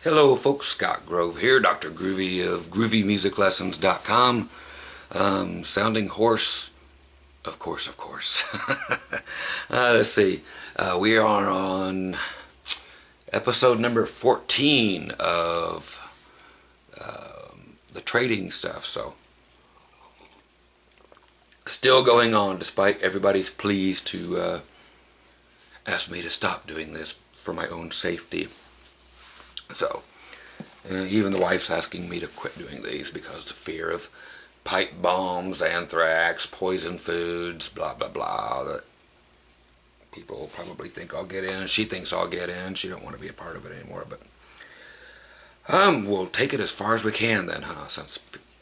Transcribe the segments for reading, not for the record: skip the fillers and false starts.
Hello folks, Scott Grove here, Dr. Groovy of GroovyMusicLessons.com. Sounding hoarse, of course. Let's see, we are on episode number 14 of the trading stuff, so still going on despite everybody's pleas to ask me to stop doing this for my own safety. So, even the wife's asking me to quit doing these because of fear of pipe bombs, anthrax, poison foods, blah blah blah, that people probably think I'll get in. She thinks I'll get in. She don't want to be a part of it anymore, but we'll take it as far as we can then, since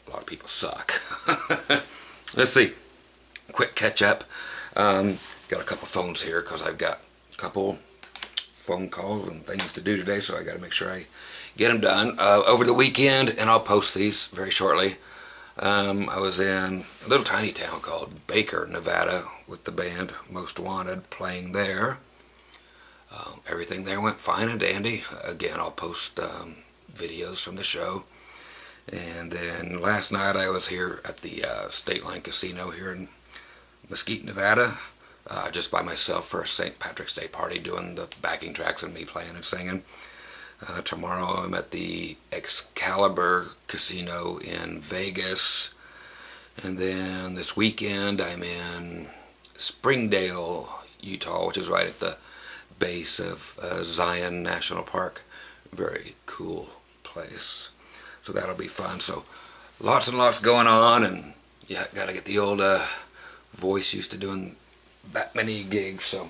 a lot of people suck. Let's see, quick catch up. Got a couple phones here because I've got a couple phone calls and things to do today, so I got to make sure I get them done over the weekend, and I'll post these very shortly. I was in a little tiny town called Baker, Nevada, with the band Most Wanted playing there. Everything there went fine and dandy. Again, I'll post videos from the show. And then last night I was here at the State Line Casino here in Mesquite, Nevada, just by myself for a St. Patrick's Day party, doing the backing tracks and me playing and singing. Tomorrow I'm at the Excalibur Casino in Vegas. And then this weekend I'm in Springdale, Utah, which is right at the base of Zion National Park. Very cool place. So that'll be fun. So lots and lots going on, and yeah, gotta get the old voice used to doing that many gigs. So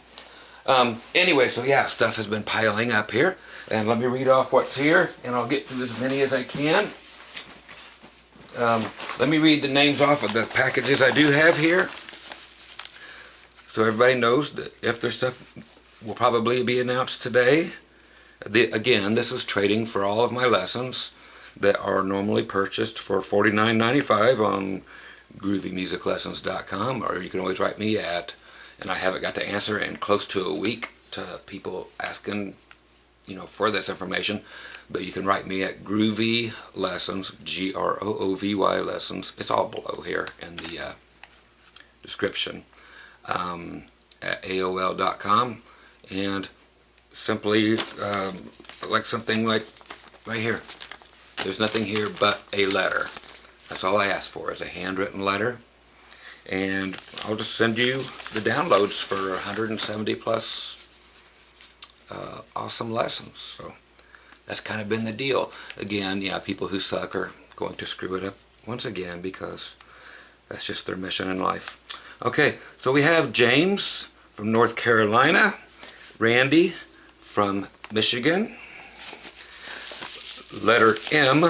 anyway, so yeah, stuff has been piling up here, and let me read off what's here, and I'll get through as many as I can. Let me read the names off of the packages I do have here, so everybody knows that if their stuff will probably be announced today. Again, this is trading for all of my lessons that are normally purchased for $49.95 on GroovyMusicLessons.com, or you can always write me at, and I haven't got to answer in close to a week to people asking, for this information, but you can write me at Groovy Lessons, Groovy Lessons. It's all below here in the description, at AOL.com, and simply like something like right here. There's nothing here but a letter. That's all I ask for, is a handwritten letter. And I'll just send you the downloads for 170 plus awesome lessons. So that's kind of been the deal. Again, yeah, people who suck are going to screw it up once again, because that's just their mission in life. Okay, so we have James from North Carolina, Randy from Michigan, letter M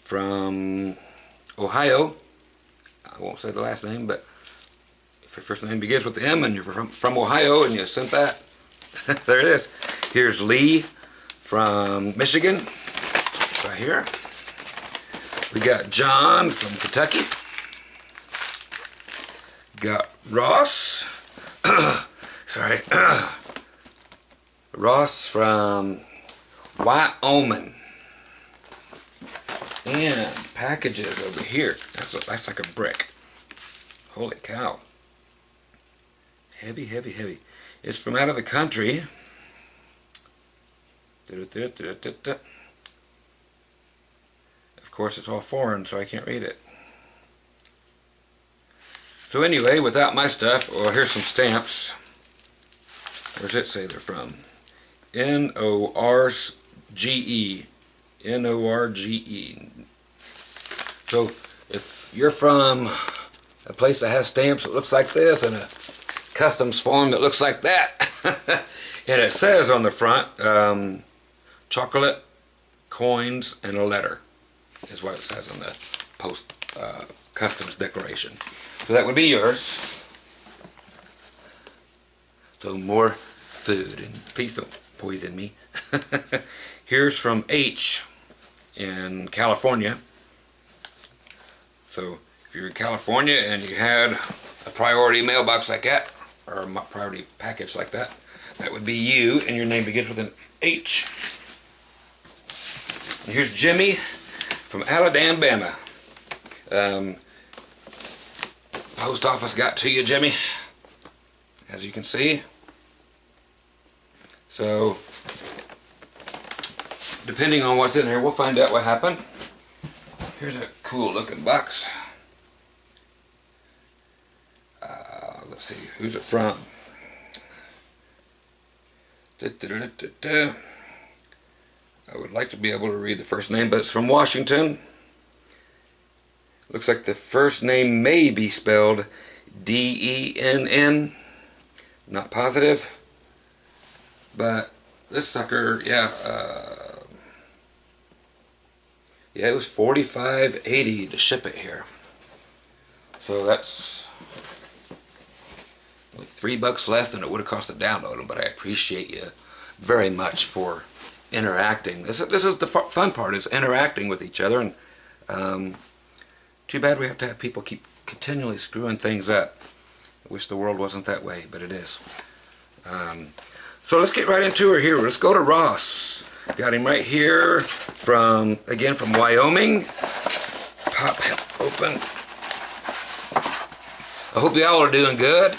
from Ohio. I won't say the last name, but if your first name begins with the M and you're from Ohio and you sent that, there it is. Here's Lee from Michigan, right here. We got John from Kentucky. Got Ross. Sorry. Ross from Wyoming. And packages over here. That's like a brick. Holy cow. Heavy. It's from out of the country. Of course, it's all foreign, so I can't read it. So anyway, without my stuff, well, here's some stamps. Where does it say they're from? N-O-R-G-E. N-O-R-G-E. So if you're from a place that has stamps that looks like this and a customs form that looks like that, and it says on the front, chocolate, coins, and a letter is what it says on the post customs declaration. So that would be yours. So more food, and please don't poison me. Here's from H in California. So if you're in California and you had a priority mailbox like that, or a priority package like that, that would be you, and your name begins with an H. And here's Jimmy from Alabama. Post office got to you, Jimmy, as you can see. So, depending on what's in there, we'll find out what happened. Here's a cool looking box. Let's see, who's it from? I would like to be able to read the first name, but it's from Washington. Looks like the first name may be spelled D-E-N-N. Not positive. But this sucker, yeah, it was $45.80 to ship it here. So that's like $3 less than it would have cost to download them. But I appreciate you very much for interacting. This is the fun part, is interacting with each other. And too bad we have to have people keep continually screwing things up. I wish the world wasn't that way, but it is. So let's get right into her here. Let's go to Ross. Got him right here from Wyoming. Pop him open. I hope y'all are doing good.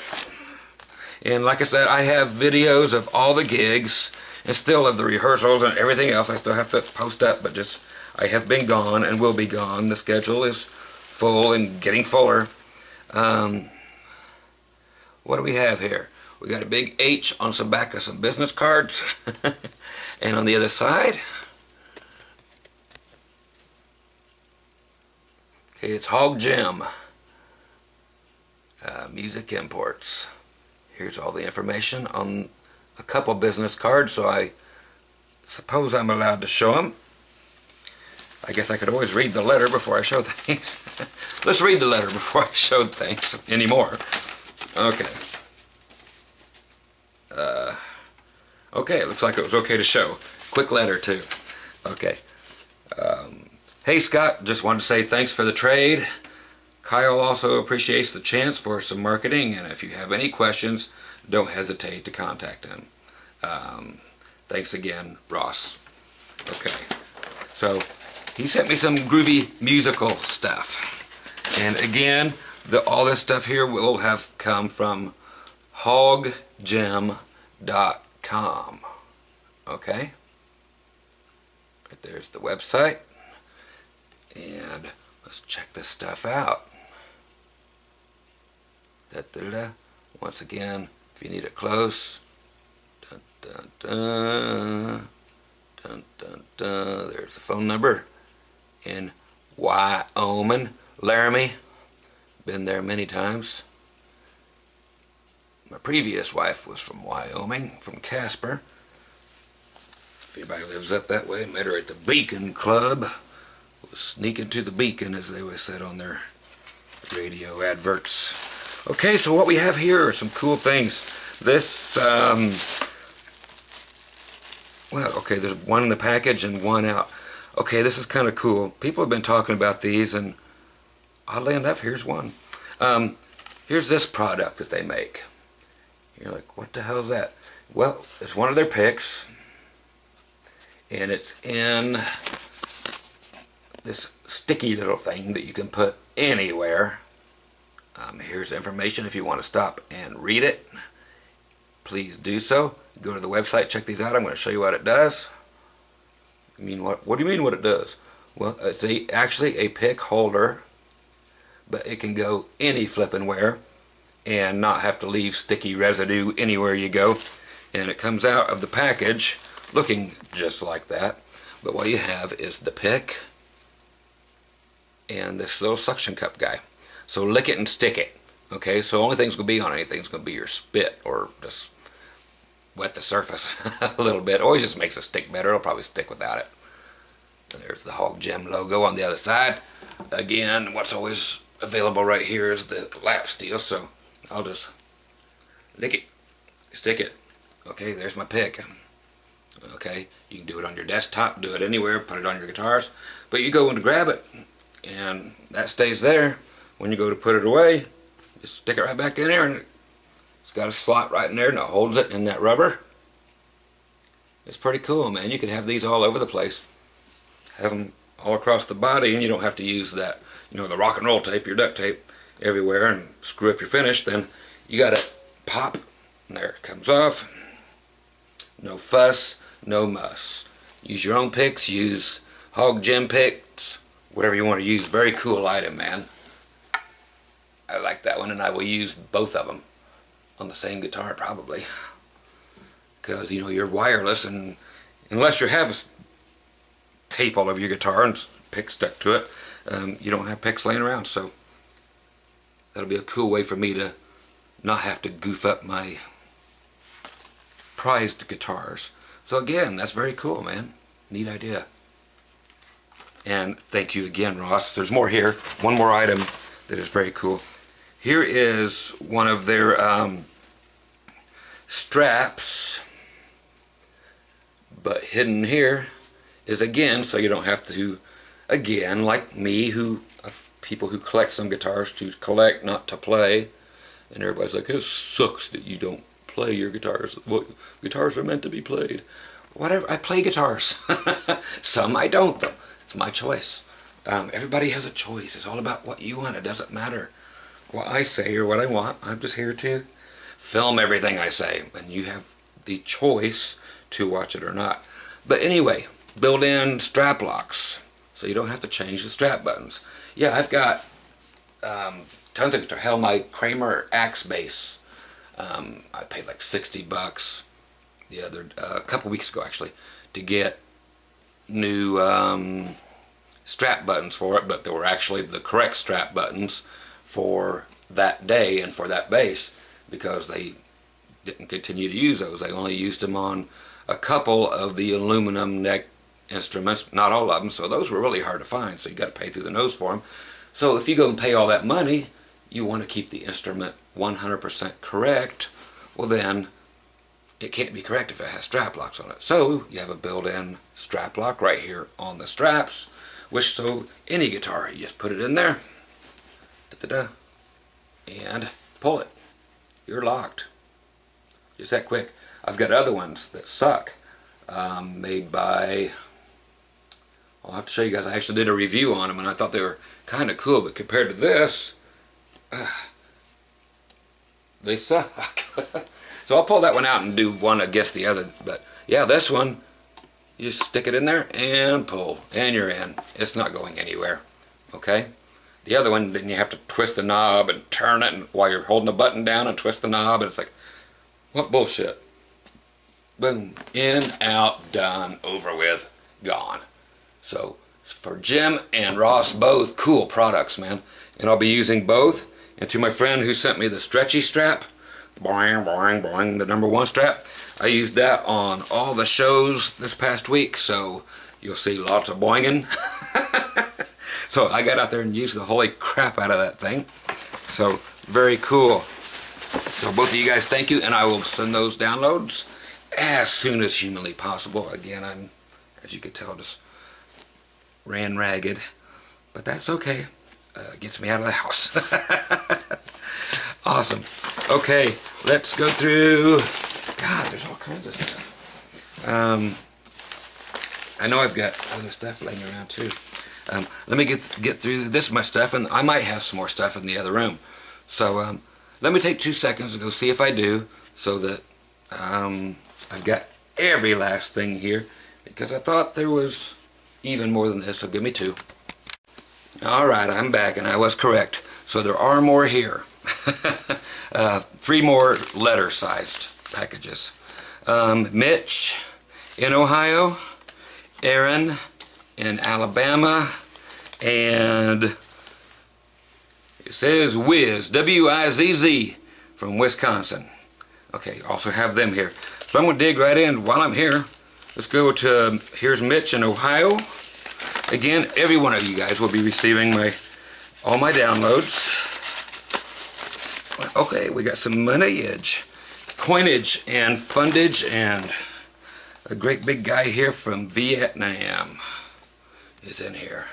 And like I said, I have videos of all the gigs and still of the rehearsals and everything else. I still have to post up, but just I have been gone and will be gone. The schedule is full and getting fuller. What do we have here? We got a big H on some back of some business cards. And on the other side, okay, it's Hog Gem. Music imports. Here's all the information on a couple business cards, so I suppose I'm allowed to show them. I guess I could always read the letter before I show things. Let's read the letter before I show things anymore. Okay. Okay, it looks like it was okay to show. Quick letter, too. Okay. Hey, Scott, just wanted to say thanks for the trade. Kyle also appreciates the chance for some marketing, and if you have any questions, don't hesitate to contact him. Thanks again, Ross. Okay. So, he sent me some groovy musical stuff. And again, all this stuff here will have come from hoggem.com. Okay? Right there's the website. And let's check this stuff out. Once again, if you need it close. Dun, dun, dun. Dun, dun, dun. There's the phone number. In Wyoming. Laramie. Been there many times. My previous wife was from Wyoming, from Casper. If anybody lives up that way, met her at the Beacon Club. Was sneaking to the Beacon, as they always said on their radio adverts. Okay, so what we have here are some cool things. This, well, okay, there's one in the package and one out. Okay, this is kind of cool. People have been talking about these, and oddly enough, here's one. Here's this product that they make. You're like, what the hell is that? Well, it's one of their picks, and it's in this sticky little thing that you can put anywhere. Here's information if you want to stop and read it. Please do so. Go to the website, check these out. I'm going to show you what it does. You mean what? What do you mean what it does? Well, it's actually a pick holder, but it can go any flippin' where and not have to leave sticky residue anywhere you go. And it comes out of the package looking just like that. But what you have is the pick and this little suction cup guy. So lick it and stick it. Okay, so the only thing's going to be on anything is going to be your spit, or just wet the surface a little bit. Always just makes it stick better. It'll probably stick without it. And there's the Hog Gem logo on the other side. Again, what's always available right here is the lap steel, so I'll just lick it, stick it. Okay, there's my pick. Okay, you can do it on your desktop, do it anywhere, put it on your guitars, but you go in to grab it, and that stays there. When you go to put it away, just stick it right back in there, and it's got a slot right in there, and it holds it in that rubber. It's pretty cool, man. You can have these all over the place. have them all across the body, and you don't have to use that, the rock and roll tape, your duct tape, everywhere and screw up your finish. Then you got to pop, and there it comes off. No fuss, no muss. Use your own picks, use Hog Gem picks, whatever you want to use. Very cool item, man. I like that one, and I will use both of them on the same guitar probably, because you're wireless, and unless you have tape all over your guitar and picks stuck to it, you don't have picks laying around. So that'll be a cool way for me to not have to goof up my prized guitars. So again, that's very cool, man. Neat idea. And thank you again, Ross. There's more here. One more item that is very cool. Here is one of their straps, but hidden here is, again, so you don't have to, again, like me, people who collect some guitars to collect, not to play, and everybody's like, it sucks that you don't play your guitars. Well, guitars are meant to be played. Whatever, I play guitars. Some I don't, though. It's my choice. Everybody has a choice. It's all about what you want. It doesn't matter what I say or what I want. I'm just here to film everything I say, and you have the choice to watch it or not. But anyway, built-in strap locks, so you don't have to change the strap buttons. Yeah, I've got tons of guitar. Hell, my Kramer Axe bass, I paid like $60 a couple weeks ago actually, to get new strap buttons for it, but they were actually the correct strap buttons for that day and for that bass, because they didn't continue to use those. They only used them on a couple of the aluminum neck instruments, not all of them, so those were really hard to find, so you got to pay through the nose for them. So if you go and pay all that money, you want to keep the instrument 100% correct, well then it can't be correct if it has strap locks on it. So you have a built-in strap lock right here on the straps, which, so any guitar, you just put it in there, da-da-da, and pull it. You're locked. Just that quick. I've got other ones that suck, made by, I'll have to show you guys. I actually did a review on them, and I thought they were kind of cool, but compared to this, they suck. So I'll pull that one out and do one against the other. But yeah, this one, you just stick it in there and pull, and you're in. It's not going anywhere. Okay? The other one, then you have to twist the knob and turn it, and while you're holding the button down and twist the knob, and it's like, what bullshit? Boom. In, out, done, over with, gone. So for Jim and Ross, both cool products, man. And I'll be using both. And to my friend who sent me the stretchy strap, boing, boing, boing, the #1 strap, I used that on all the shows this past week, so you'll see lots of boinging. So I got out there and used the holy crap out of that thing. So very cool. So both of you guys, thank you, and I will send those downloads as soon as humanly possible. Again, I'm, as you can tell, just ran ragged, but that's okay. Gets me out of the house. Awesome. Okay, let's go through. God, there's all kinds of stuff. I know I've got other stuff laying around too. Let me get through this much stuff, and I might have some more stuff in the other room. So let me take 2 seconds to go see if I do, so that I've got every last thing here, because I thought there was even more than this, so give me 2. Alright, I'm back, and I was correct. So there are more here. 3 more letter-sized packages. Mitch in Ohio, Aaron in Alabama, and it says Wiz, W-I-Z-Z, from Wisconsin. Okay, also have them here. So I'm going to dig right in while I'm here. Let's go to, here's Mitch in Ohio. Again, every one of you guys will be receiving all my downloads. Okay, we got some moneyage, coinage, and fundage, and a great big guy here from Vietnam is in here.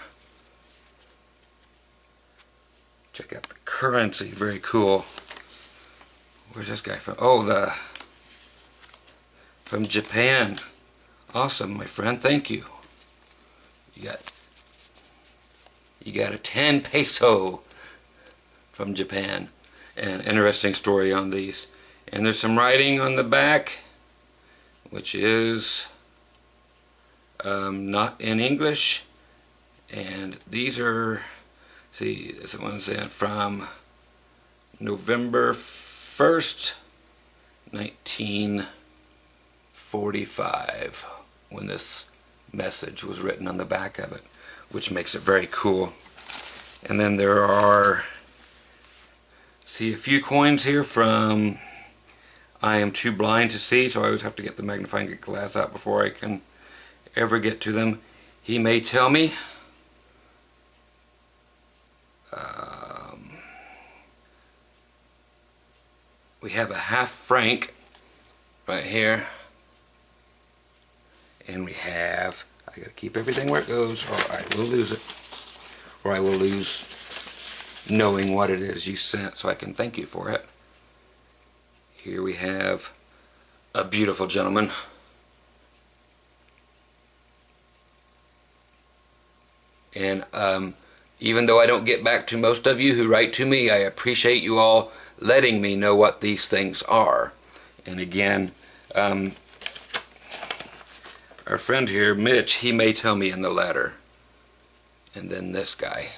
Check out the currency, very cool. Where's this guy from? Oh, from Japan. Awesome, my friend, thank you. You got a 10 peso from Japan. An interesting story on these. And there's some writing on the back, which is not in English. And these are, see, this one's in from November 1st, 1945, when this message was written on the back of it, which makes it very cool. And then there are, see, a few coins here from I Am Too Blind to See, so I always have to get the magnifying glass out before I can ever get to them. He May Tell Me. We have a half franc right here. And we have, I gotta keep everything where it goes, or I will lose it. Or I will lose knowing what it is you sent, so I can thank you for it. Here we have a beautiful gentleman. And even though I don't get back to most of you who write to me, I appreciate you all letting me know what these things are. And again, our friend here, Mitch, he may tell me in the letter. And then this guy.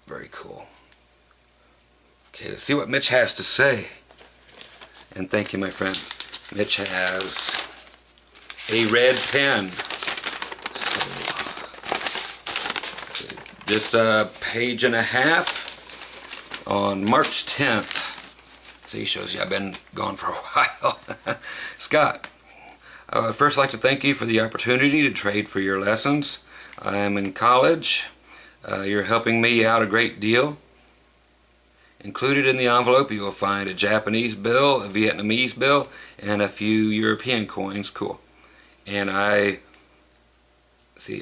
Very cool. Okay, let's see what Mitch has to say. And thank you, my friend. Mitch has a red pen. Just a page and a half on March 10th. See, shows you I've been gone for a while. Scott, I would first like to thank you for the opportunity to trade for your lessons. I am in college. You're helping me out a great deal. Included in the envelope you will find a Japanese bill, a Vietnamese bill, and a few European coins. Cool. And I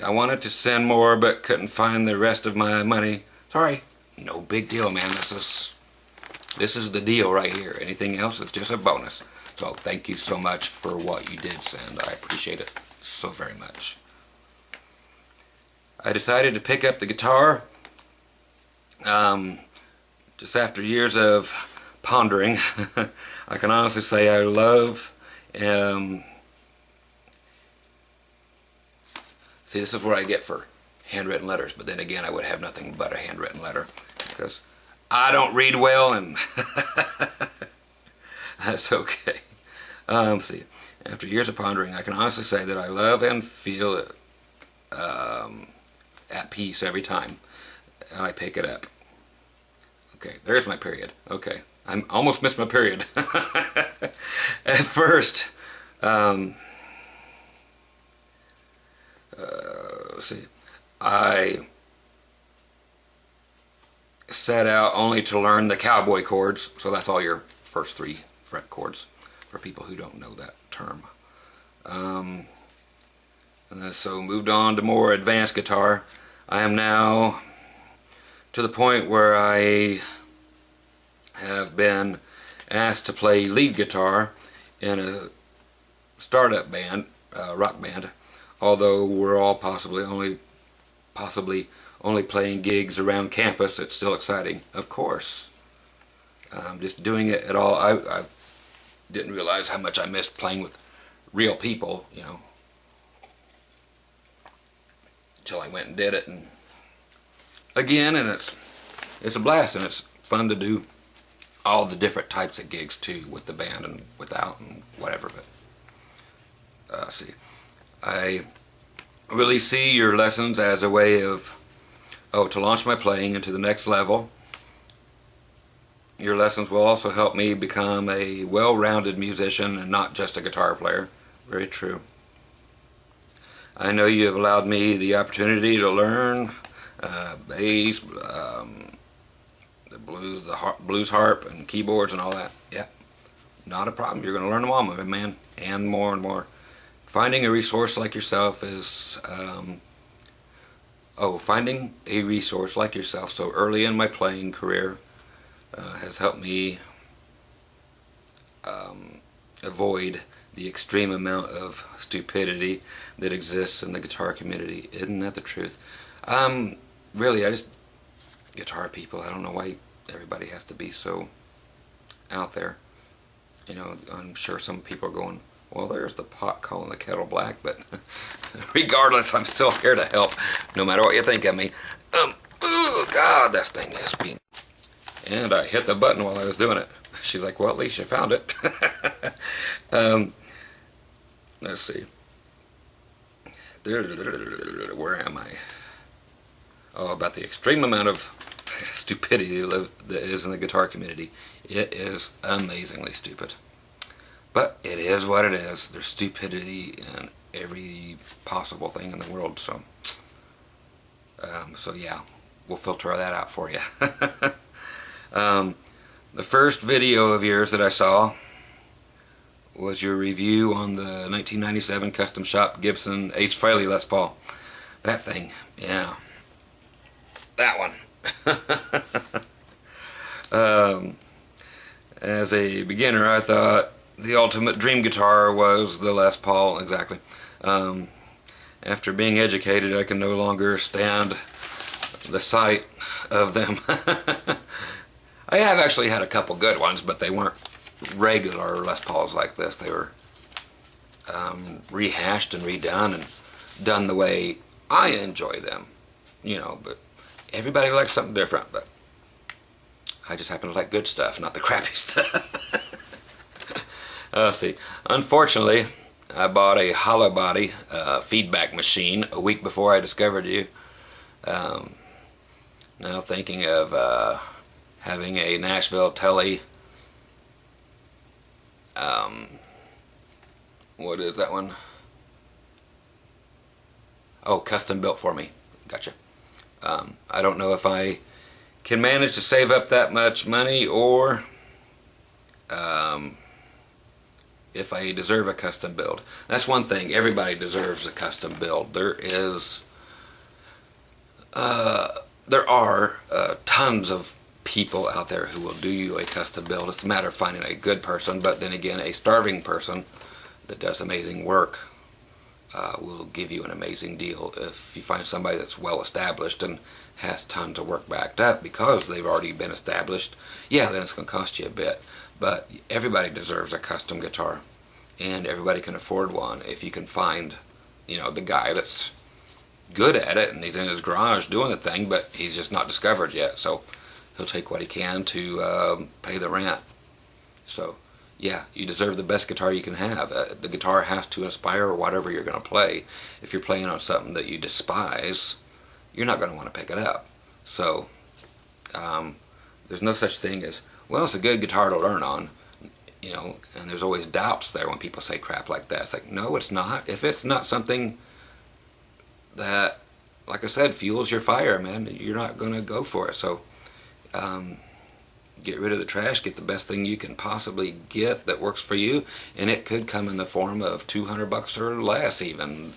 wanted to send more but couldn't find the rest of my money. Sorry. No big deal, man. This is the deal right here. Anything else is just a bonus. So thank you so much for what you did send. I appreciate it so very much. I decided to pick up the guitar just after years of pondering. I can honestly say I love see, this is what I get for handwritten letters, but then again I would have nothing but a handwritten letter because I don't read well, and that's okay. See, after years of pondering, I can honestly say that I love and feel at peace every time I pick it up. Okay, there's my period. Okay, I almost missed my period. At first, let's see, I set out only to learn the cowboy chords, so that's all your first 3 fret chords for people who don't know that term. And then so moved on to more advanced guitar. I am now to the point where I have been asked to play lead guitar in a startup band, rock band, although we're all possibly only playing gigs around campus. It's still exciting, of course. Just doing it at all, I didn't realize how much I missed playing with real people, you know, until I went and did it, and again, and it's a blast, and it's fun to do all the different types of gigs too, with the band and without and whatever. But see, I really see your lessons as a way of to launch my playing into the next level. Your lessons will also help me become a well-rounded musician and not just a guitar player. Very true. I know you have allowed me the opportunity to learn bass, the blues harp, and keyboards and all that. Yeah, not a problem. You're going to learn them all, my man, and more and more. Finding a resource like yourself is finding a resource like yourself so early in my playing career has helped me avoid the extreme amount of stupidity that exists in the guitar community. Isn't that the truth? Really, guitar people, I don't know why everybody has to be so out there. You know, I'm sure some people are going, well, there's the pot calling the kettle black, but regardless, I'm still here to help, no matter what you think of me. Oh, God, this thing is being... And I hit the button while I was doing it. She's like, well, at least you found it. Let's see. Where am I? Oh, about the extreme amount of stupidity that is in the guitar community. It is amazingly stupid. But it is what it is. There's stupidity in every possible thing in the world. So yeah, we'll filter that out for you. The first video of yours that I saw was your review on the 1997 Custom Shop Gibson Ace Frehley Les Paul. That thing, yeah. That one. As a beginner, I thought the ultimate dream guitar was the Les Paul, exactly. After being educated, I can no longer stand the sight of them. I have actually had a couple good ones, but they weren't regular Les Pauls like this. They were rehashed and redone and done the way I enjoy them, you know, but everybody likes something different, but I just happen to like good stuff, not the crappy stuff. Let's see. Unfortunately, I bought a hollow body feedback machine a week before I discovered you. Now thinking of having a Nashville Telly. What is that one? Oh, custom built for me. Gotcha. I don't know if I can manage to save up that much money, or if I deserve a custom build. That's one thing. Everybody deserves a custom build. There are tons of people out there who will do you a custom build. It's a matter of finding a good person, but then again, a starving person that does amazing work will give you an amazing deal. If you find somebody that's well established and has tons of work backed up because they've already been established, yeah, then it's going to cost you a bit. But everybody deserves a custom guitar, and everybody can afford one if you can find, you know, the guy that's good at it and he's in his garage doing the thing, but he's just not discovered yet. So he'll take what he can to pay the rent. So yeah, you deserve the best guitar you can have. The guitar has to inspire whatever you're going to play. If you're playing on something that you despise, you're not going to want to pick it up. So there's no such thing as, well, it's a good guitar to learn on, you know, and there's always doubts there when people say crap like that. It's like, no, it's not. If it's not something that, like I said, fuels your fire, man, you're not going to go for it. So get rid of the trash, get the best thing you can possibly get that works for you, and it could come in the form of $200 or less even,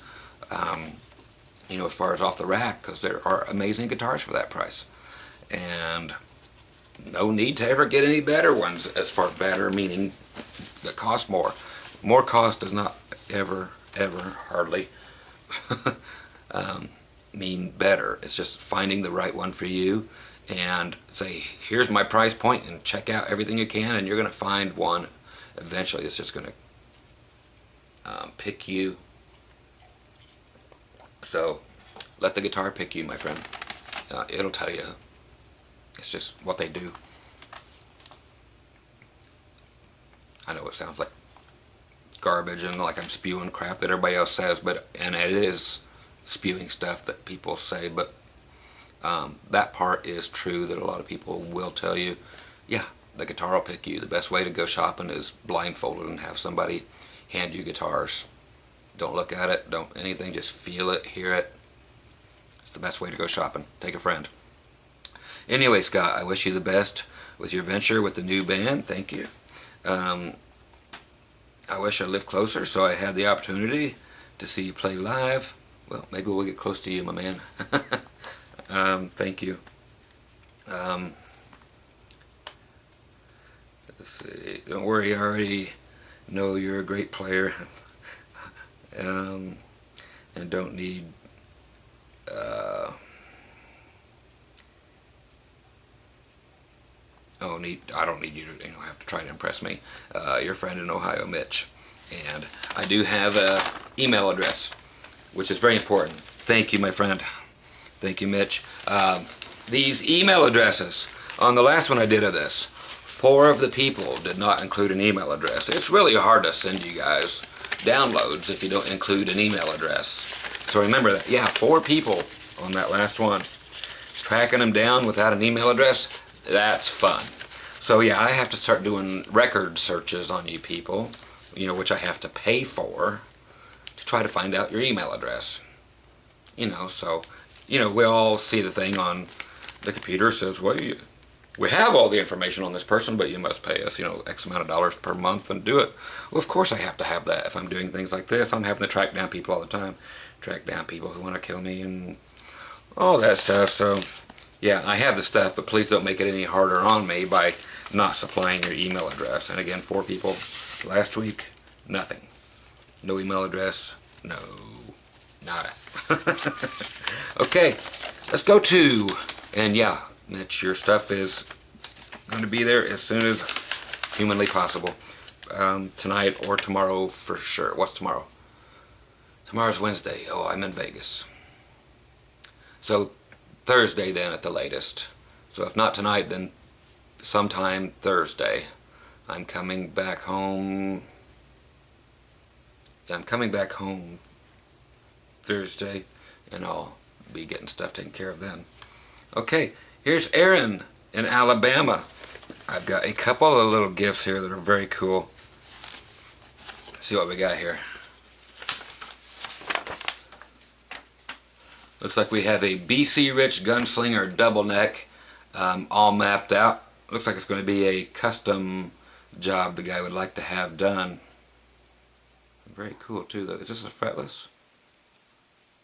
you know, as far as off the rack, because there are amazing guitars for that price. And no need to ever get any better ones, as far as better meaning that cost more. More cost does not ever hardly mean better. It's just finding the right one for you and say, here's my price point, and check out everything you can, and you're going to find one eventually. It's just going to pick you. So let the guitar pick you, my friend. It'll tell you. It's just what they do. I know it sounds like garbage and like I'm spewing crap that everybody else says, and it is spewing stuff that people say, but that part is true, that a lot of people will tell you, yeah, the guitar will pick you. The best way to go shopping is blindfolded and have somebody hand you guitars. Don't look at it, don't anything, just feel it, hear it. It's the best way to go shopping. Take a friend. Anyway, Scott, I wish you the best with your venture with the new band. Thank you. I wish I lived closer so I had the opportunity to see you play live. Well, maybe we'll get close to you, my man. Thank you. Let's see. Don't worry, I already know you're a great player, and don't need I don't need you to have to try to impress me. Your friend in Ohio, Mitch, and I do have a email address, which is very important. Thank you, my friend. Thank you, Mitch. These email addresses, on the last one I did of this, 4 of the people did not include an email address. It's really hard to send you guys downloads if you don't include an email address. So remember that. Yeah, 4 people on that last one. Tracking them down without an email address, that's fun. So yeah, I have to start doing record searches on you people, which I have to pay for to try to find out your email address. So, we all see the thing on the computer says, well, we have all the information on this person, but you must pay us, X amount of dollars per month and do it. Well, of course I have to have that. If I'm doing things like this, I'm having to track down people all the time. Track down people who want to kill me and all that stuff. So, yeah, I have the stuff, but please don't make it any harder on me by not supplying your email address. And again, 4 people last week, nothing. No email address, no, nada. Okay, let's go to, and yeah, Mitch, your stuff is going to be there as soon as humanly possible. Tonight or tomorrow for sure. What's tomorrow? Tomorrow's Wednesday. Oh, I'm in Vegas. So Thursday then at the latest. So if not tonight, then sometime Thursday. I'm coming back home. Yeah, I'm coming back home Thursday, and I'll be getting stuff taken care of then. Okay, here's Aaron in Alabama. I've got a couple of little gifts here that are very cool. Let's see what we got here. Looks like we have a BC Rich Gunslinger double neck, all mapped out. Looks like it's going to be a custom job the guy would like to have done. Very cool too though. Is this a fretless?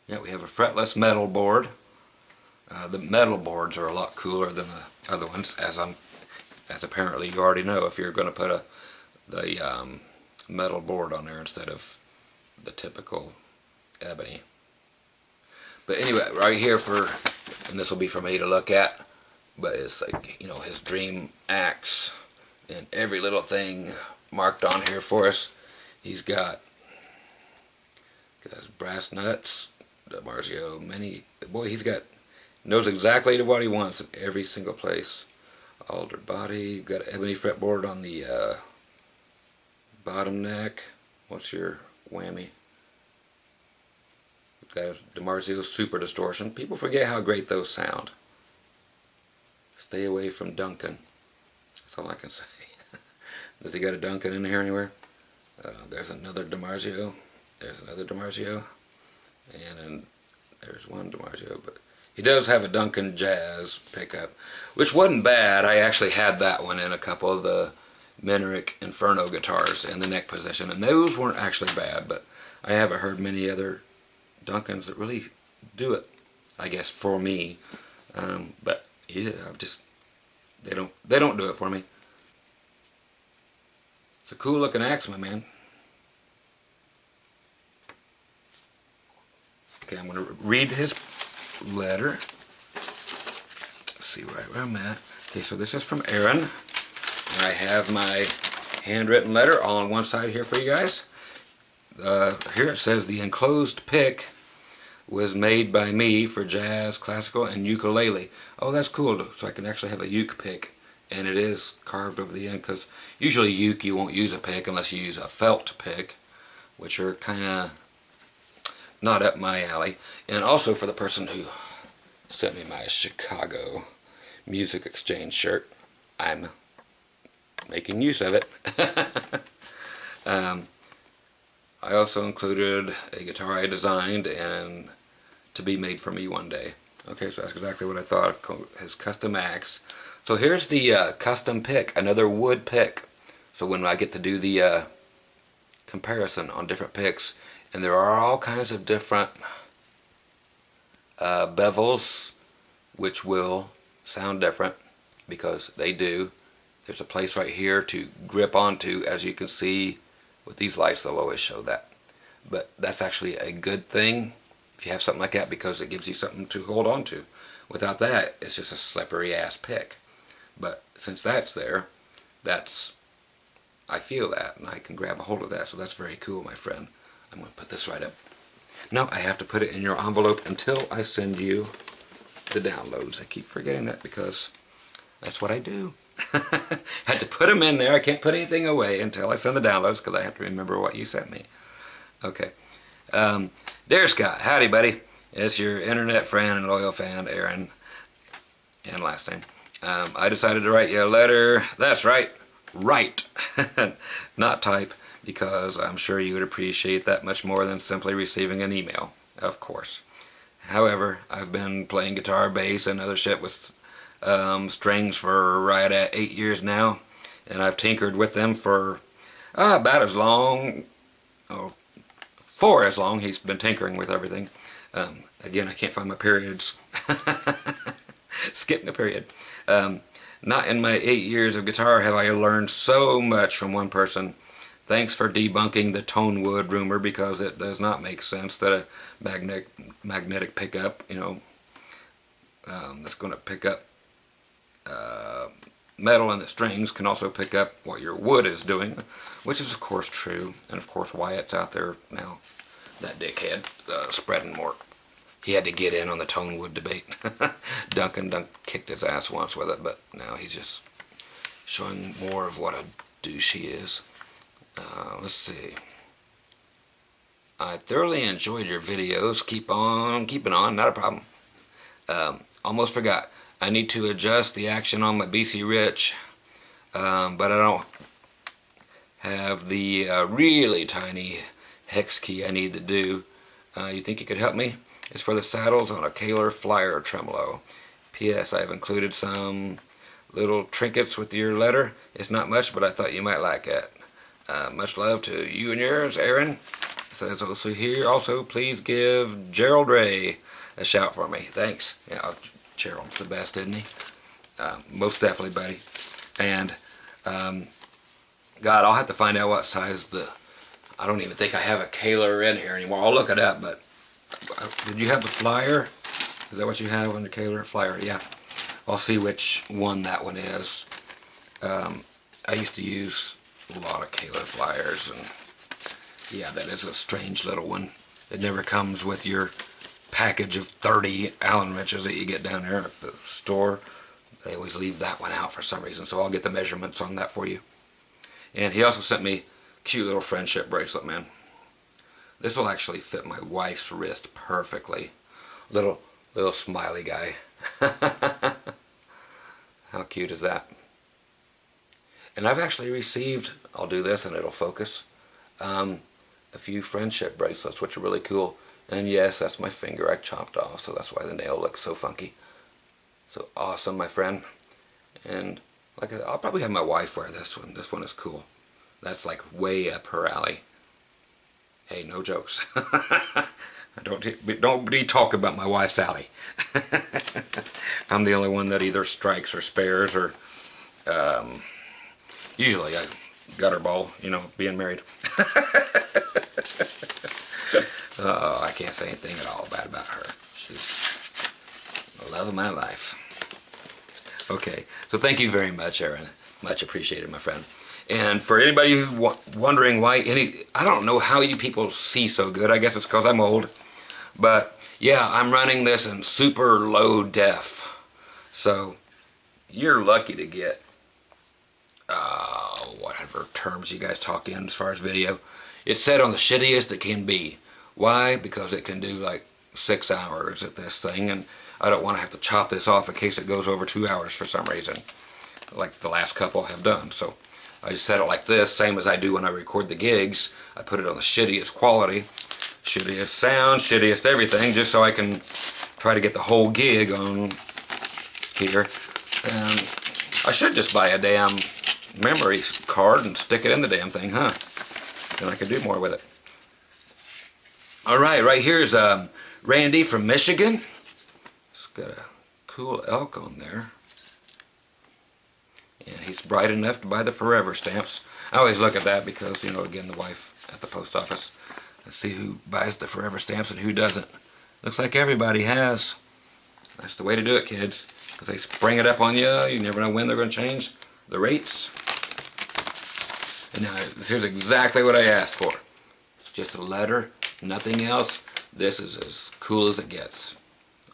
Yeah, we have a fretless metal board. The metal boards are a lot cooler than the other ones, as apparently you already know if you're going to put the metal board on there instead of the typical ebony. But anyway, right here and this will be for me to look at, but it's like, his dream axe and every little thing marked on here for us. He's got his brass nuts, DiMarzio mini. Boy, knows exactly what he wants in every single place. Altered body, got an ebony fretboard on the bottom neck. What's your whammy? Got DiMarzio Super Distortion. People forget how great those sound. Stay away from Duncan. That's all I can say. Does he got a Duncan in here anywhere? There's another DiMarzio. There's another DiMarzio. And then there's one DiMarzio. But he does have a Duncan Jazz pickup, which wasn't bad. I actually had that one in a couple of the Menrick Inferno guitars in the neck position. And those weren't actually bad, but I haven't heard many other Duncans that really do it, I guess, for me. But yeah, they don't do it for me. It's a cool looking axe, my man. Okay, I'm going to read his letter. Let's see right where I'm at. Okay, so this is from Aaron. And I have my handwritten letter all on one side here for you guys. Here it says, the enclosed pick was made by me for jazz, classical, and ukulele. Oh, that's cool. So I can actually have a uke pick. And it is carved over the end, because usually uke you won't use a pick unless you use a felt pick, which are kind of not up my alley. And also for the person who sent me my Chicago Music Exchange shirt, I'm making use of it. I also included a guitar I designed and to be made for me one day. Okay, so that's exactly what I thought. His custom axe. So here's the custom pick, another wood pick. So when I get to do the comparison on different picks, and there are all kinds of different bevels which will sound different, because they do. There's a place right here to grip onto, as you can see With these lights, they'll always show that. But that's actually a good thing if you have something like that, because it gives you something to hold on to. Without that, it's just a slippery ass pick. But since that's there, I feel that, and I can grab a hold of that, so that's very cool, my friend. I'm going to put this right up. No, I have to put it in your envelope until I send you the downloads. I keep forgetting that because that's what I do. Had to put them in there. I can't put anything away until I send the downloads because I have to remember what you sent me. Okay. Dear Scott, howdy buddy. It's your internet friend and loyal fan, Aaron, and last name. I decided to write you a letter. That's right, write, not type, because I'm sure you would appreciate that much more than simply receiving an email, of course. However, I've been playing guitar, bass, and other shit with strings for right at 8 years now, and I've tinkered with them for about as long, for as long he's been tinkering with everything. Again, I can't find my periods. Skipping a period. Not in my 8 years of guitar have I learned so much from one person. Thanks for debunking the tone wood rumor, because it does not make sense that a magnetic pickup, that's going to pick up metal in the strings can also pick up what your wood is doing, which is of course true. And of course Wyatt's out there now, that dickhead, spreading more. He had to get in on the tone wood debate. Duncan kicked his ass once with it, but now he's just showing more of what a douche he is. Let's see. I thoroughly enjoyed your videos. Keep on keeping on, not a problem. Almost forgot. I need to adjust the action on my BC Rich, but I don't have the really tiny hex key I need to do. You think you could help me? It's for the saddles on a Kaler Flyer tremolo. P.S. I have included some little trinkets with your letter. It's not much, but I thought you might like it. Much love to you and yours, Aaron. It says also here, also please give Gerald Ray a shout for me. Thanks. Yeah, Gerald's the best, isn't he? Most definitely, buddy. And God, I'll have to find out what size I don't even think I have a Kaler in here anymore. I'll look it up, but did you have the Flyer? Is that what you have on the Kaler Flyer? Yeah. I'll see which one that one is. I used to use a lot of Kaler Flyers, and yeah, that is a strange little one. It never comes with your package of 30 Allen wrenches that you get down there at the store. They always leave that one out for some reason, so I'll get the measurements on that for you. And he also sent me a cute little friendship bracelet, man. This will actually fit my wife's wrist perfectly. Little smiley guy. How cute is that? And I've actually received, I'll do this and it'll focus, a few friendship bracelets, which are really cool. And yes, that's my finger I chopped off, so that's why the nail looks so funky. So awesome, my friend. And I'll probably have my wife wear this one. This one is cool. That's like way up her alley. Hey, no jokes. Don't be talking about my wife's alley. I'm the only one that either strikes or spares, or usually I gutter ball, being married. I can't say anything at all bad about her. She's the love of my life. Okay, so thank you very much, Aaron. Much appreciated, my friend. And for anybody who wondering why I don't know how you people see so good. I guess it's because I'm old. But yeah, I'm running this in super low def. So you're lucky to get whatever terms you guys talk in as far as video. It's set on the shittiest it can be. Why? Because it can do like 6 hours at this thing, and I don't want to have to chop this off in case it goes over 2 hours for some reason, like the last couple have done. So I just set it like this, same as I do when I record the gigs. I put it on the shittiest quality, shittiest sound, shittiest everything, just so I can try to get the whole gig on here. And I should just buy a damn memory card and stick it in the damn thing, huh? Then I could do more with it. Alright, right here's Randy from Michigan. It's got a cool elk on there. And he's bright enough to buy the forever stamps. I always look at that because, you know, again, the wife at the post office. Let's see who buys the forever stamps and who doesn't. Looks like everybody has. That's the way to do it, kids. Because they spring it up on you. You never know when they're going to change the rates. And now, here's exactly what I asked for. It's just a letter, nothing else. This is as cool as it gets.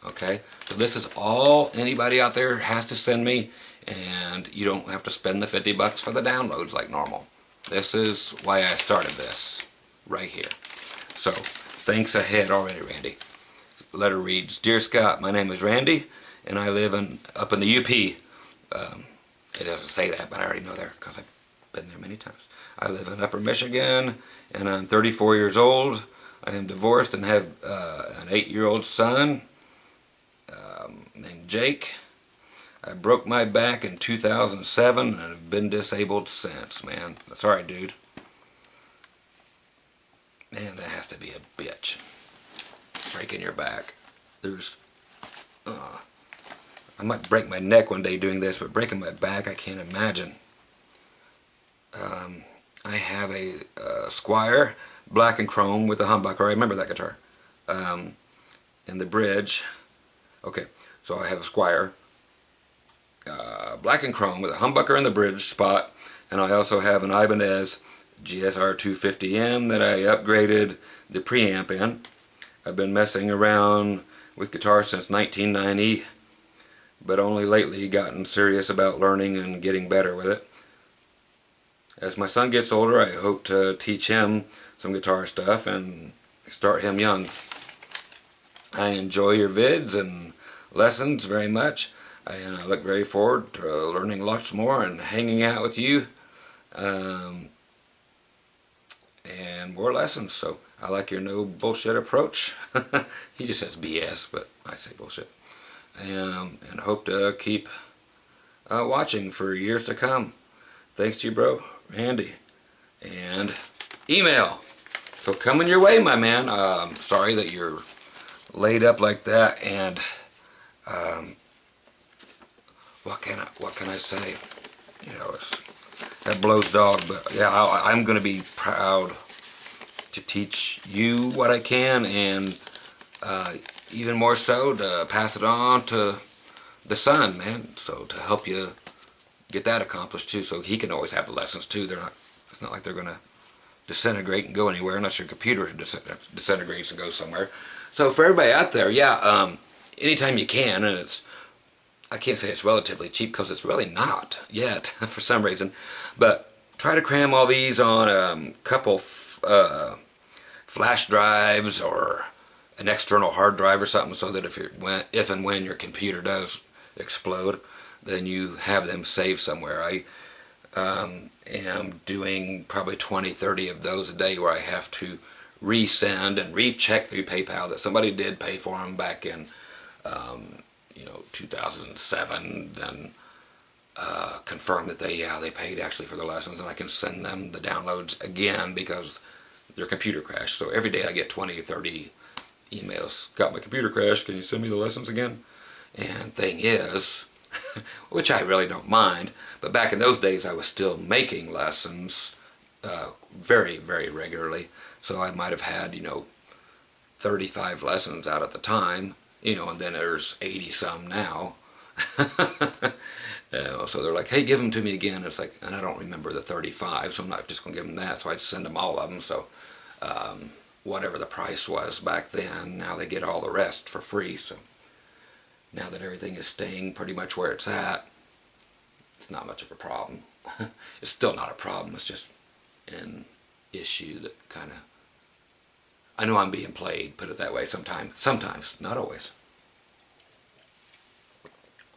Okay? So this is all anybody out there has to send me. And you don't have to spend the $50 for the downloads like normal. This is why I started this. Right here. So, thanks ahead already, Randy. Letter reads, Dear Scott, my name is Randy, and I live up in the UP. It doesn't say that, but I already know there because I've been there many times. I live in Upper Michigan, and I'm 34 years old. I am divorced and have an 8-year-old son named Jake. I broke my back in 2007 and have been disabled since, man. That's alright, dude. Man, that has to be a bitch. Breaking your back. I might break my neck one day doing this, but breaking my back, I can't imagine. I have a Squire, black and chrome with a humbucker. I remember that guitar. In the bridge. Okay, so I have a Squire, black and chrome with a humbucker in the bridge spot, and I also have an Ibanez GSR 250M that I upgraded the preamp in. I've been messing around with guitar since 1990, but only lately gotten serious about learning and getting better with it. As my son gets older, I hope to teach him some guitar stuff and start him young. I enjoy your vids and lessons very much, and I look very forward to learning lots more and hanging out with you. And more lessons, so I like your no bullshit approach. He just says BS, but I say bullshit. And hope to keep watching for years to come. Thanks to you, bro, Randy. And email. So coming your way, my man. Sorry that you're laid up like that, and what can I say? You know, that blows dog, but yeah, I'm going to be proud to teach you what I can, and even more so to pass it on to the son, man, so to help you get that accomplished too, so he can always have the lessons too. It's not like they're going to disintegrate and go anywhere unless your computer disintegrates and goes somewhere. So for everybody out there, yeah, anytime you can, and I can't say it's relatively cheap because it's really not yet for some reason, but try to cram all these on a couple flash drives or an external hard drive or something, so that if and when your computer does explode, then you have them saved somewhere. I am doing probably 20-30 of those a day where I have to resend and recheck through PayPal that somebody did pay for them back in 2007, then confirm that they paid actually for the lessons, and I can send them the downloads again because their computer crashed. So every day I get 20 or 30 emails. Got my computer crashed, can you send me the lessons again? And thing is, which I really don't mind, but back in those days I was still making lessons very, very regularly. So I might have had, 35 lessons out at the time, and then there's 80 some now. So they're like, hey, give them to me again. It's like, and I don't remember the 35, so I'm not just going to give them that. So I just send them all of them. So whatever the price was back then, now they get all the rest for free. So now that everything is staying pretty much where it's at, it's not much of a problem. It's still not a problem. It's just an issue that kind of, I know I'm being played, put it that way, sometimes, not always.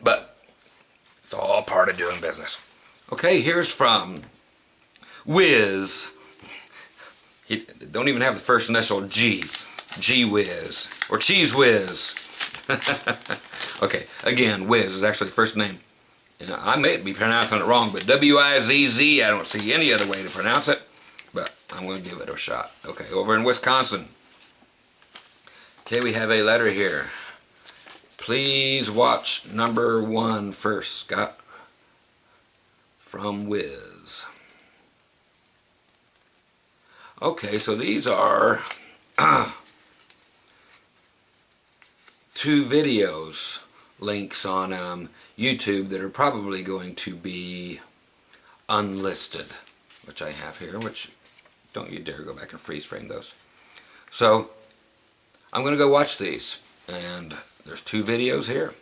But it's all part of doing business. Okay, here's from Whiz. He don't even have the first initial G. G Whiz. Or Cheese Whiz. Okay, again, Whiz is actually the first name. I may be pronouncing it wrong, but W-I-Z-Z, I don't see any other way to pronounce it. But I'm going to give it a shot. Okay, over in Wisconsin. Okay, we have a letter here. Please watch number 1 first, Scott. from Wiz. Okay, so these are two videos links on YouTube that are probably going to be unlisted, which I have here, which don't you dare go back and freeze frame those. So I'm going to go watch these, and there's two videos here,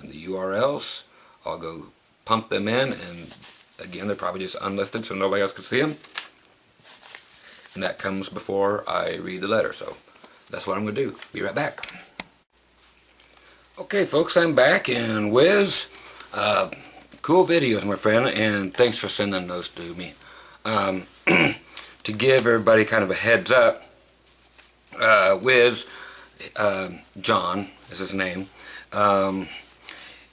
and the URLs, I'll go pump them in, and again, they're probably just unlisted so nobody else can see them, and that comes before I read the letter, so that's what I'm going to do. Be right back. Okay folks, I'm back, and Wiz, cool videos my friend, and thanks for sending those to me. To give everybody kind of a heads up, Wiz, John is his name.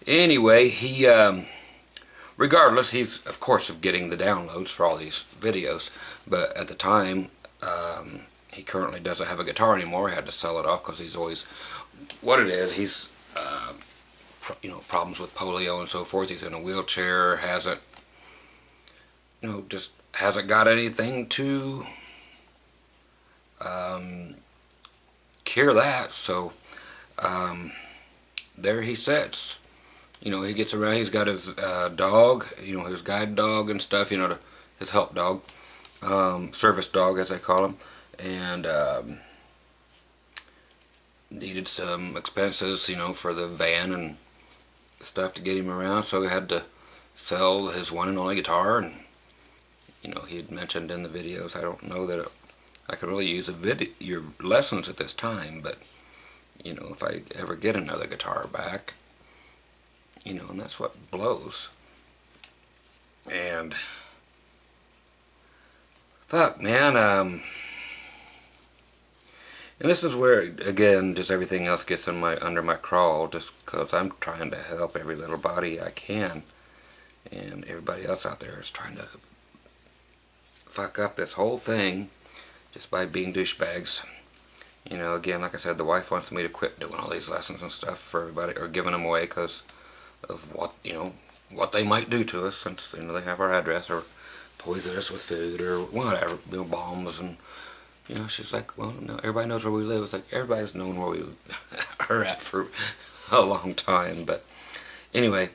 Anyway, he, regardless, he's of course of getting the downloads for all these videos, but at the time, he currently doesn't have a guitar anymore. He had to sell it off because he's always, what it is, he's, you know, problems with polio and so forth. He's in a wheelchair, hasn't, you know, just hasn't got anything to cure that. So there he sits. You know, he gets around. He's got his dog, you know, his guide dog and stuff, you know, his help dog, service dog as they call him, and needed some expenses, you know, for the van and stuff to get him around, so he had to sell his one and only guitar. And you know, he had mentioned in the videos, I don't know that I could really use your lessons at this time, but you know, if I ever get another guitar back, you know, and that's what blows. And fuck, man, and this is where, again, just everything else gets in under my crawl, just because I'm trying to help every little body I can, and everybody else out there is trying to fuck up this whole thing just by being douchebags. You know, again, like I said, the wife wants me to quit doing all these lessons and stuff for everybody, or giving them away because of what, you know, what they might do to us, since, you know, they have our address, or poison us with food or whatever, you know, bombs. And you know, she's like, well, no, everybody knows where we live. It's like, everybody's known where we are at for a long time. But anyway,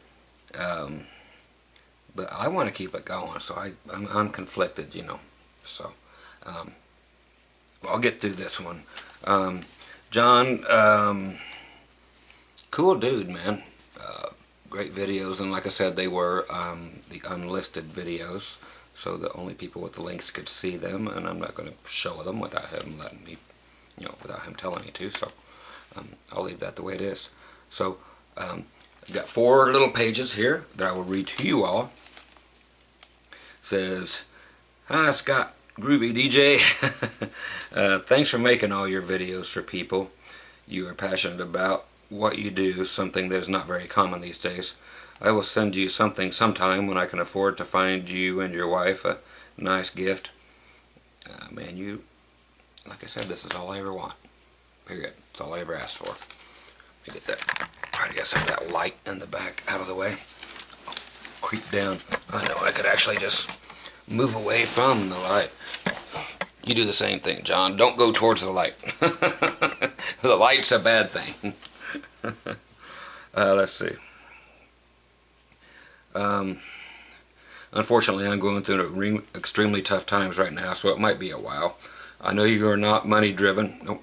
but I want to keep it going, so I'm conflicted, you know. So I'll get through this one. John, cool dude, man. Great videos, and like I said, they were the unlisted videos, so the only people with the links could see them, and I'm not going to show them without him letting me, you know, without him telling me to, so I'll leave that the way it is. So I've got 4 little pages here that I will read to you all. It says, "Hi Scott, Groovy DJ. Thanks for making all your videos for people. You are passionate about what you do, something that is not very common these days. I will send you something sometime when I can afford to find you and your wife a nice gift." Man, you, like I said, this is all I ever want. Period. It's all I ever asked for. Let me get that, try to get some of that light in the back out of the way. I'll creep down. I know I could actually just move away from the light. You do the same thing, John. Don't go towards the light. The light's a bad thing. Let's see. Unfortunately, I'm going through extremely tough times right now, so it might be a while. I know you are not money driven. Nope.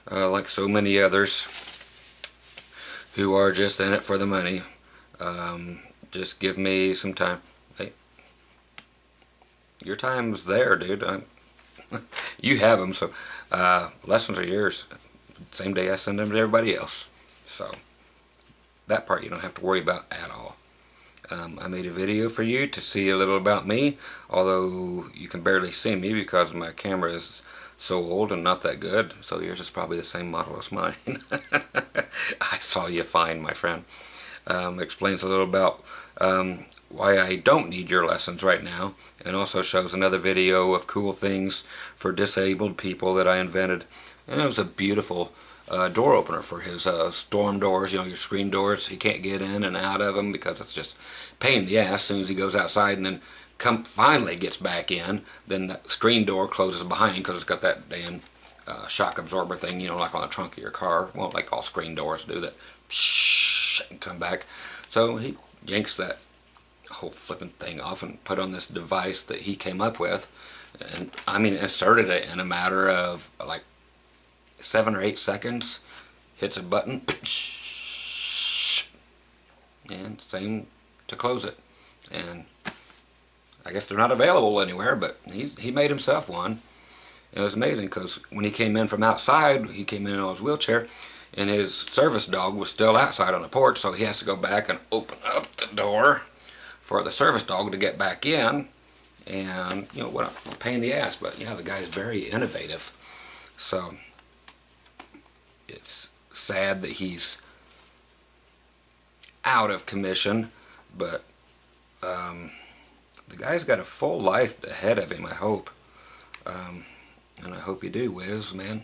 Like so many others who are just in it for the money. Just give me some time. Hey, your time's there, dude. You have them, so lessons are yours. Same day I send them to everybody else. So that part you don't have to worry about at all. I made a video for you to see a little about me, although you can barely see me because my camera is so old and not that good, so yours is probably the same model as mine. I saw you fine, my friend. Explains a little about why I don't need your lessons right now, and also shows another video of cool things for disabled people that I invented. And it was a beautiful door opener for his storm doors, you know, your screen doors. He can't get in and out of them because it's just pain in the ass as soon as he goes outside, and then finally gets back in. Then the screen door closes behind him because it's got that damn shock absorber thing, you know, like on the trunk of your car. Well, like all screen doors do that. And come back. So he yanks that whole flipping thing off and put on this device that he came up with, and I mean inserted it in a matter of like 7 or 8 seconds. Hits a button, and same to close it. And I guess they're not available anywhere, but he made himself one. It was amazing because when he came in from outside, he came in his wheelchair, and his service dog was still outside on the porch, so he has to go back and open up the door for the service dog to get back in. And, you know, what a pain in the ass, but yeah, the guy is very innovative. So it's sad that he's out of commission, but the guy's got a full life ahead of him, I hope. And I hope you do, Wiz, man.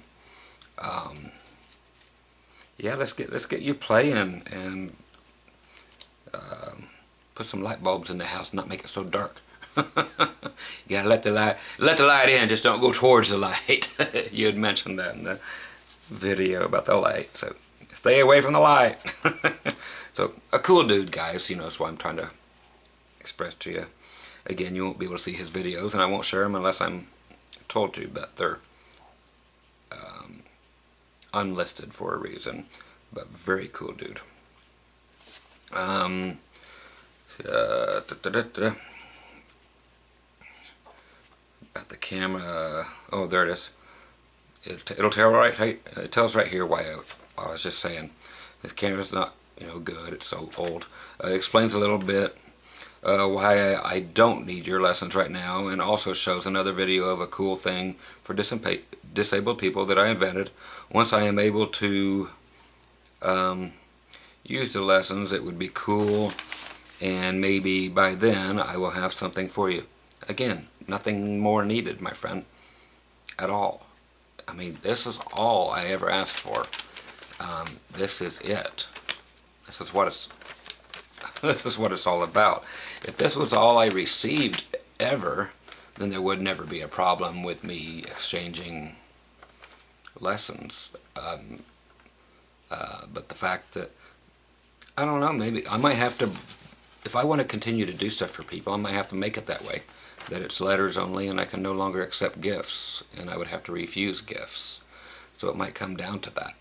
Yeah, let's get you playing and put some light bulbs in the house and not make it so dark. You gotta let the light in, just don't go towards the light. You had mentioned that in the video about the light, so stay away from the light. So a cool dude, guys, you know, that's why I'm trying to express to you. Again, you won't be able to see his videos, and I won't share them unless I'm told to, but they're unlisted for a reason. But very cool dude. About the camera. Oh, there it is. It'll tell right. It tells right here why I was just saying this camera's not, you know, good. It's so old. It explains a little bit why I don't need your lessons right now, and also shows another video of a cool thing for disabled people that I invented. Once I am able to use the lessons, it would be cool, and maybe by then I will have something for you. Again, nothing more needed, my friend, at all. I mean, this is all I ever asked for. This is it. This is what it's all about. If this was all I received ever, then there would never be a problem with me exchanging lessons. But the fact that, I don't know, maybe I might have to, if I want to continue to do stuff for people, I might have to make it that way, that it's letters only, and I can no longer accept gifts, and I would have to refuse gifts. So it might come down to that.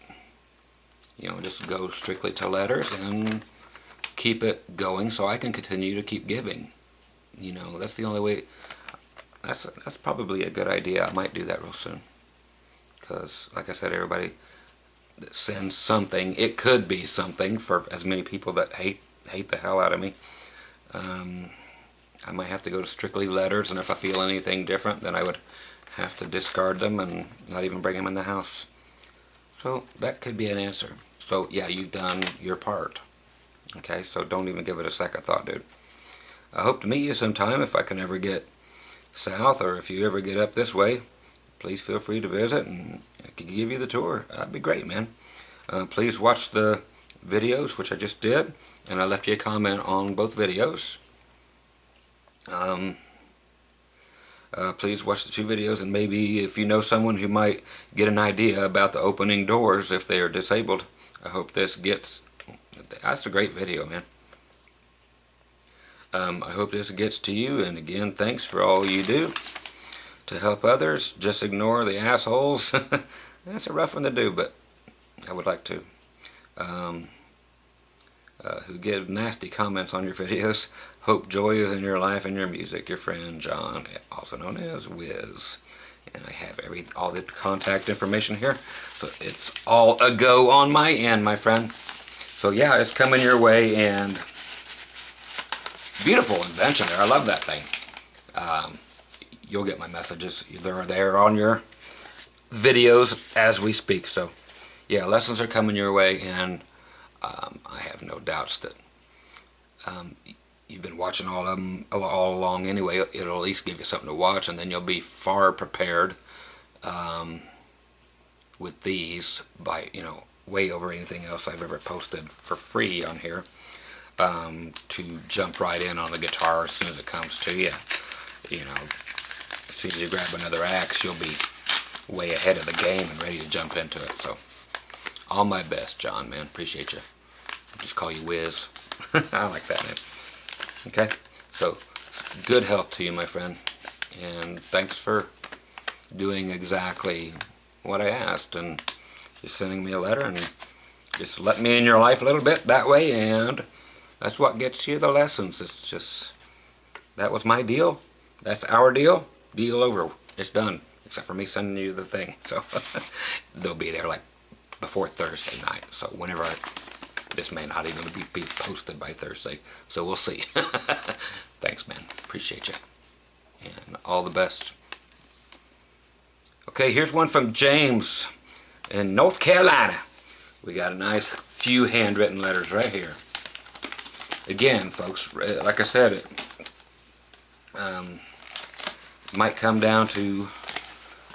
You know, just go strictly to letters and keep it going so I can continue to keep giving. You know, that's the only way. That's probably a good idea. I might do that real soon. Because, like I said, everybody that sends something, it could be something for as many people that hate the hell out of me. I might have to go to strictly letters, and if I feel anything different, then I would have to discard them and not even bring them in the house. So that could be an answer. So yeah, you've done your part. Okay, so don't even give it a second thought, dude. I hope to meet you sometime if I can ever get south, or if you ever get up this way. Please feel free to visit, and I can give you the tour. That'd be great, man. Please watch the videos, which I just did, and I left you a comment on both videos. Please watch the 2 videos, and maybe if you know someone who might get an idea about the opening doors if they are disabled, I hope this gets. That's a great video, man. I hope this gets to you, and again, thanks for all you do to help others. Just ignore the assholes. That's a rough one to do, but I would like to. Who give nasty comments on your videos. Hope joy is in your life and your music. Your friend John, also known as Wiz. And I have all the contact information here, so it's all a go on my end, my friend. So yeah, it's coming your way, and beautiful invention there. I love that thing. You'll get my messages. They're there on your videos as we speak. So yeah, lessons are coming your way, and I have no doubts that you've been watching all of them all along anyway. It'll at least give you something to watch, and then you'll be far prepared with these by, way over anything else I've ever posted for free on here, to jump right in on the guitar as soon as it comes to you. As soon as you grab another axe, you'll be way ahead of the game and ready to jump into it. So, all my best, John, man. Appreciate you. I'll just call you Wiz. I like that name. Okay? So, good health to you, my friend. And thanks for doing exactly what I asked and just sending me a letter and just let me in your life a little bit that way, and that's what gets you the lessons. It's just, that was my deal. That's our deal. Deal over. It's done. Except for me sending you the thing. So they'll be there like before Thursday night. So whenever this may not even be posted by Thursday. So we'll see. Thanks, man. Appreciate you. And all the best. Okay, here's one from James in North Carolina. We got a nice few handwritten letters right here. Again, folks, like I said, it might come down to,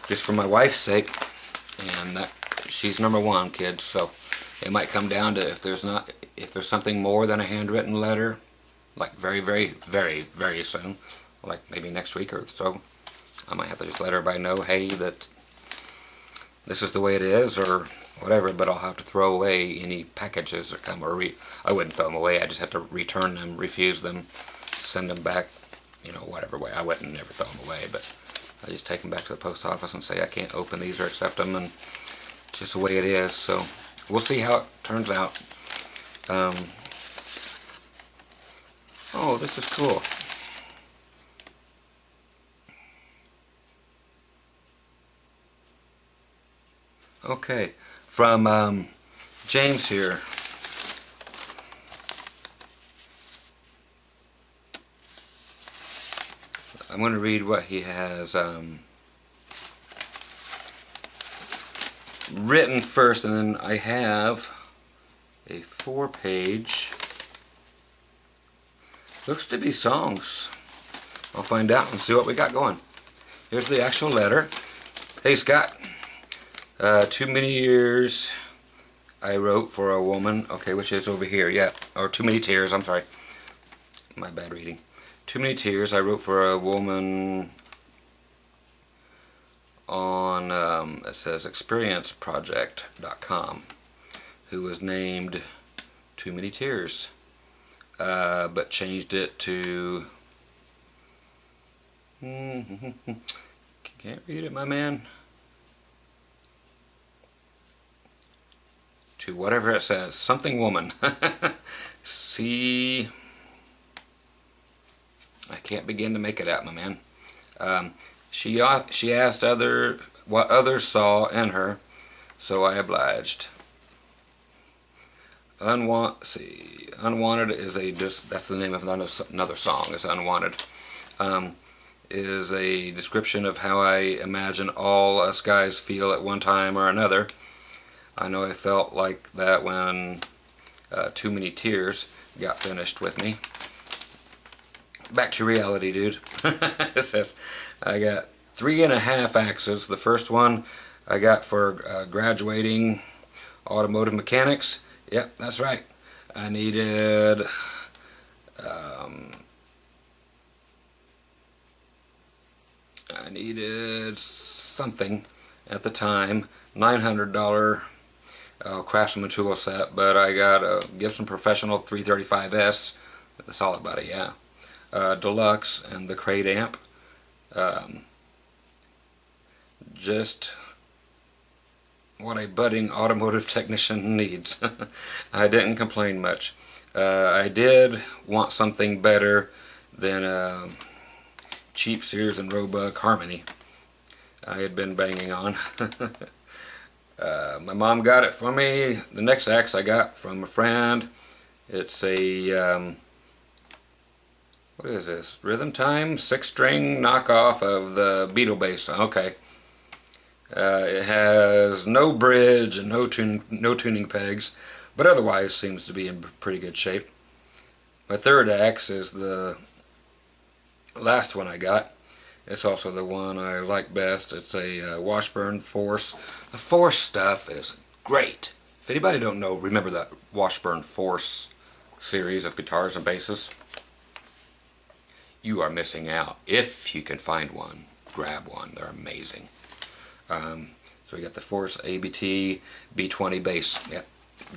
just for my wife's sake, and that she's number one, kids, so it might come down to if there's something more than a handwritten letter, like very, very, very, very soon, like maybe next week or so, I might have to just let everybody know, hey, that this is the way it is, or whatever, but I'll have to throw away any packages that come, or I wouldn't throw them away, I just have to return them, refuse them, send them back, whatever way. I wouldn't never throw them away, but I just take them back to the post office and say I can't open these or accept them, and it's just the way it is. So we'll see how it turns out. Oh, this is cool. Okay, from James here. I'm going to read what he has written first, and then I have a 4-page, looks to be songs. I'll find out and see what we got going. Here's the actual letter. Hey Scott, too many years I wrote for a woman, okay, which is over here, yeah, or too many tears, I'm sorry, my bad reading. Too many tears I wrote for a woman on, it says experienceproject.com, who was named Too Many Tears, but changed it to, can't read it, my man, to whatever it says, something woman. See, I can't begin to make it out, my man. She asked what others saw in her, so I obliged. Unwanted is that's the name of another song. It's Unwanted. Is a description of how I imagine all us guys feel at one time or another. I know I felt like that when Too Many Tears got finished with me. Back to reality, dude. It says, I got 3.5 axes. The first one I got for graduating automotive mechanics. Yep, that's right. I needed something at the time, $900 Craftsman tool set, but I got a Gibson Professional 335S with the solid body, yeah. Deluxe and the crate amp. Just what a budding automotive technician needs. I didn't complain much. I did want something better than a cheap Sears and Roebuck Harmony I had been banging on. My mom got it for me. The next axe I got from a friend. It's a what is this? Rhythm Time 6-string knockoff of the Beetle bass. Okay. It has no bridge and no tuning pegs, but otherwise seems to be in pretty good shape. My third axe is the last one I got. It's also the one I like best. It's a Washburn Force. The Force stuff is great. If anybody don't know, remember that Washburn Force series of guitars and basses? You are missing out. If you can find one, grab one. They're amazing. So we got the Force ABT B20 bass. Yep,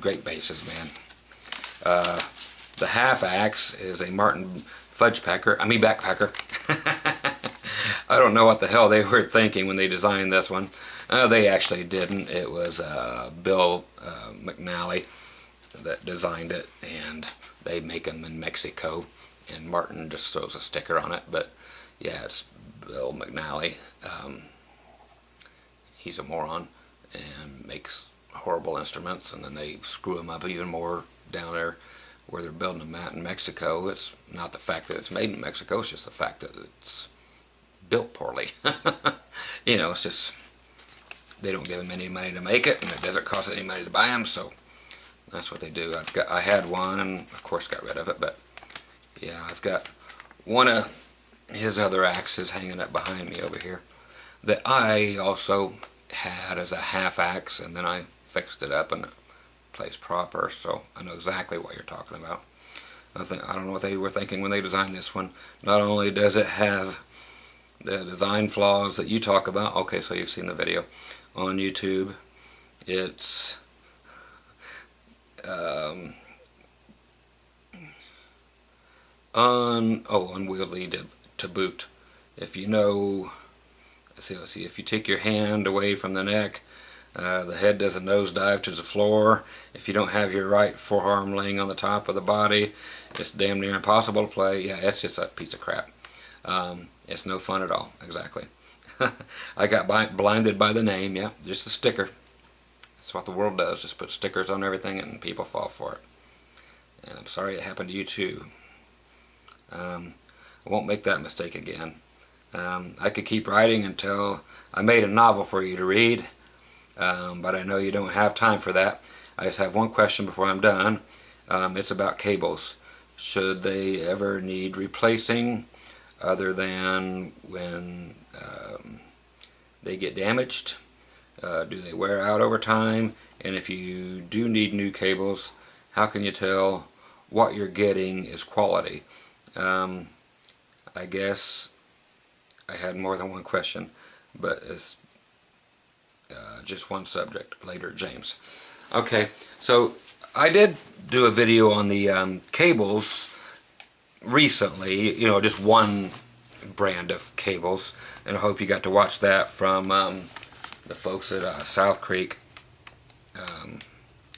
great basses, man. The half axe is a Martin backpacker. I don't know what the hell they were thinking when they designed this one. They actually didn't. It was Bill McNally that designed it, and they make them in Mexico, and Martin just throws a sticker on it. But yeah, it's Bill McNally. He's a moron and makes horrible instruments, and then they screw them up even more down there where they're building them at in Mexico. It's not the fact that it's made in Mexico, it's just the fact that it's built poorly. You know, it's just they don't give them any money to make it, and it doesn't cost any money to buy them, so that's what they do. I had one, and of course got rid of it, but yeah, I've got one of his other axes hanging up behind me over here that I also had as a half axe, and then I fixed it up and it plays proper, so I know exactly what you're talking about. I don't know what they were thinking when they designed this one. Not only does it have the design flaws that you talk about, okay, so you've seen the video on YouTube, it's unwieldy to boot. If you know, let's see, if you take your hand away from the neck, the head does a nosedive to the floor. If you don't have your right forearm laying on the top of the body, it's damn near impossible to play. Yeah, it's just a piece of crap. It's no fun at all, exactly. I got blinded by the name, yeah, just a sticker. That's what the world does, just put stickers on everything and people fall for it. And I'm sorry it happened to you too. I won't make that mistake again. I could keep writing until I made a novel for you to read, but I know you don't have time for that. I just have one question before I'm done. It's about cables. Should they ever need replacing other than when they get damaged? Do they wear out over time? And if you do need new cables, how can you tell what you're getting is quality? I guess I had more than one question, but it's just one subject. Later, James. Okay, so I did do a video on the cables recently, you know, just one brand of cables, and I hope you got to watch that from the folks at South Creek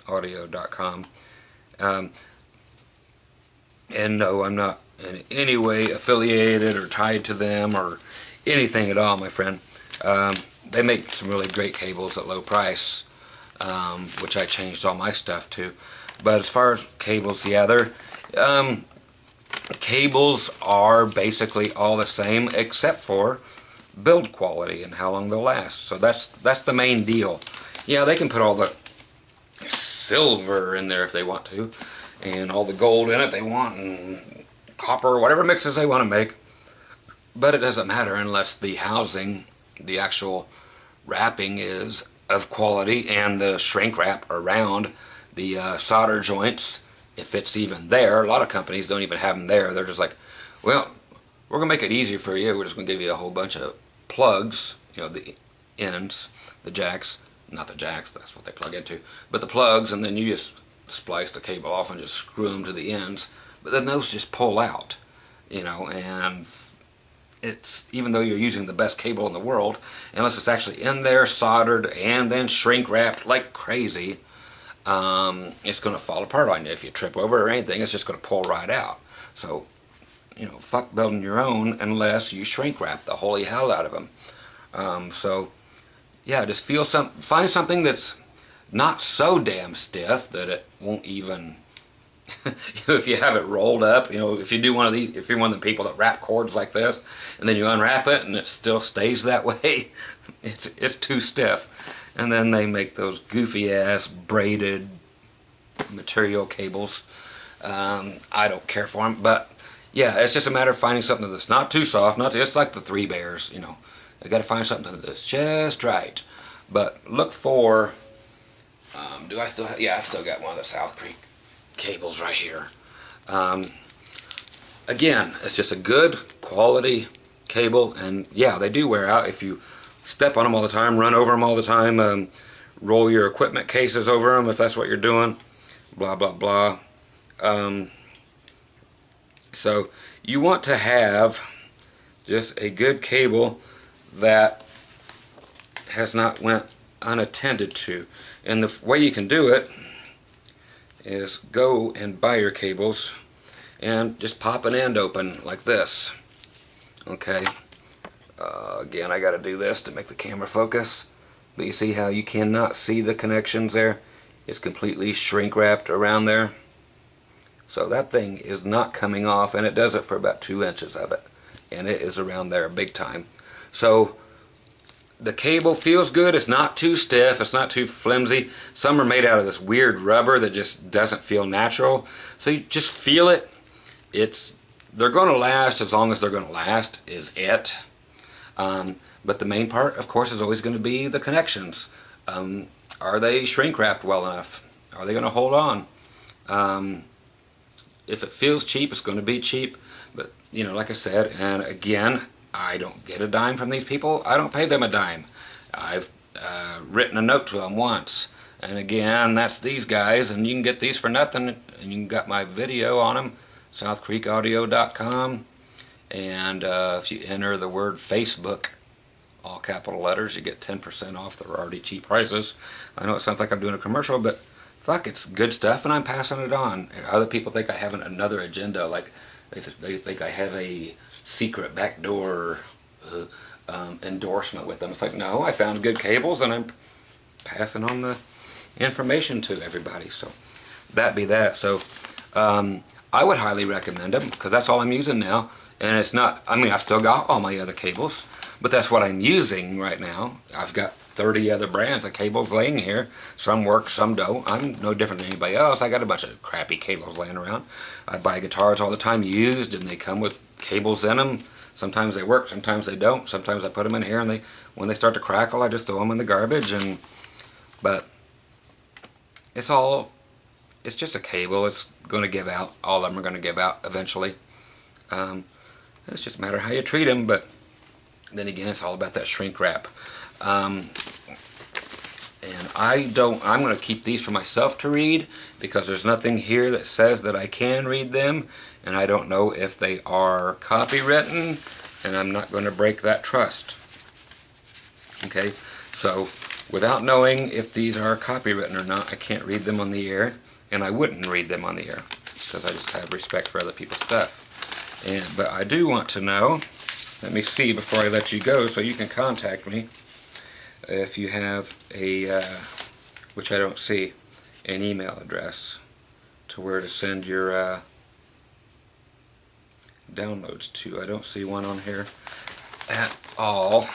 audio.com. And no, I'm not in any way affiliated or tied to them or anything at all, my friend. They make some really great cables at low price, which I changed all my stuff to. But as far as cables, yeah, cables are basically all the same except for build quality and how long they'll last. So that's the main deal. Yeah, they can put all the silver in there if they want to, and all the gold in it they want, and copper, whatever mixes they want to make. But it doesn't matter unless the housing, the actual wrapping, is of quality, and the shrink wrap around the solder joints, if it's even there. A lot of companies don't even have them there. They're just like, well, we're going to make it easier for you. We're just going to give you a whole bunch of plugs, you know, the ends, the jacks, not the jacks, that's what they plug into, but the plugs, and then you just splice the cable off and just screw them to the ends. But then those just pull out, you know, and it's, even though you're using the best cable in the world, unless it's actually in there, soldered, and then shrink wrapped like crazy, it's going to fall apart on you. If you trip over it or anything, it's just going to pull right out. So, you know, fuck building your own unless you shrink wrap the holy hell out of them. So, yeah, just find something that's not so damn stiff that it won't even, if you have it rolled up, you know, if you do one of these, if you're one of the people that wrap cords like this, and then you unwrap it and it still stays that way, it's too stiff. And then they make those goofy ass braided material cables. I don't care for them, but yeah, it's just a matter of finding something that's not too soft, not it's like the Three Bears, you know. I got to find something that's just right. But look for, do I still have, yeah, I've still got one of the South Creek cables right here. Again, it's just a good quality cable, and yeah, they do wear out if you step on them all the time, run over them all the time, roll your equipment cases over them if that's what you're doing, blah blah blah. So you want to have just a good cable that has not went unattended to, and the way you can do it is go and buy your cables and just pop an end open like this. Okay, again, I got to do this to make the camera focus, but you see how you cannot see the connections there? It's completely shrink wrapped around there. So that thing is not coming off, and it does it for about 2 inches of it, and it is around there big time. So the cable feels good. It's not too stiff, it's not too flimsy. Some are made out of this weird rubber that just doesn't feel natural, so you just feel it. They're going to last as long as they're going to last is it. But the main part, of course, is always going to be the connections. Are they shrink wrapped well enough? Are they going to hold on? If it feels cheap, it's going to be cheap. But, you know, like I said, and again, I don't get a dime from these people. I don't pay them a dime. I've written a note to them once. And again, that's these guys, and you can get these for nothing. And you can get my video on them, southcreekaudio.com. And if you enter the word Facebook, all capital letters, you get 10% off their already cheap prices. I know it sounds like I'm doing a commercial, but fuck, it's good stuff, and I'm passing it on. Other people think I have another agenda, like they think I have a secret backdoor endorsement with them. It's like, no, I found good cables, and I'm passing on the information to everybody. So that be that. So I would highly recommend them, because that's all I'm using now. And it's not, I mean, I've still got all my other cables, but that's what I'm using right now. I've got 30 other brands of cables laying here. Some work, some don't. I'm no different than anybody else. I got a bunch of crappy cables laying around. I buy guitars all the time used, and they come with cables in them. Sometimes they work, sometimes they don't. Sometimes I put them in here, and when they start to crackle, I just throw them in the garbage. But it's just a cable. It's going to give out. All of them are going to give out eventually. It's just a matter of how you treat them, but then again, it's all about that shrink wrap. And I'm going to keep these for myself to read, because there's nothing here that says that I can read them, and I don't know if they are copywritten, and I'm not going to break that trust. Okay, so without knowing if these are copywritten or not, I can't read them on the air, and I wouldn't read them on the air, because I just have respect for other people's stuff. But I do want to know, let me see before I let you go, so you can contact me if you have a, which I don't see, an email address to where to send your downloads to. I don't see one on here at all.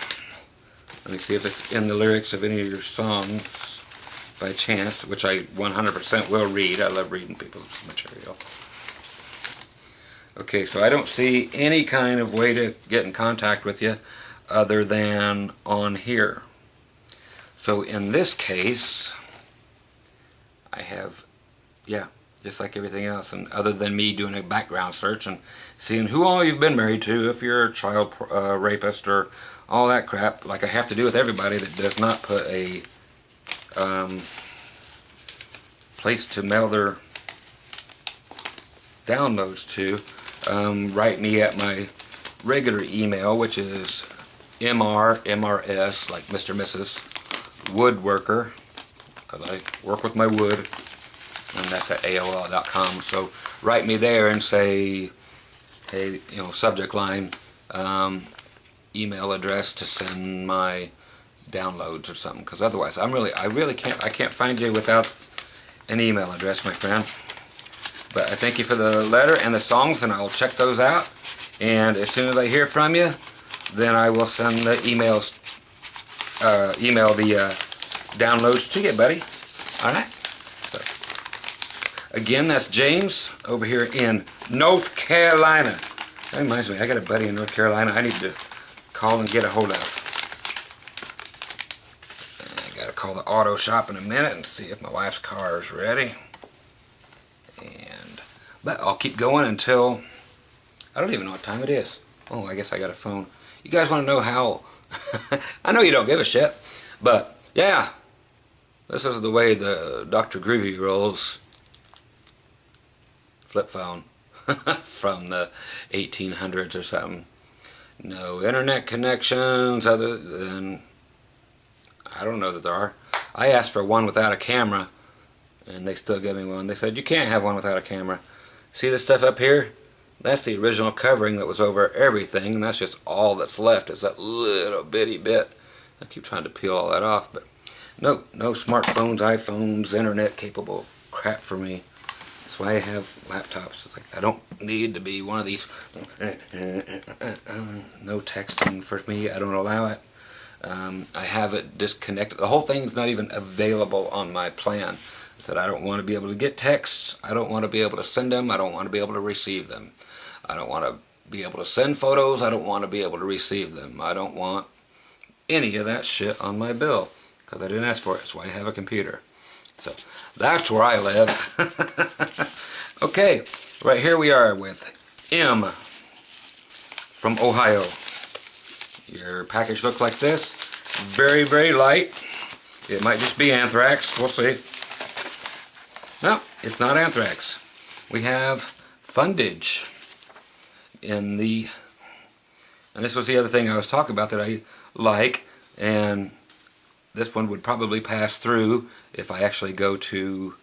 Let me see if it's in the lyrics of any of your songs by chance, which I 100% will read. I love reading people's material. Okay, so I don't see any kind of way to get in contact with you other than on here. So in this case, I have, yeah, just like everything else, and other than me doing a background search and seeing who all you've been married to, if you're a child rapist or all that crap, like I have to do with everybody that does not put a place to mail their downloads to, write me at my regular email, which is MRS, like Mr. Mrs. Woodworker, because I work with my wood, and that's at AOL.com. So write me there and say, hey, you know, subject line, email address to send my downloads or something, because otherwise I really can't find you without an email address, my friend. But I thank you for the letter and the songs, and I'll check those out. And as soon as I hear from you, then I will send the email the downloads to you, buddy. All right. So, again, that's James over here in North Carolina. That reminds me, I got a buddy in North Carolina I need to call and get a hold of. I gotta call the auto shop in a minute and see if my wife's car is ready. But I'll keep going until, I don't even know what time it is. Oh, I guess I got a phone. You guys want to know how, I know you don't give a shit, but yeah, this is the way the Dr. Groovy rolls. Flip phone from the 1800s or something. No internet connections other than, I don't know that there are. I asked for one without a camera and they still gave me one. They said you can't have one without a camera. See this stuff up here? That's the original covering that was over everything, and that's just all that's left is that little bitty bit. I keep trying to peel all that off, but no smartphones, iPhones, internet capable crap for me. That's why I have laptops. It's like I don't need to be one of these. No texting for me. I don't allow it. I have it disconnected. The whole thing's not even available on my plan. I said I don't want to be able to get texts. I don't want to be able to send them. I don't want to be able to receive them. I don't want to be able to send photos. I don't want to be able to receive them. I don't want any of that shit on my bill because I didn't ask for it. That's why I have a computer. So that's where I live. Okay, right here we are with M from Ohio. Your package looks like this. Very, very light. It might just be anthrax. We'll see. No, it's not anthrax. We have fundage in the, and this was the other thing I was talking about that I like, and this one would probably pass through if I actually go to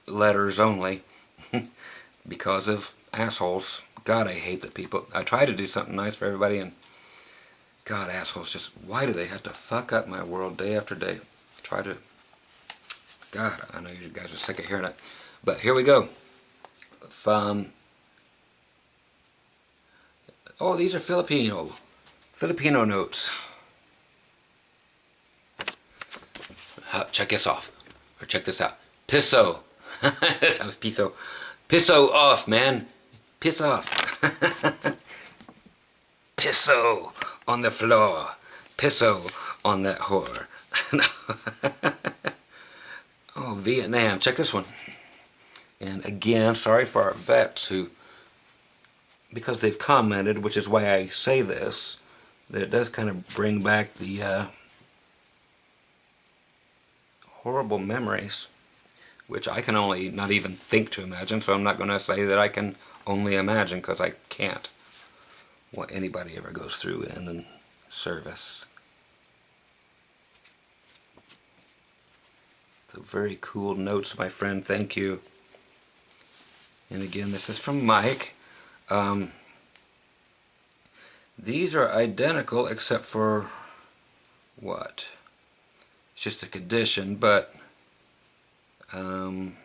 letters only because of assholes. God, I hate that people, I try to do something nice for everybody, and God, assholes just, why do they have to fuck up my world day after day? Try to, God, I know you guys are sick of hearing it. But here we go. From, oh, these are Filipino notes. Check this off. Or check this out. Pisso. That was piso. Pisso off, man. Piss off. Pisso on the floor. Pisso on that whore. Oh, Vietnam. Check this one. And again, sorry for our vets who, because they've commented, which is why I say this, that it does kind of bring back the horrible memories, which I can only not even think to imagine, so I'm not going to say that I can only imagine, because I can't, what anybody ever goes through in the service. So very cool notes, my friend. Thank you. And again, this is from Mike. These are identical except for what? It's just a condition, but I'm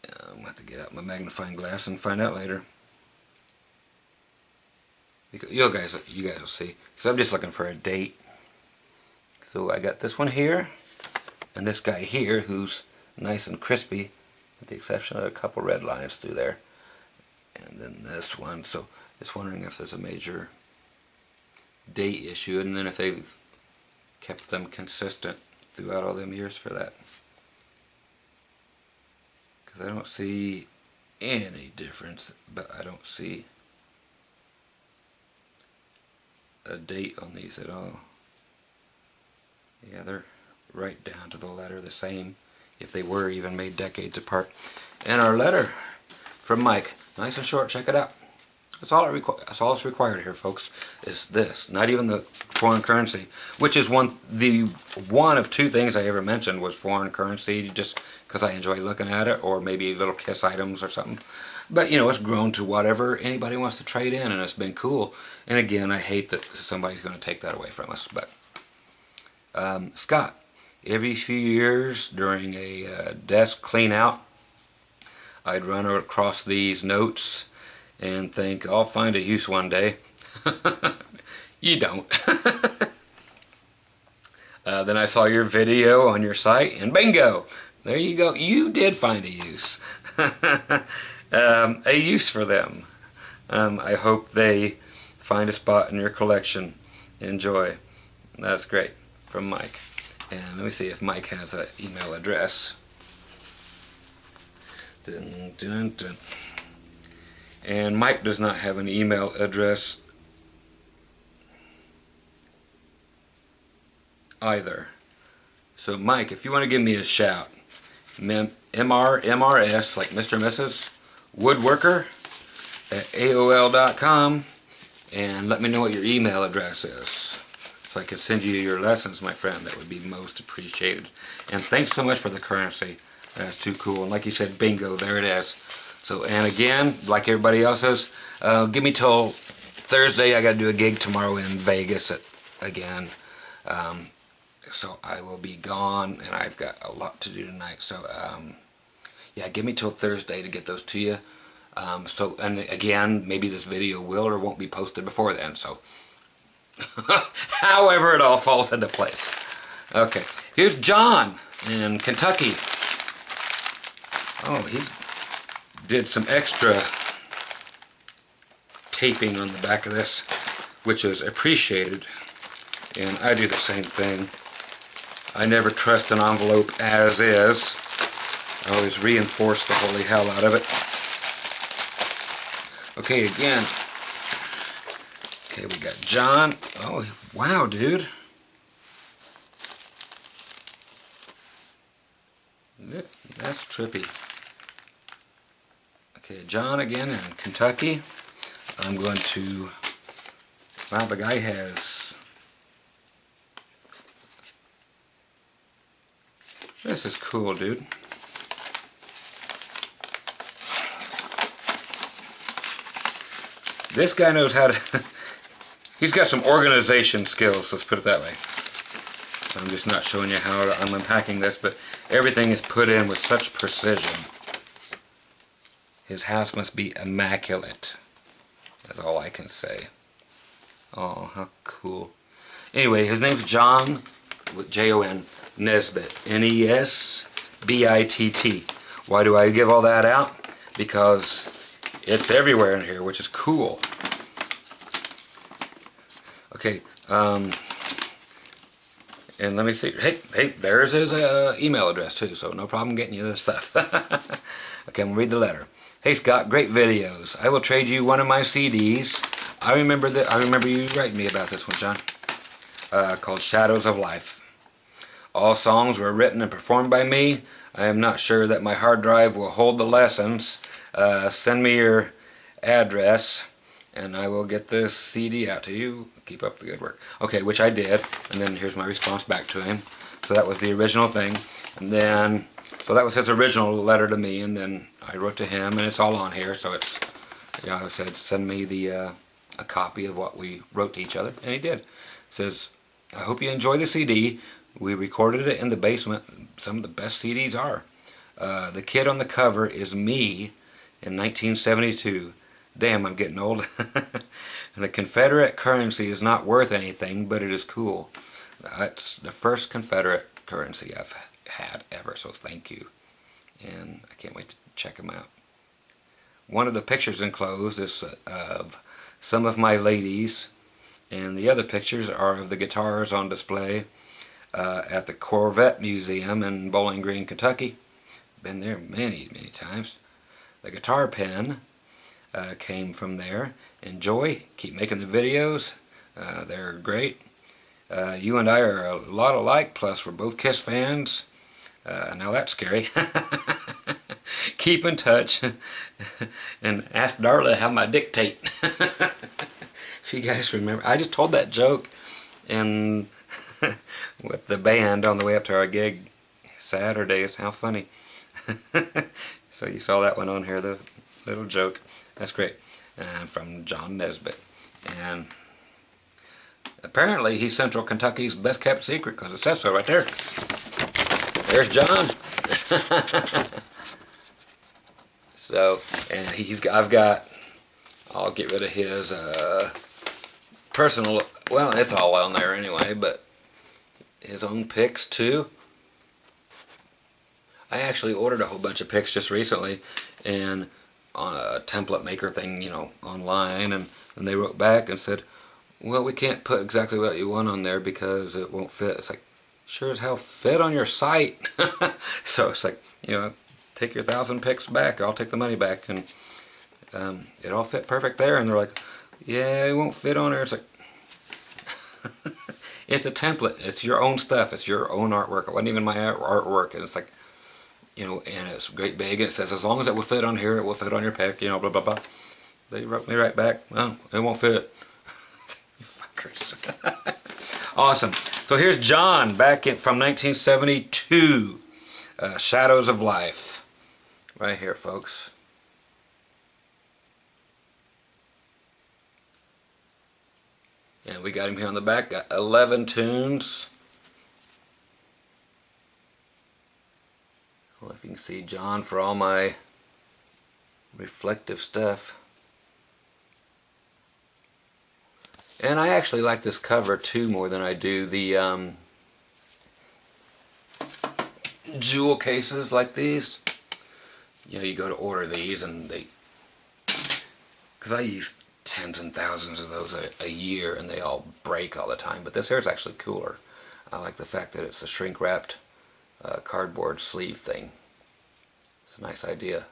going to have to get out my magnifying glass and find out later. Because you guys will see. Because I'm just looking for a date. So I got this one here, and this guy here who's nice and crispy, with the exception of a couple red lines through there. And then this one, so just wondering if there's a major date issue, and then if they've kept them consistent throughout all them years for that. Because I don't see any difference, but I don't see a date on these at all. Yeah, they're right down to the letter the same, if they were even made decades apart. And our letter from Mike, nice and short, check it out. That's all that's required here, folks, is this. Not even the foreign currency, which is one of two things I ever mentioned was foreign currency, just because I enjoy looking at it, or maybe little kiss items or something. But, you know, it's grown to whatever anybody wants to trade in, and it's been cool. And again, I hate that somebody's going to take that away from us. But Scott, every few years during a desk clean out, I'd run across these notes and think, I'll find a use one day. You don't. Then I saw your video on your site, and bingo! There you go. You did find a use. a use for them. I hope they find a spot in your collection. Enjoy. That's great. From Mike. And let me see if Mike has an email address. Dun, dun, dun. And Mike does not have an email address either. So Mike, if you want to give me a shout, MRS, like Mr. and Mrs. Woodworker at AOL.com, and let me know what your email address is, so I can send you your lessons, my friend. That would be most appreciated. And thanks so much for the currency. That's too cool. And like you said, bingo, there it is. So, and again, like everybody else's, give me till Thursday. I got to do a gig tomorrow in Vegas again. So I will be gone, and I've got a lot to do tonight. So, yeah, give me till Thursday to get those to you. So, and again, maybe this video will or won't be posted before then. So, however it all falls into place. Okay, here's John in Kentucky. Oh, he did some extra taping on the back of this, which is appreciated. And I do the same thing. I never trust an envelope as is. I always reinforce the holy hell out of it. Okay, again. Okay, we got John. Oh, wow, dude. That's trippy. Okay, John again in Kentucky. I'm going to... Wow, the guy has... This is cool, dude. This guy knows how to... He's got some organization skills, let's put it that way. I'm just not showing you how I'm unpacking this, but everything is put in with such precision. His house must be immaculate. That's all I can say. Oh, how cool. Anyway, his name's John, with Jon, Nesbitt. Nesbitt. Why do I give all that out? Because it's everywhere in here, which is cool. Okay, and let me see. Hey, there's his email address too, so no problem getting you this stuff. Okay, I'm gonna read the letter. Hey Scott, great videos. I will trade you one of my CDs. I remember you writing me about this one, John. Called Shadows of Life. All songs were written and performed by me. I am not sure that my hard drive will hold the lessons. Send me your address and I will get this CD out to you. Keep up the good work. Okay, which I did, and then here's my response back to him. So that was the original thing, and then, so that was his original letter to me, and then I wrote to him, and it's all on here, so it's, yeah, I said, send me the, a copy of what we wrote to each other, and he did. It says, I hope you enjoy the CD. We recorded it in the basement. Some of the best CDs are. The kid on the cover is me in 1972. Damn, I'm getting old. And the Confederate currency is not worth anything, but it is cool. That's the first Confederate currency I've had ever, so thank you. And I can't wait to check them out. One of the pictures enclosed is of some of my ladies, and the other pictures are of the guitars on display at the Corvette Museum in Bowling Green, Kentucky. Been there many, many times. The guitar pen came from there. Enjoy, keep making the videos, they're great. You and I are a lot alike, plus we're both Kiss fans. Now that's scary. Keep in touch and ask Darla to have my dictate. If you guys remember, I just told that joke and with the band on the way up to our gig Saturdays. How funny. So you saw that one on here, the little joke. That's great. From John Nesbitt. And apparently he's Central Kentucky's best kept secret, because it says so right there. There's John. So, and I'll get rid of his personal, well, it's all on there anyway, but his own pics too. I actually ordered a whole bunch of picks just recently, and on a template maker thing, you know, online, and they wrote back and said, well, we can't put exactly what you want on there because it won't fit. It's like, sure as hell fit on your site. So it's like, you know, take your 1,000 picks back, or I'll take the money back. And it all fit perfect there, and they're like, yeah, it won't fit on there. It's like, it's a template. It's your own stuff. It's your own artwork. It wasn't even my artwork. And it's like, you know, and it's great big. And it says, as long as it will fit on here, it will fit on your pick, you know, blah, blah, blah. They wrote me right back, well, it won't fit. You fuckers. Awesome. So here's John back from 1972. Shadows of Life. Right here, folks. And we got him here on the back. Got 11 tunes. Well, if you can see John for all my reflective stuff. And I actually like this cover too more than I do the jewel cases like these. You know, you go to order these and they, because I use tens and thousands of those a year and they all break all the time. But this here is actually cooler. I like the fact that it's a shrink wrapped cardboard sleeve thing. It's a nice idea.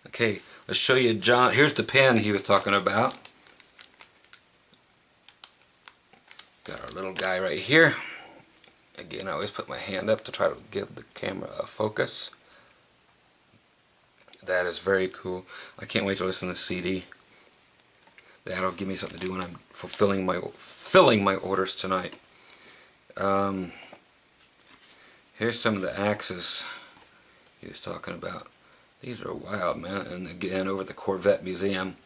Okay, let's show you John. Here's the pen he was talking about. Got our little guy right here. Again, I always put my hand up to try to give the camera a focus. That is very cool. I can't wait to listen to the CD. That'll give me something to do when I'm filling my orders tonight. Here's some of the axes he was talking about. These are wild, man. And again, over at the Corvette Museum,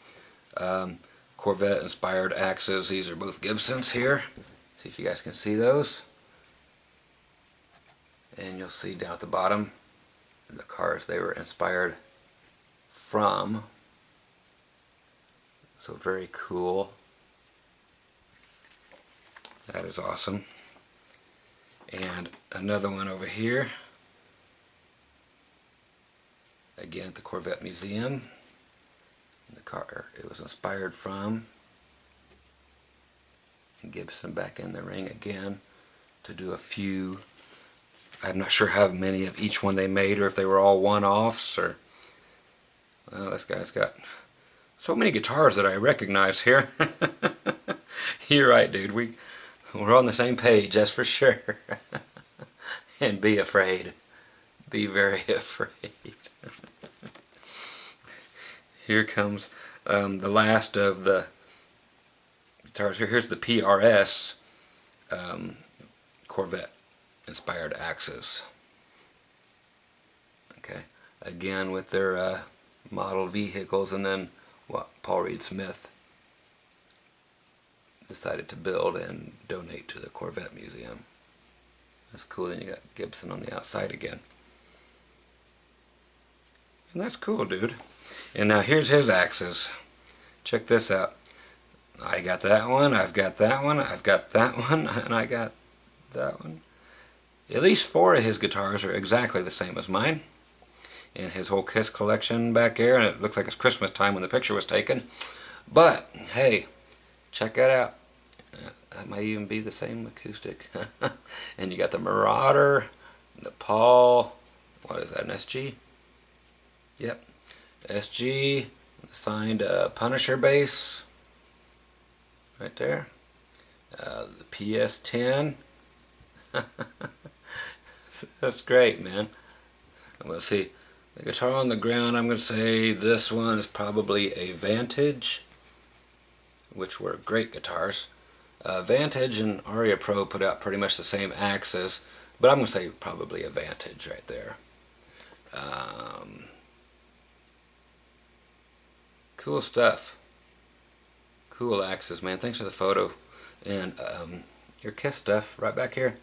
Corvette inspired axes. These are both Gibsons here. See if you guys can see those. And you'll see down at the bottom the cars they were inspired from. So very cool. That is awesome. And another one over here. Again at the Corvette Museum. The car it was inspired from. And Gibson back in the ring again to do a few. I'm not sure how many of each one they made or if they were all one-offs or. Well, this guy's got so many guitars that I recognize here. You're right, dude. We're on the same page, that's for sure. And be afraid. Be very afraid. Here comes the last of the guitars. Here's the PRS Corvette inspired axes. Okay, again with their model vehicles, and then what Paul Reed Smith decided to build and donate to the Corvette Museum. That's cool. Then you got Gibson on the outside again. And that's cool, dude. And now here's his axes. Check this out. I got that one, I've got that one, I've got that one, and I got that one. At least 4 of his guitars are exactly the same as mine. And his whole Kiss collection back there, and it looks like it's Christmas time when the picture was taken. But, hey, check that out. That might even be the same acoustic. And you got the Marauder, the Paul, what is that, an SG? Yep, SG, signed Punisher bass, right there. The PS10. That's great, man. I'm going to see. The guitar on the ground, I'm going to say this one is probably a Vantage, which were great guitars. Vantage and Aria Pro put out pretty much the same axes, but I'm going to say probably a Vantage right there. Cool stuff. Cool axes, man. Thanks for the photo. And your Kiss stuff right back here.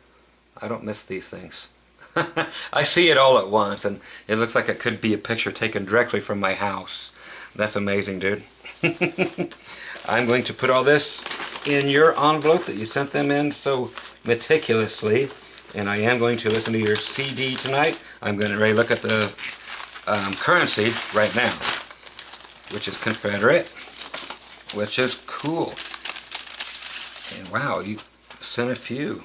I don't miss these things. I see it all at once, and it looks like it could be a picture taken directly from my house. That's amazing, dude. I'm going to put all this in your envelope that you sent them in so meticulously, and I am going to listen to your CD tonight. I'm going to really look at the currency right now, which is Confederate, which is cool. And wow, you sent a few.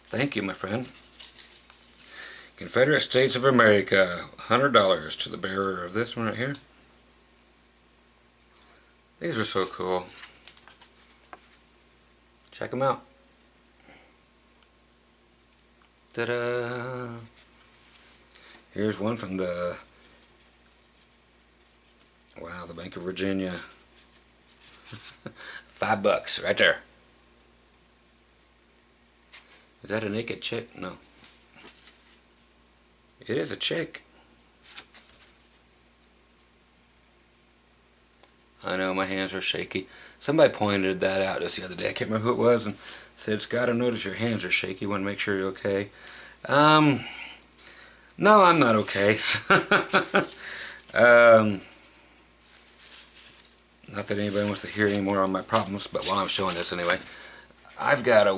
Thank you, my friend. Confederate States of America, $100 to the bearer of this one right here. These are so cool. Check them out. Ta-da! Here's one from the, wow, the Bank of Virginia. $5 right there. Is that a naked chick? No. It is a chick. I know my hands are shaky. Somebody pointed that out just the other day. I can't remember who it was and said, Scott, I noticed your hands are shaky. Want to make sure you're okay. No, I'm not okay. Not that anybody wants to hear any more on my problems, but while I'm showing this anyway, I've got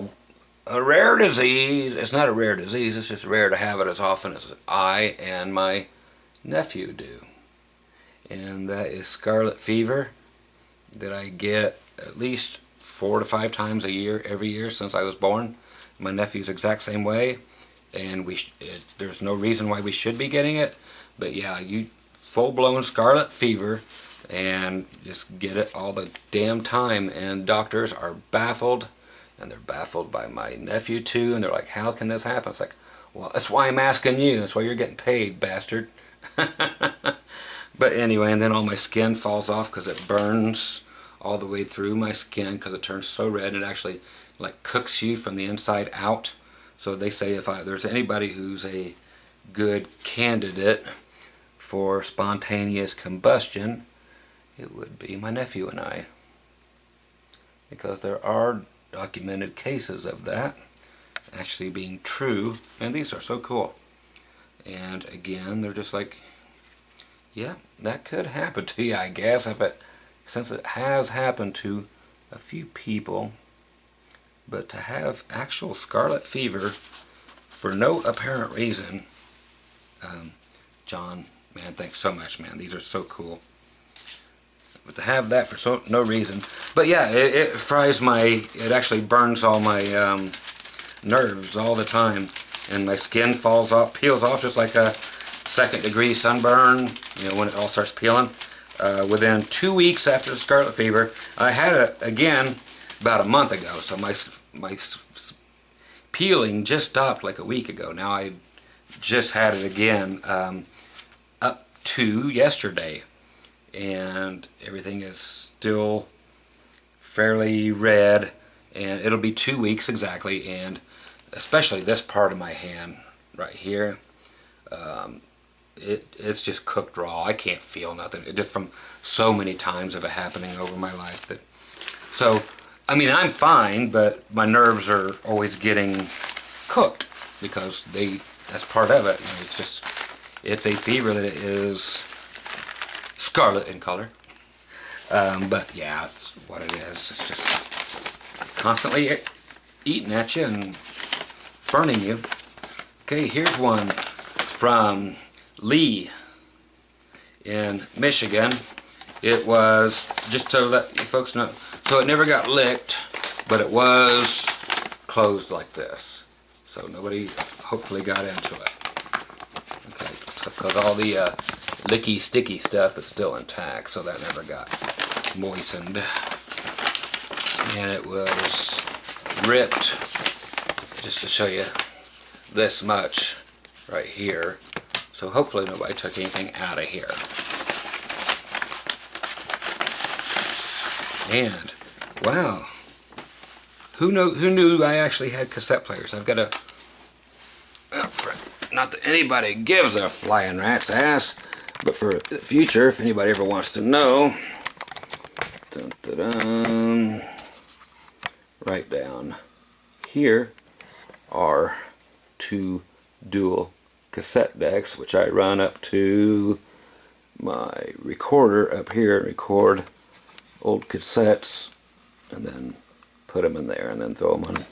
a rare disease. It's not a rare disease, it's just rare to have it as often as I and my nephew do. And that is scarlet fever that I get at least 4 to 5 times a year, every year since I was born. My nephew's the exact same way, and there's no reason why we should be getting it. But yeah, you full-blown scarlet fever, and just get it all the damn time, and doctors are baffled, and they're baffled by my nephew too, and they're like, how can this happen? It's like, well, that's why I'm asking you. That's why you're getting paid, bastard. But anyway, and then all my skin falls off because it burns all the way through my skin because it turns so red, and it actually like cooks you from the inside out. So they say if there's anybody who's a good candidate for spontaneous combustion, it would be my nephew and I, because there are documented cases of that actually being true, and these are so cool. And again, they're just like, yeah, that could happen to you, I guess, since it has happened to a few people. But to have actual scarlet fever for no apparent reason, John, man, thanks so much, man. These are so cool. But to have that for no reason, but yeah, it fries it actually burns all my nerves all the time, and my skin falls off, peels off just like a second-degree sunburn, you know, when it all starts peeling. Within 2 weeks after the scarlet fever, I had it again about a month ago, so my peeling just stopped like a week ago. Now I just had it again up to yesterday, and everything is still fairly red, and it'll be 2 weeks exactly, and especially this part of my hand right here, it's just cooked raw. I can't feel nothing, just from so many times of it happening over my life. So I mean, I'm fine, but my nerves are always getting cooked because that's part of it. You know, it's a fever that is scarlet in color. But yeah, that's what it is. It's just constantly eating at you and burning you. Okay, here's one from Lee in Michigan. It was, just to let you folks know, so it never got licked, but it was closed like this. So nobody hopefully got into it. Okay, because all the licky sticky stuff is still intact, so that never got moistened. And it was ripped, just to show you, this much right here. So hopefully nobody took anything out of here. And wow, who knew I actually had cassette players? I've got not that anybody gives a flying rat's ass, but for the future, if anybody ever wants to know, dun, dun, dun, right down here are 2 dual cassette decks, which I run up to my recorder up here and record old cassettes, and then put them in there and then throw them on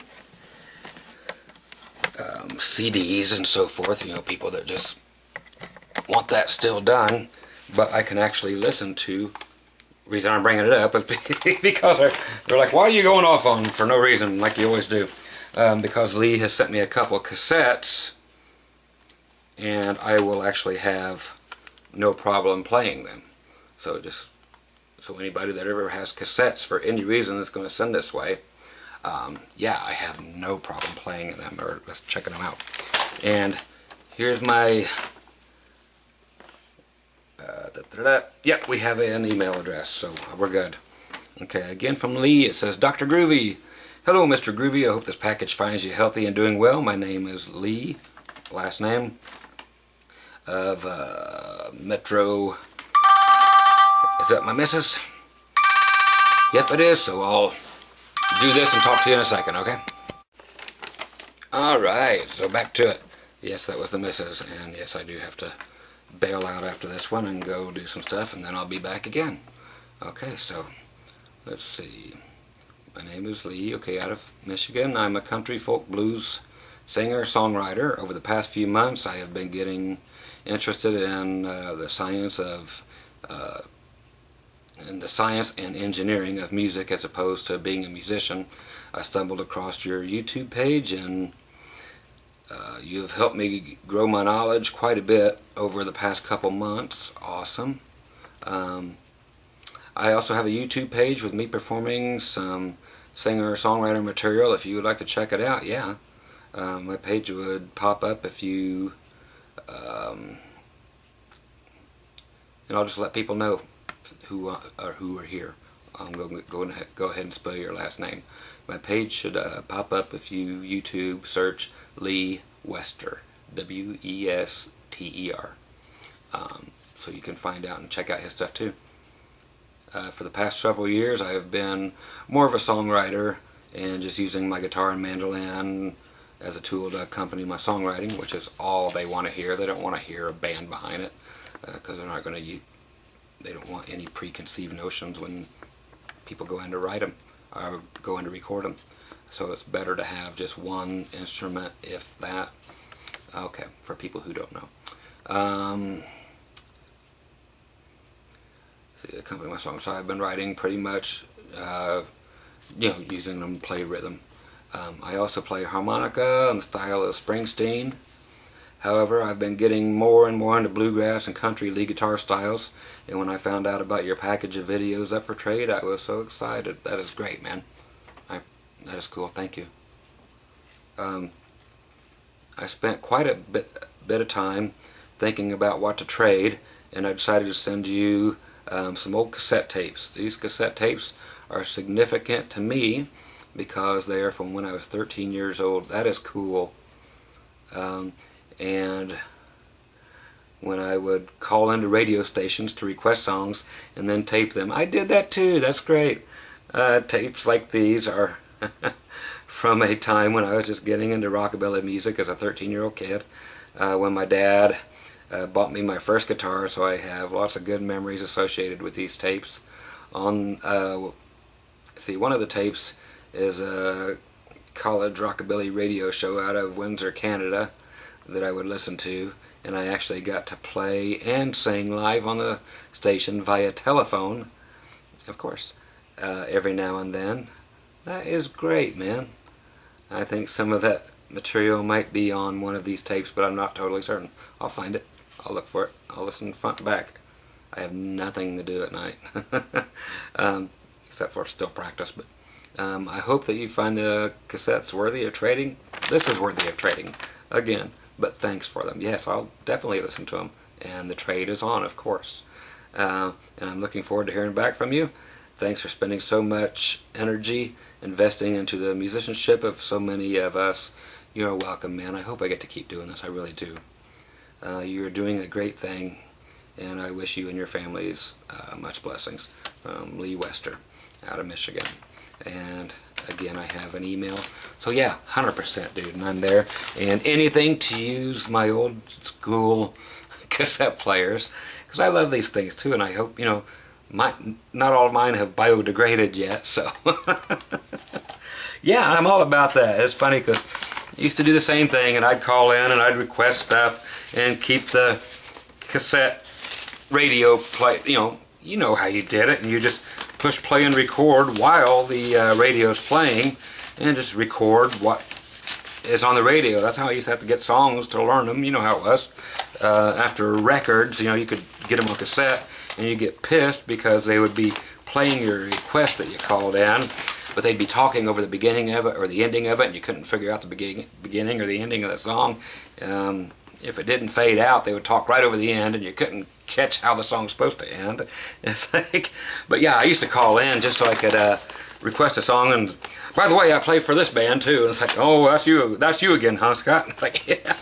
CDs and so forth, you know, people that just want that still done, but I can actually listen to. Reason I'm bringing it up is because they're like, why are you going off on for no reason like you always do? Because Lee has sent me a couple of cassettes, and I will actually have no problem playing them. So anybody that ever has cassettes for any reason that's going to send this way, yeah, I have no problem playing them or just checking them out. And here's my yep, we have an email address, so we're good. Okay, again from Lee, it says, Dr. Groovy. Hello, Mr. Groovy. I hope this package finds you healthy and doing well. My name is Lee, last name of Metro. Is that my missus? Yep, it is, so I'll do this and talk to you in a second, okay? Alright, so back to it. Yes, that was the missus, and yes, I do have to bail out after this one and go do some stuff, and then I'll be back again. Okay, so let's see. My name is Lee, okay, out of Michigan. I'm a country folk blues singer, songwriter. Over the past few months, I have been getting interested in the science and engineering of music as opposed to being a musician. I stumbled across your YouTube page, and you have helped me grow my knowledge quite a bit over the past couple months. Awesome. I also have a YouTube page with me performing some singer-songwriter material. If you would like to check it out, yeah. My page would pop up if you... and I'll just let people know who are here. I'm going to go ahead and spell your last name. My page should pop up if you YouTube search Lee Wester, W-E-S-T-E-R. So you can find out and check out his stuff too. For the past several years, I have been more of a songwriter and just using my guitar and mandolin as a tool to accompany my songwriting, which is all they want to hear. They don't want to hear a band behind it because they're not going to. They don't want any preconceived notions when people go in to write them or go in to record them. So it's better to have just one instrument, if that. Okay, for people who don't know. See, accompany my songs. So I've been writing pretty much, using them to play rhythm. I also play harmonica in the style of Springsteen. However, I've been getting more and more into bluegrass and country lead guitar styles, and when I found out about your package of videos up for trade, I was so excited. That is great, man. That is cool. Thank you. I spent quite a bit of time thinking about what to trade, and I decided to send you some old cassette tapes. These cassette tapes are significant to me because they are from when I was 13 years old. That is cool. And when I would call into radio stations to request songs and then tape them, I did that too. That's great. Tapes like these are from a time when I was just getting into rockabilly music as a 13-year-old kid, when my dad bought me my first guitar, so I have lots of good memories associated with these tapes. See, one of the tapes is a college rockabilly radio show out of Windsor, Canada, that I would listen to, and I actually got to play and sing live on the station via telephone, of course, every now and then. That is great, man. I think some of that material might be on one of these tapes, but I'm not totally certain. I'll find it. I'll look for it. I'll listen front to back. I have nothing to do at night, except for still practice, but I hope that you find the cassettes worthy of trading. This is worthy of trading, again. But thanks for them. Yes, I'll definitely listen to them. And the trade is on, of course. And I'm looking forward to hearing back from you. Thanks for spending so much energy investing into the musicianship of so many of us. You're welcome, man. I hope I get to keep doing this. I really do. You're doing a great thing. And I wish you and your families much blessings. From Lee Wester out of Michigan. And again, I have an email. So yeah, 100%, dude, and I'm there. And anything to use my old school cassette players, because I love these things too, and I hope, not all of mine have biodegraded yet, so. Yeah, I'm all about that. It's funny because used to do the same thing, and I'd call in and I'd request stuff and keep the cassette radio play. You know how you did it, and you just push play and record while the radio's playing, and just record what is on the radio. That's how I used to have to get songs to learn them. You know how it was. After records, you could get them on cassette, and you get pissed because they would be playing your request that you called in, but they'd be talking over the beginning of it or the ending of it, and you couldn't figure out the beginning or the ending of the song. If it didn't fade out, they would talk right over the end, and you couldn't catch how the song's supposed to end. It's like, but yeah, I used to call in just so I could request a song. And by the way, I play for this band too. And it's like, oh, that's you again, huh, Scott? It's like, yeah.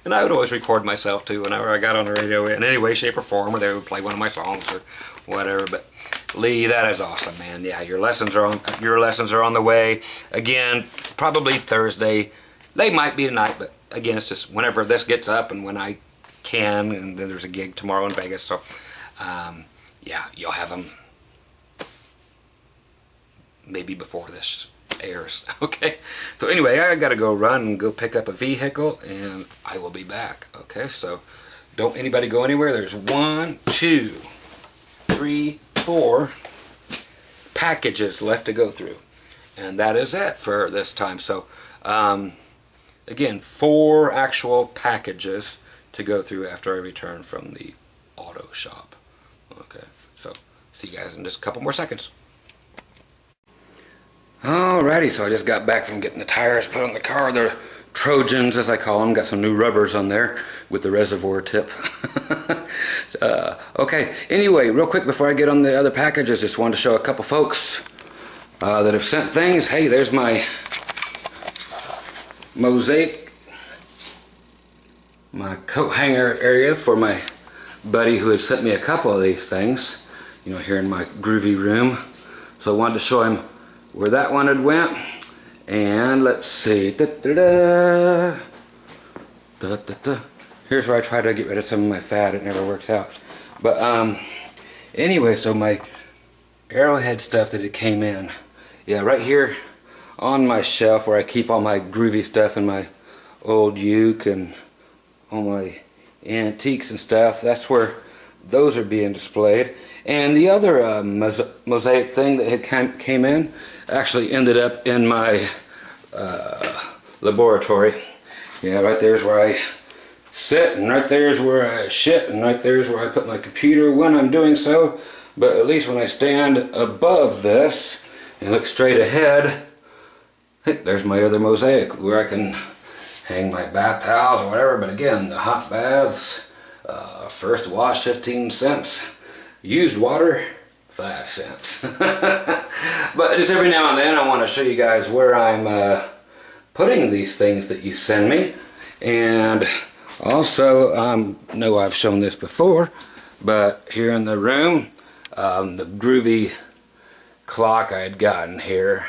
And I would always record myself too whenever I got on the radio in any way, shape, or form, or they would play one of my songs or whatever. But Lee, that is awesome, man. Yeah, your lessons are on the way. Again, probably Thursday. They might be tonight, but again, it's just whenever this gets up and when I can, and then there's a gig tomorrow in Vegas, so yeah, you'll have them maybe before this airs. Okay, so anyway, I gotta go run and go pick up a vehicle, and I will be back. Okay, so don't anybody go anywhere. There's 1, 2, 3, 4 packages left to go through, and that is it for this time. So again, 4 actual packages to go through after I return from the auto shop. Okay, so see you guys in just a couple more seconds. Alrighty, so I just got back from getting the tires put on the car. They're Trojans, as I call them. Got some new rubbers on there with the reservoir tip. Okay, anyway, real quick before I get on the other packages, just wanted to show a couple folks that have sent things. Hey, there's my mosaic, my coat hanger area for my buddy who had sent me a couple of these things, here in my groovy room. So I wanted to show him where that one had went. And let's see, here's where I try to get rid of some of my fat. It never works out. But anyway, so my Arrowhead stuff that it came in, yeah, right here on my shelf where I keep all my groovy stuff and my old uke and all my antiques and stuff, that's where those are being displayed. And the other mosaic thing that had came in actually ended up in my laboratory. Yeah, right there's where I sit, and right there's where I shit, and right there's where I put my computer when I'm doing so. But at least when I stand above this and look straight ahead, there's my other mosaic where I can hang my bath towels or whatever. But again, the hot baths, first wash 15 cents, used water 5 cents. But just every now and then I want to show you guys where I'm putting these things that you send me. And also, know I've shown this before, but here in the room, the groovy clock I had gotten here,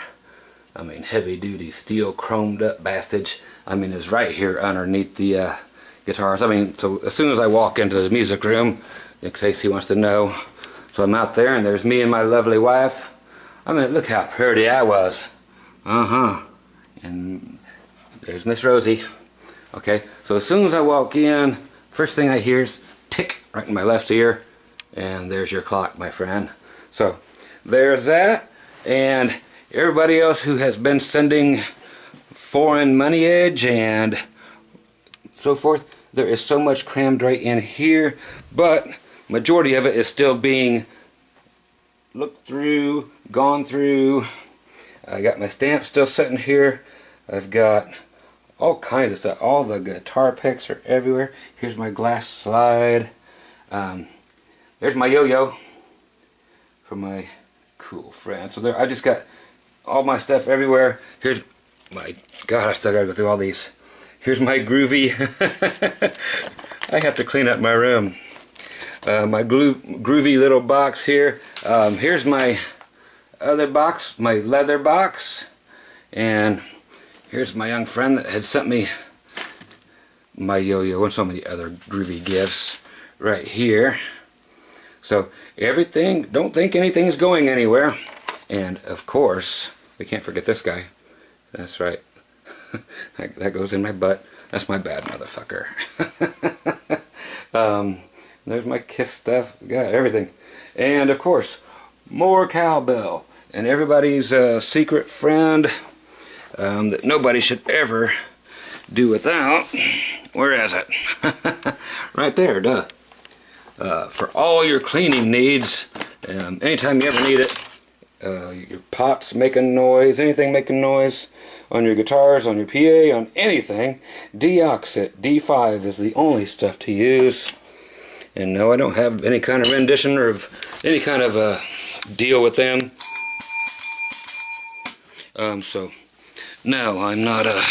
I mean heavy duty steel chromed up bastage, is right here underneath the guitars. So as soon as I walk into the music room, in case he wants to know, so I'm out there and there's me and my lovely wife. Look how pretty I was. And there's Miss Rosie. Okay, so as soon as I walk in, first thing I hear is tick right in my left ear, and there's your clock, my friend. So there's that, and everybody else who has been sending foreign moneyage and so forth, there is so much crammed right in here, but majority of it is still being looked through, gone through. I got my stamps still sitting here. I've got all kinds of stuff. All the guitar picks are everywhere. Here's my glass slide. There's my yo-yo from my cool friend. So there, I just got all my stuff everywhere. Here's my, God, I still gotta go through all these. Here's my groovy. I have to clean up my room. My groovy little box here. Here's my other box, my leather box. And here's my young friend that had sent me my yo-yo and so many other groovy gifts right here. So everything, don't think anything's going anywhere. And of course, we can't forget this guy. That's right. that goes in my butt. That's my bad, motherfucker. There's my Kiss stuff. Got everything. And of course, more cowbell. And everybody's secret friend that nobody should ever do without. Where is it? Right there, duh. For all your cleaning needs, anytime you ever need it, your pots making noise, anything making noise, on your guitars, on your PA, on anything, Deoxit D5 is the only stuff to use. And no, I don't have any kind of rendition or of any kind of deal with them. So, no, I'm not a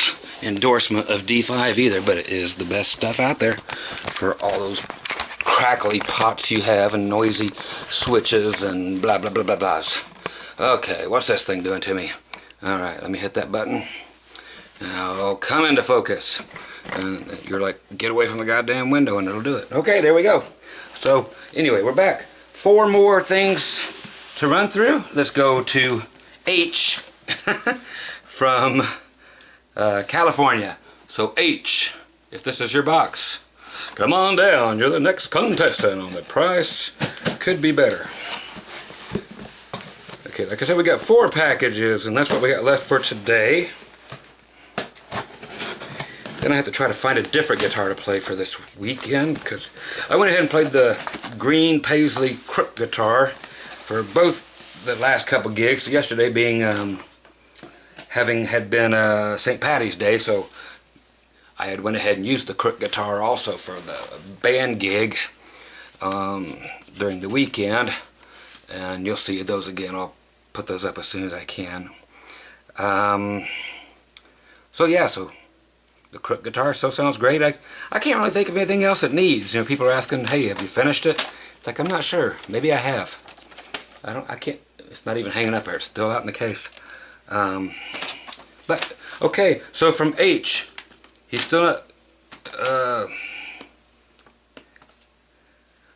endorsement of D5 either, but it is the best stuff out there for all those crackly pots you have and noisy switches and blah blah blah blah blahs. Okay, what's this thing doing to me? Alright, let me hit that button. Now, come into focus. You're like, get away from the goddamn window and it'll do it. Okay, there we go. So, anyway, we're back. 4 more things to run through. Let's go to H from California. So, H, if this is your box, come on down. You're the next contestant on the price. Could be better. Okay, like I said, we got 4 packages, and that's what we got left for today. Then I have to try to find a different guitar to play for this weekend, because I went ahead and played the green Paisley Crook guitar for both the last couple gigs. Yesterday being had been St. Patty's Day, so I had went ahead and used the Crook guitar also for the band gig during the weekend, and you'll see those again. I'll put those up as soon as I can. So yeah, so the Crook guitar still sounds great. I can't really think of anything else it needs. You know, people are asking, hey, have you finished it? It's like, I'm not sure. Maybe I have. I can't, it's not even hanging up there. It's still out in the case. But, okay, so from H, he's still not,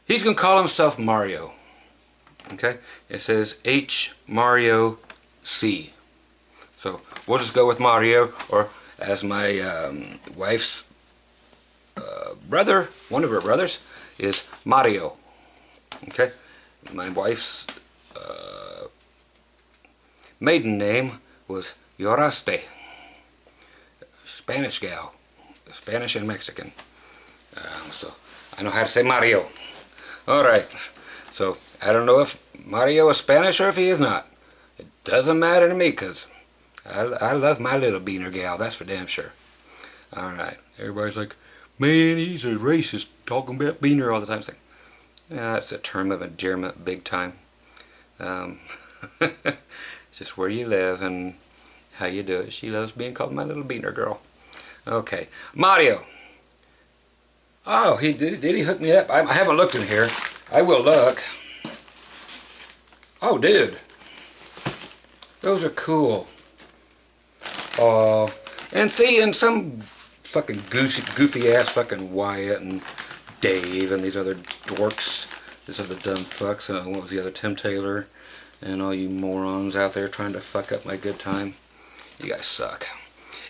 he's going to call himself Mario. Okay, it says H Mario C. So we'll just go with Mario, or as my wife's brother, one of her brothers, is Mario. Okay, my wife's maiden name was Yoraste. Spanish gal, Spanish and Mexican. So I know how to say Mario. All right, so I don't know if Mario is Spanish or if he is not. It doesn't matter to me, because I love my little beaner gal, that's for damn sure. Alright, everybody's like, man, he's a racist, talking about beaner all the time. It's like, yeah, that's a term of endearment, big time. It's just where you live and how you do it. She loves being called my little beaner girl. Okay, Mario. Oh, did he hook me up? I haven't looked in here. I will look. Oh, dude. Those are cool. And see, and some fucking goofy ass fucking Wyatt and Dave and these other dorks, these other dumb fucks. What was the other? Tim Taylor and all you morons out there trying to fuck up my good time. You guys suck.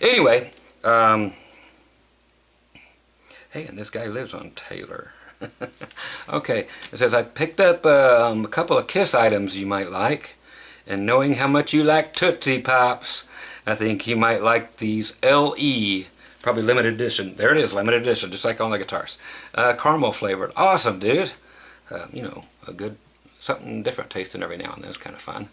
Anyway, hey, and this guy lives on Taylor. Okay, it says, I picked up a couple of Kiss items you might like, and knowing how much you like Tootsie Pops, I think you might like these LE, probably limited edition. There it is, limited edition, just like on the guitars. Caramel flavored. Awesome, dude. You know, a good, something different tasting every now and then is kind of fun.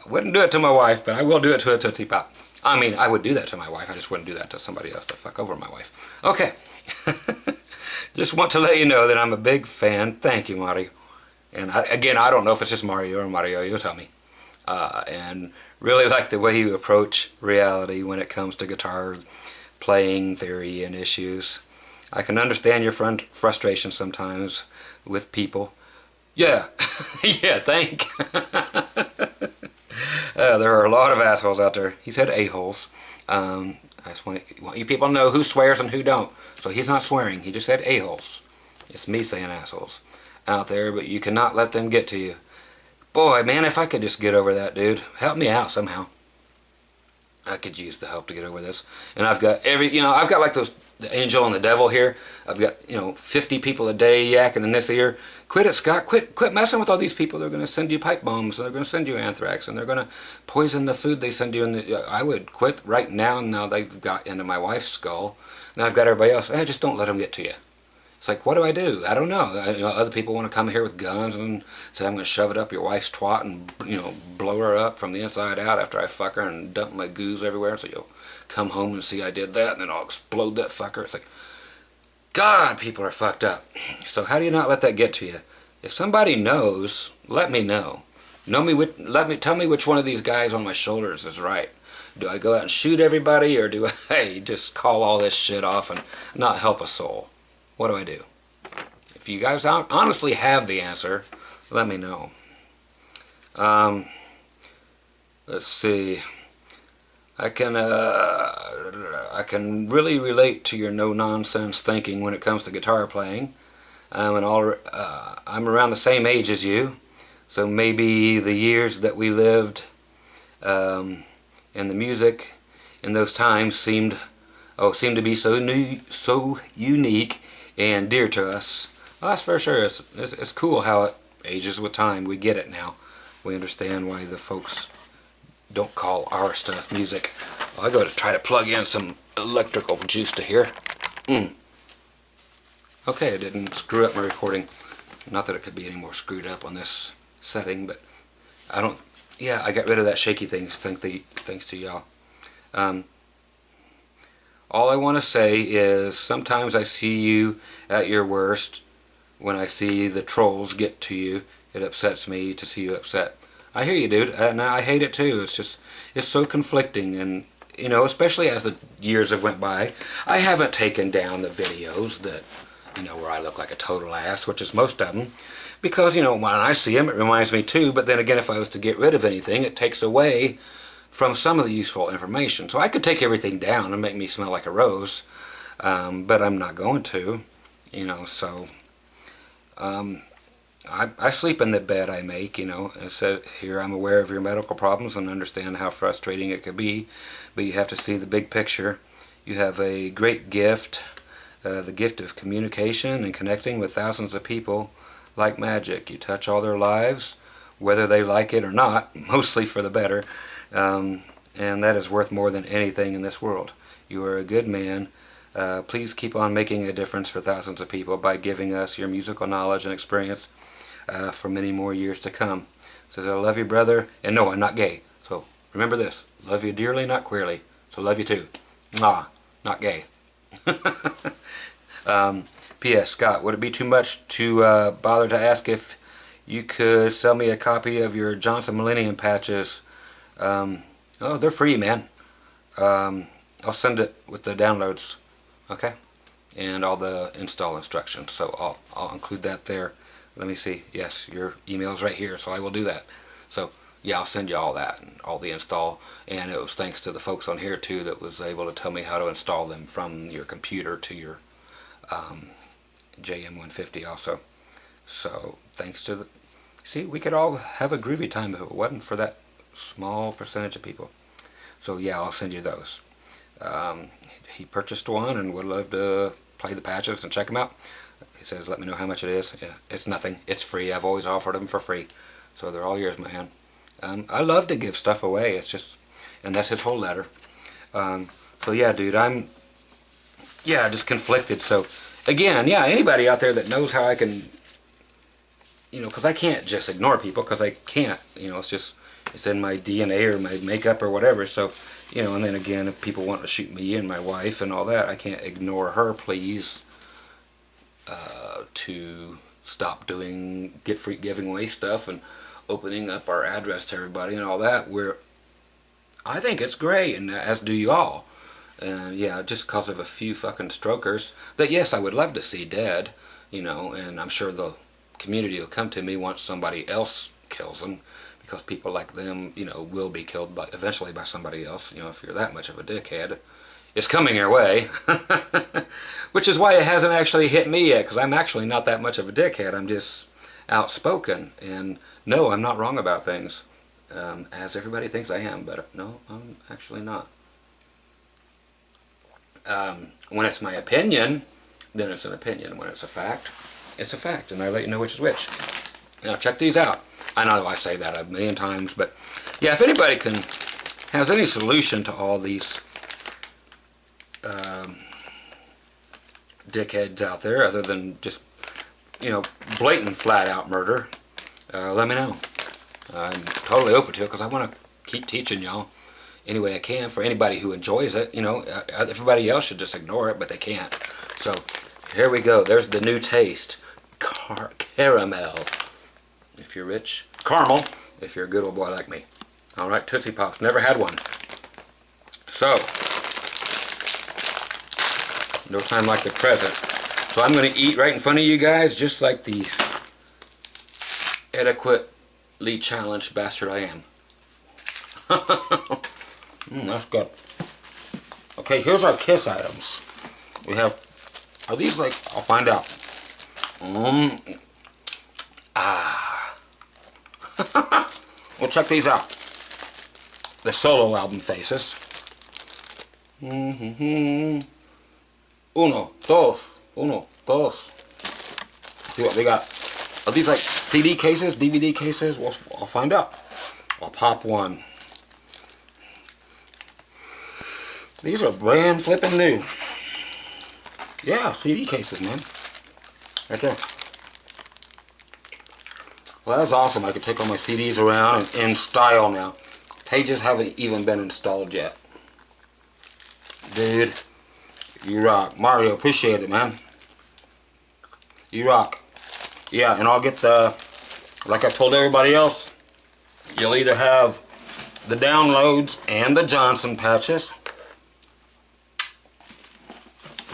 Wouldn't do it to my wife, but I will do it to a Tootsie Pop. I mean, I would do that to my wife. I just wouldn't do that to somebody else to fuck over my wife. Okay. Just want to let you know that I'm a big fan. Thank you, Mario. And again, I don't know if it's just Mario or Mario. You'll tell me. And really like the way you approach reality when it comes to guitar playing theory and issues. I can understand your frustration sometimes with people. Yeah. Yeah, thank. There are a lot of assholes out there. He said a-holes. I just want you people to know who swears and who don't. So he's not swearing. He just said a-holes. It's me saying assholes out there, but you cannot let them get to you. Boy, man, if I could just get over that, dude. Help me out somehow. I could use the help to get over this. And I've got I've got like those, the angel and the devil here. I've got, 50 people a day yakking in this ear. Quit it, Scott. Quit messing with all these people. They're going to send you pipe bombs, and they're going to send you anthrax, and they're going to poison the food they send you. I would quit right now. Now they've got into my wife's skull. Now I've got everybody else. Just don't let them get to you. It's like, what do? I don't know. Other people want to come here with guns and say, I'm going to shove it up your wife's twat and, blow her up from the inside out after I fuck her and dump my goose everywhere. So you'll come home and see I did that, and then I'll explode that fucker. It's like, God, people are fucked up. So how do you not let that get to you? If somebody knows, let me know. Tell me which one of these guys on my shoulders is right. Do I go out and shoot everybody, or do I just call all this shit off and not help a soul? What do I do? If you guys honestly have the answer, let me know. Let's see. I can really relate to your no-nonsense thinking when it comes to guitar playing. I'm around the same age as you, so maybe the years that we lived and the music in those times seemed to be so unique and dear to us. Well, that's for sure. It's cool how it ages with time. We get it now. We understand why the folks don't call our stuff music. Well, I go to try to plug in some electrical juice to here. Okay, I didn't screw up my recording. Not that it could be any more screwed up on this setting, but I got rid of that shaky thing thanks to y'all. All I want to say is sometimes I see you at your worst. When I see the trolls get to you, it upsets me to see you upset. I hear you, dude, and I hate it too. It's so conflicting, and especially as the years have went by, I haven't taken down the videos that, where I look like a total ass, which is most of them, because, when I see them, it reminds me too, but then again, if I was to get rid of anything, it takes away from some of the useful information. So I could take everything down and make me smell like a rose, but I'm not going to, so I sleep in the bed I make, It said here, I'm aware of your medical problems and understand how frustrating it could be, but you have to see the big picture. You have a great gift, the gift of communication and connecting with thousands of people like magic. You touch all their lives, whether they like it or not, mostly for the better. And that is worth more than anything in this world. You are a good man. Please keep on making a difference for thousands of people by giving us your musical knowledge and experience for many more years to come. It says, I love you, brother. And no, I'm not gay. So remember this. Love you dearly, not queerly. So love you too. Mwah. Not gay. P.S. Scott, would it be too much to bother to ask if you could sell me a copy of your Johnson Millennium patches? They're free, man. I'll send it with the downloads, okay, and all the install instructions. So I'll include that there. Let me see. Yes, your email's right here, so I will do that. So yeah, I'll send you all that and all the install. And it was thanks to the folks on here too that was able to tell me how to install them from your computer to your JM150 also. So thanks to see, we could all have a groovy time if it wasn't for that small percentage of people. So yeah, I'll send you those. He purchased one and would love to play the patches and check them out. He says, let me know how much it is. Yeah, it's nothing. It's free. I've always offered them for free. So they're all yours, man. I love to give stuff away. It's just, and that's his whole letter. So yeah, dude, I'm just conflicted. So again, yeah, anybody out there that knows how I can, because I can't just ignore people, because I can't, it's in my DNA or my makeup or whatever. So, and then again, if people want to shoot me and my wife and all that, I can't ignore her, please, to stop giving away stuff and opening up our address to everybody and all that. I think it's great, and as do you all. Yeah, just because of a few fucking strokers that, yes, I would love to see dead, and I'm sure the community will come to me once somebody else kills them, because people like them, will be killed eventually by somebody else. If you're that much of a dickhead, it's coming your way. Which is why it hasn't actually hit me yet, because I'm actually not that much of a dickhead. I'm just outspoken. And no, I'm not wrong about things, as everybody thinks I am, but no, I'm actually not. When it's my opinion, then it's an opinion. When it's a fact, it's a fact, and I let you know which is which. Now check these out. I know I say that a million times, but yeah, if anybody has any solution to all these dickheads out there, other than just, you know, blatant flat-out murder, let me know. I'm totally open to it, because I want to keep teaching y'all any way I can. For anybody who enjoys it, you know, everybody else should just ignore it, but they can't. So here we go. There's the new taste. Caramel, if you're rich. Caramel, if you're a good old boy like me. Alright, Tootsie Pops. Never had one. So, no time like the present. So I'm going to eat right in front of you guys, just like the adequately challenged bastard I am. That's good. Okay, here's our kiss items. We have, are these like, I'll find out. Well, check these out. The solo album faces. Uno, dos. See what we got. Are these like CD cases, DVD cases? Well, I'll find out. I'll pop one. These are brand flipping new. Yeah, CD cases, man. Right there. Well, that's awesome. I can take all my CDs around and in style now. Pages haven't even been installed yet. Dude, you rock. Mario, appreciate it, man. You rock. Yeah, and I'll get the, like I told everybody else, you'll either have the downloads and the Johnson patches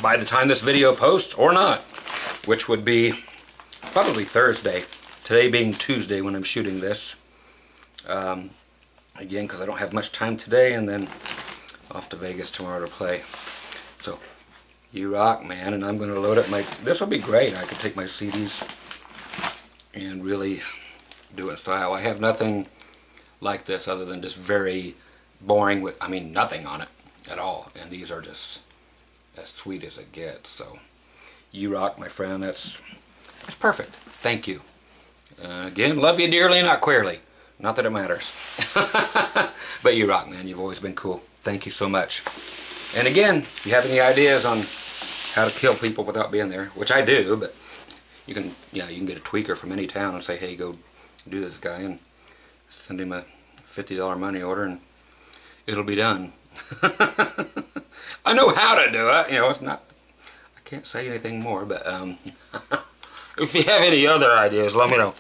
by the time this video posts, or not, which would be probably Thursday. Today being Tuesday when I'm shooting this. Again, because I don't have much time today, and then off to Vegas tomorrow to play. So, you rock, man, and I'm going to load up my, this will be great. I could take my CDs and really do it in style. I have nothing like this other than just very boring with, I mean, nothing on it at all. And these are just as sweet as it gets. So, you rock, my friend. That's perfect. Thank you. Again, love you dearly, not queerly. Not that it matters. But you rock, man. You've always been cool. Thank you so much. And again, if you have any ideas on how to kill people without being there, which I do, but you can, yeah, you can get a tweaker from any town and say, hey, go do this guy, and send him a $50 money order, and it'll be done. I know how to do it. You know, it's not, I can't say anything more, but if you have any other ideas, let me know.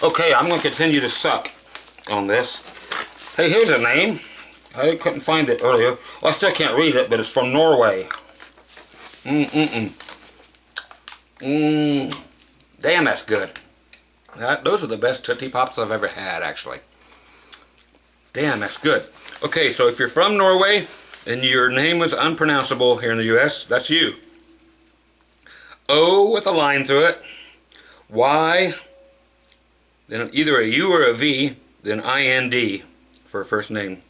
Okay, I'm going to continue to suck on this. Hey, here's a name. I couldn't find it earlier. Well, I still can't read it, but it's from Norway. Damn, that's good. Those are the best Tootsie Pops I've ever had, actually. Damn, that's good. Okay, so if you're from Norway and your name was unpronounceable here in the U.S., that's you. O with a line through it. Y, then either a U or a V, then I-N-D for a first name.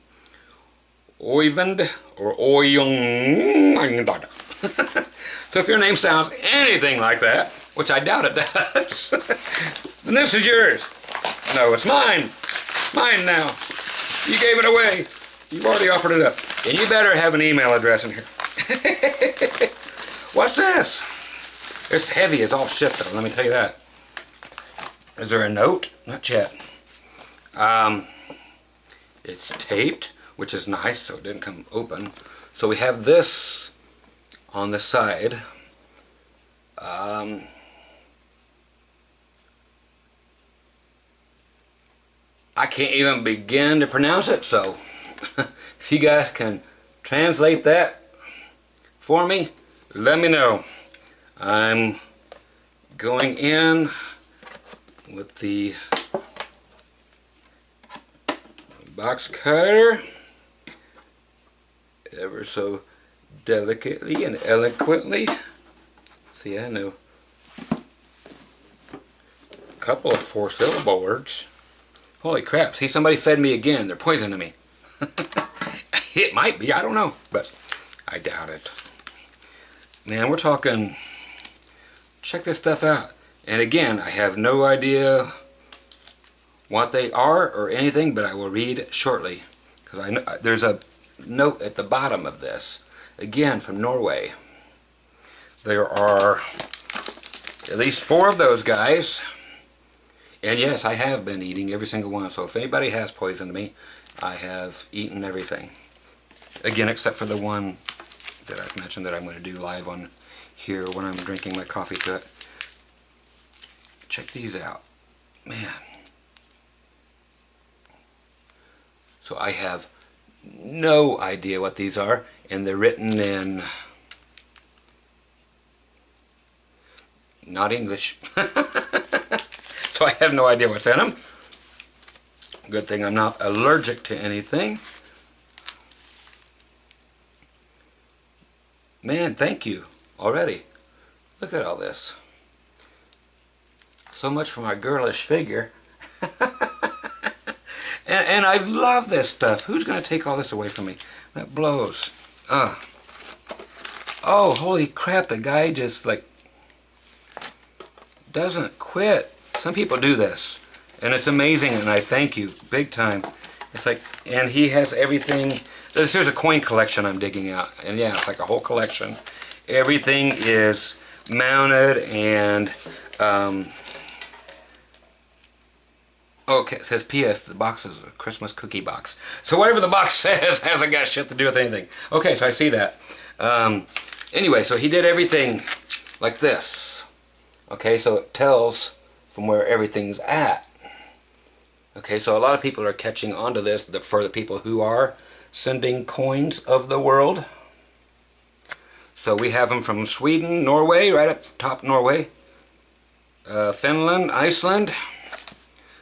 Oyvind or Oyung. So if your name sounds anything like that, which I doubt it does, then this is yours. No, it's mine. Mine now. You gave it away. You've already offered it up. And you better have an email address in here. What's this? It's heavy as all shit, though, let me tell you that. Is there a note? Not yet. It's taped, which is nice, so it didn't come open. So we have this on the side. I can't even begin to pronounce it, so if you guys can translate that for me, let me know. I'm going in with the box cutter ever so delicately and eloquently. See, I know couple of 4-syllable words. Holy crap. See, somebody fed me again. They're poisoning me. It might be. I don't know. But I doubt it. Man, we're talking... Check this stuff out. And again, I have no idea what they are or anything, but I will read shortly. Because I know there's a note at the bottom of this. Again, from Norway. There are at least 4 of those guys. And yes, I have been eating every single one. So if anybody has poisoned me, I have eaten everything. Again, except for the one that I've mentioned that I'm going to do live on here when I'm drinking my coffee to it. Check these out. Man. So I have no idea what these are. And they're written in... not English. So I have no idea what's in them. Good thing I'm not allergic to anything. Man, thank you already. Look at all this. So much for my girlish figure. and I love this stuff. Who's going to take all this away from me? That blows. Oh, holy crap. The guy just like doesn't quit. Some people do this. And it's amazing, and I thank you big time. It's like, and he has everything. There's a coin collection I'm digging out. And yeah, it's like a whole collection. Everything is mounted and, okay, it says P.S. The box is a Christmas cookie box. So whatever the box says hasn't got shit to do with anything. Okay, so I see that. Anyway, so he did everything like this. Okay, so it tells from where everything's at. Okay, so a lot of people are catching on to this, for the people who are sending coins of the world. So we have them from Sweden, Norway, right up top Norway, Finland, Iceland,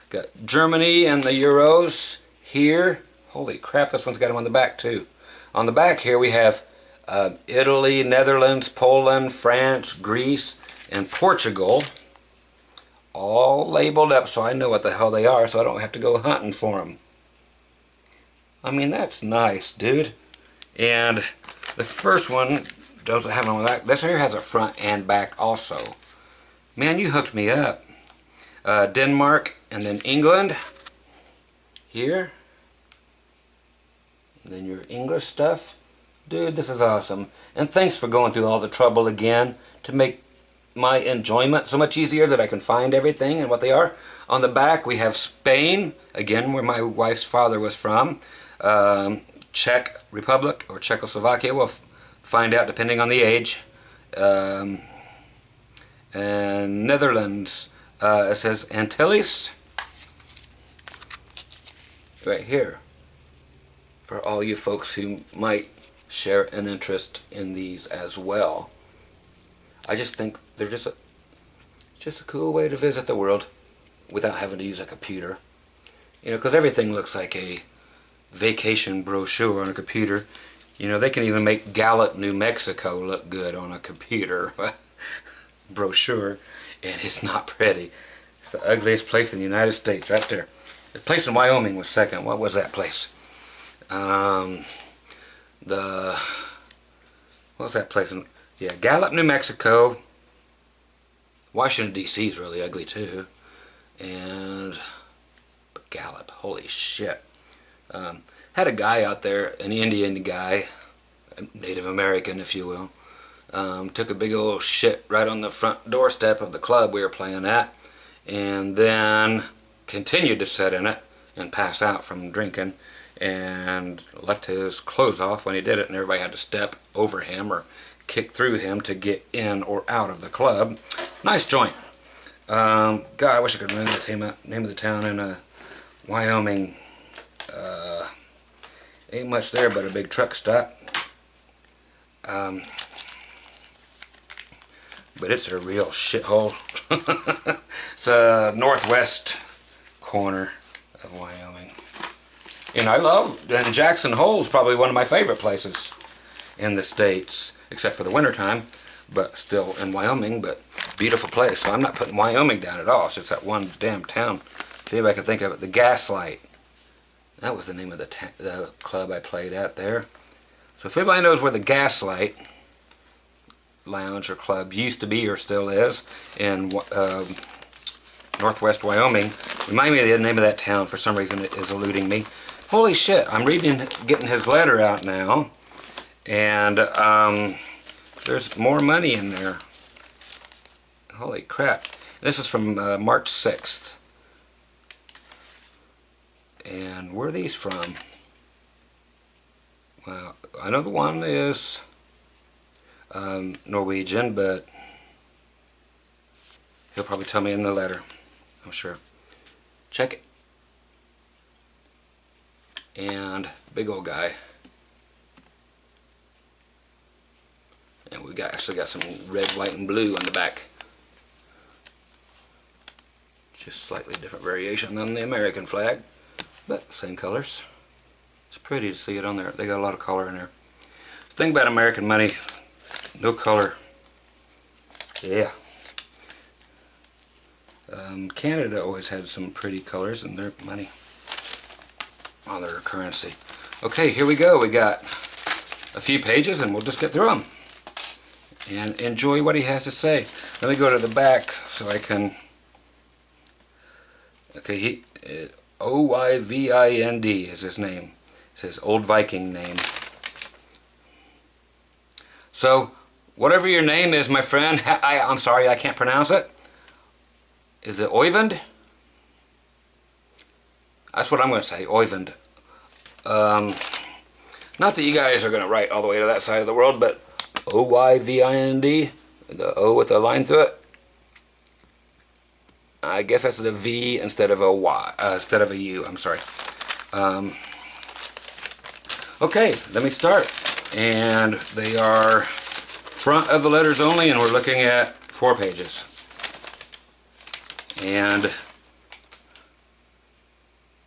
got Germany and the Euros here. Holy crap, this one's got them on the back too. On the back here we have Italy, Netherlands, Poland, France, Greece, and Portugal. All labeled up so I know what the hell they are, so I don't have to go hunting for them. I mean, that's nice, dude. And the first one doesn't have on the back. This here has a front and back also. Man, you hooked me up. Denmark and then England here. And then your English stuff. Dude, this is awesome. And thanks for going through all the trouble again to make my enjoyment so much easier that I can find everything and what they are. On the back we have Spain, again where my wife's father was from, Czech Republic or Czechoslovakia, we'll find out depending on the age, and Netherlands, it says Antilles, right here, for all you folks who might share an interest in these as well. I just think they're just a cool way to visit the world without having to use a computer. You know, because everything looks like a vacation brochure on a computer. You know, they can even make Gallup, New Mexico look good on a computer brochure, and it's not pretty. It's the ugliest place in the United States, right there. The place in Wyoming was second. What was that place? What was that place in... Yeah, Gallup, New Mexico. Washington, D.C. is really ugly, too. And Gallup, holy shit. Had a guy out there, an Indian guy, a Native American, if you will, took a big old shit right on the front doorstep of the club we were playing at, and then continued to sit in it and pass out from drinking, and left his clothes off when he did it, and everybody had to step over him or kick through him to get in or out of the club. Nice joint. God, I wish I could remember the name of the town in Wyoming. Ain't much there but a big truck stop. But it's a real shithole. It's a northwest corner of Wyoming. And I love, and Jackson Hole is probably one of my favorite places in the States, except for the wintertime. but still in Wyoming, but beautiful place. So I'm not putting Wyoming down at all. It's just that one damn town. If anybody can think of it, the Gaslight. That was the name of the club I played at there. So if anybody knows where the Gaslight Lounge or club used to be or still is in northwest Wyoming, remind me of the name of that town. For some reason it is eluding me. Holy shit, I'm getting his letter out now, and there's more money in there. Holy crap. This is from March 6th. And where are these from? Well, I know the one is Norwegian, but he'll probably tell me in the letter, I'm sure. Check it. And big old guy. And we actually got some red, white, and blue on the back. Just slightly different variation than the American flag, but same colors. It's pretty to see it on there. They got a lot of color in there. The thing about American money, no color. Yeah. Canada always had some pretty colors in their money, on their currency. Okay, here we go. We got a few pages, and we'll just get through them and enjoy what he has to say. Let me go to the back so I can. Okay, Oyvind is his name. It's his old Viking name. So, whatever your name is, my friend, I'm sorry, I can't pronounce it. Is it Oyvind? That's what I'm going to say, Oyvind. Not that you guys are going to write all the way to that side of the world, but Oyvind, the O with the line through it. I guess that's a V instead of a Y, instead of a U. I'm sorry. Okay, let me start. And they are front of the letters only, and we're looking at 4 pages. And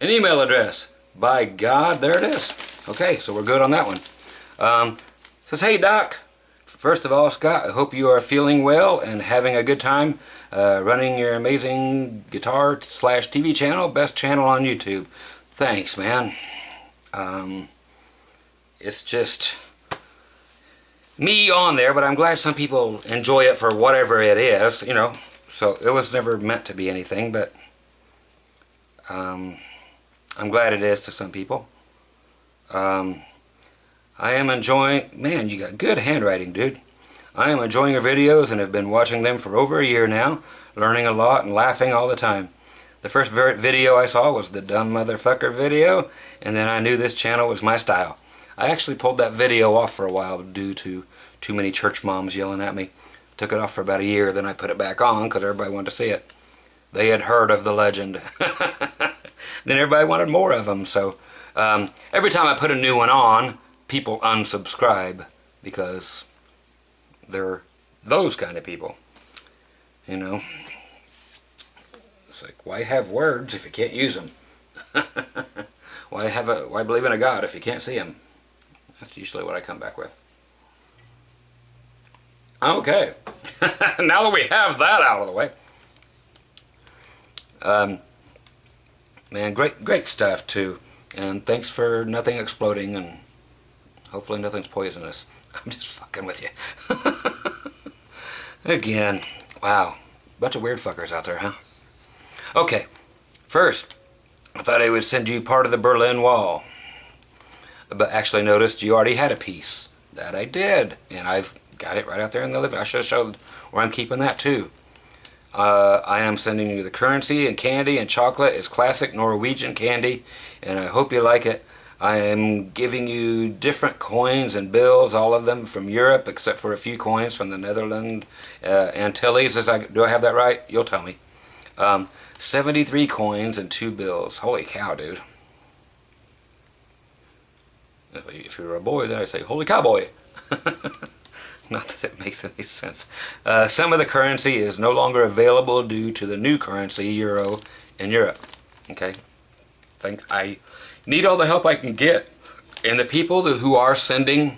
an email address. By God, there it is. Okay, so we're good on that one. Says, hey Doc. First of all, Scott, I hope you are feeling well and having a good time running your amazing guitar/TV channel, best channel on YouTube. Thanks, man. It's just me on there, but I'm glad some people enjoy it for whatever it is, you know. So it was never meant to be anything, but I'm glad it is to some people. I am enjoying, man, you got good handwriting, dude. I am enjoying your videos and have been watching them for over a year now, learning a lot and laughing all the time. The first video I saw was the dumb motherfucker video, and then I knew this channel was my style. I actually pulled that video off for a while due to too many church moms yelling at me. Took it off for about a year, then I put it back on because everybody wanted to see it. They had heard of the legend. Then everybody wanted more of them, so every time I put a new one on, people unsubscribe because they're those kind of people, you know. It's like, why have words if you can't use them? Why believe in a God if you can't see him? That's usually what I come back with. Okay, now that we have that out of the way, man, great stuff too, and thanks for nothing exploding, and hopefully nothing's poisonous. I'm just fucking with you. Again, wow, bunch of weird fuckers out there, huh? Okay, first, I thought I would send you part of the Berlin Wall, but actually noticed you already had a piece. That I did, and I've got it right out there in the living. I should have showed where I'm keeping that too. I am sending you the currency and candy and chocolate. It's classic Norwegian candy, and I hope you like it. I am giving you different coins and bills, all of them from Europe, except for a few coins from the Netherlands, Antilles. Do I have that right? You'll tell me. 73 coins and 2 bills. Holy cow, dude. If you're a boy, then I say, holy cowboy. Not that it makes any sense. Some of the currency is no longer available due to the new currency, euro, in Europe. Okay? I need all the help I can get. And the people who are sending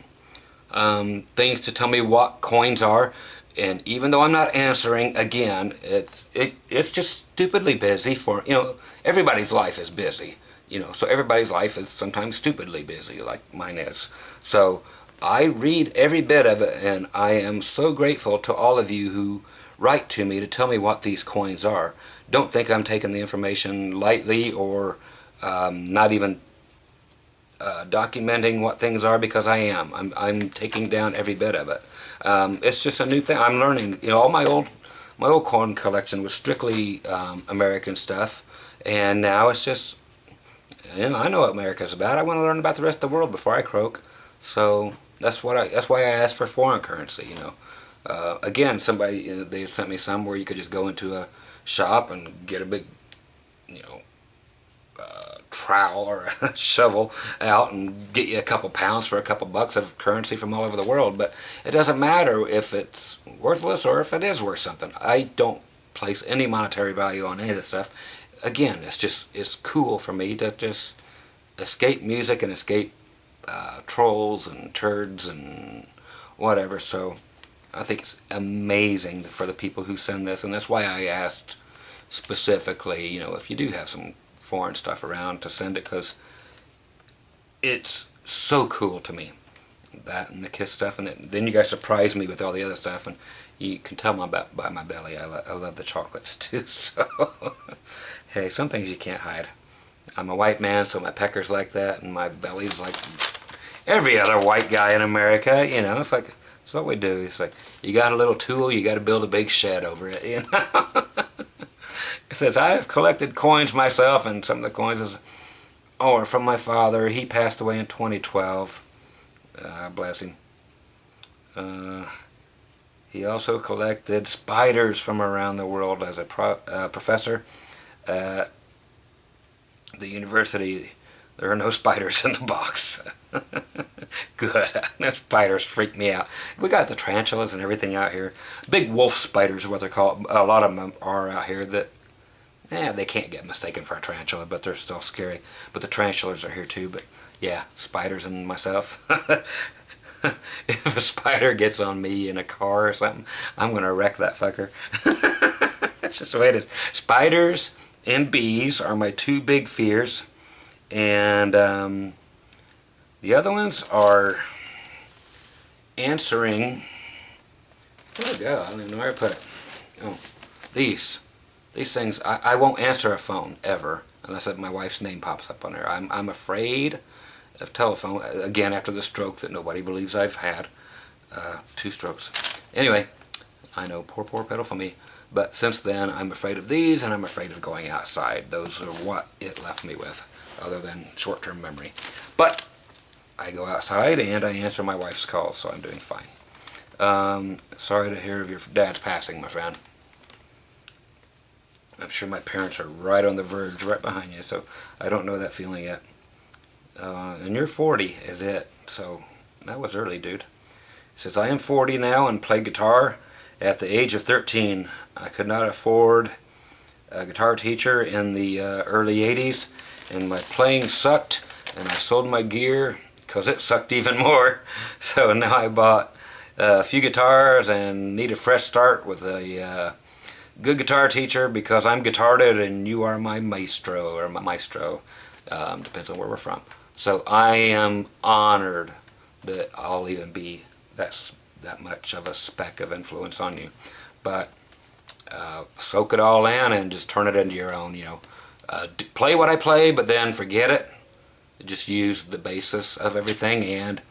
things to tell me what coins are. And even though I'm not answering, again, it's just stupidly busy for, everybody's life is busy. So everybody's life is sometimes stupidly busy, like mine is. So I read every bit of it, and I am so grateful to all of you who write to me to tell me what these coins are. Don't think I'm taking the information lightly or not even documenting what things are, because I am. I'm taking down every bit of it. It's just a new thing. I'm learning. All my old coin collection was strictly American stuff, and now it's just, I know what America's about. I want to learn about the rest of the world before I croak. So that's why I asked for foreign currency. Again, somebody, they sent me some where you could just go into a shop and get a big, trowel or a shovel out and get you a couple pounds for a couple bucks of currency from all over the world. But it doesn't matter if it's worthless or if it is worth something. I don't place any monetary value on any of this stuff. Again, it's cool for me to just escape music and escape trolls and turds and whatever. So I think it's amazing for the people who send this, and that's why I asked specifically, if you do have some foreign stuff around, to send it, because it's so cool to me. That and the Kiss stuff, and then you guys surprise me with all the other stuff, and you can tell by my belly I love the chocolates too. So hey, some things you can't hide. I'm a white man, so my pecker's like that, and my belly's like every other white guy in America. It's like, it's what we do. It's like, you got a little tool, you got to build a big shed over it. It says, I have collected coins myself, and some of the coins are from my father. He passed away in 2012. Bless him. He also collected spiders from around the world as a professor at the university. There are no spiders in the box. Good. Those spiders freak me out. We got the tarantulas and everything out here. Big wolf spiders is what they're called. A lot of them are out here that, they can't get mistaken for a tarantula, but they're still scary. But the tarantulas are here too. But yeah, spiders and myself. If a spider gets on me in a car or something, I'm going to wreck that fucker. That's just the way it is. Spiders and bees are my two big fears. And the other ones are answering. Where'd it go? I don't even know where I put it. Oh, these things. I won't answer a phone ever unless my wife's name pops up on there. I'm afraid of telephone, again, after the stroke that nobody believes I've had. 2 strokes. Anyway, I know, poor pitiful me. But since then, I'm afraid of these, and I'm afraid of going outside. Those are what it left me with, other than short-term memory. But I go outside, and I answer my wife's calls, so I'm doing fine. Sorry to hear of your dad's passing, my friend. I'm sure my parents are right on the verge, right behind you, so I don't know that feeling yet. And you're 40 is it, so that was early, dude. He says, I am 40 now and play guitar. At the age of 13, I could not afford a guitar teacher in the early 80s, and my playing sucked, and I sold my gear because it sucked even more. So now I bought a few guitars and need a fresh start with a good guitar teacher, because I'm guitarded and you are my maestro, or my maestro. Depends on where we're from. So I am honored that I'll even be that much of a speck of influence on you. But soak it all in and just turn it into your own. Play what I play, but then forget it. Just use the basis of everything and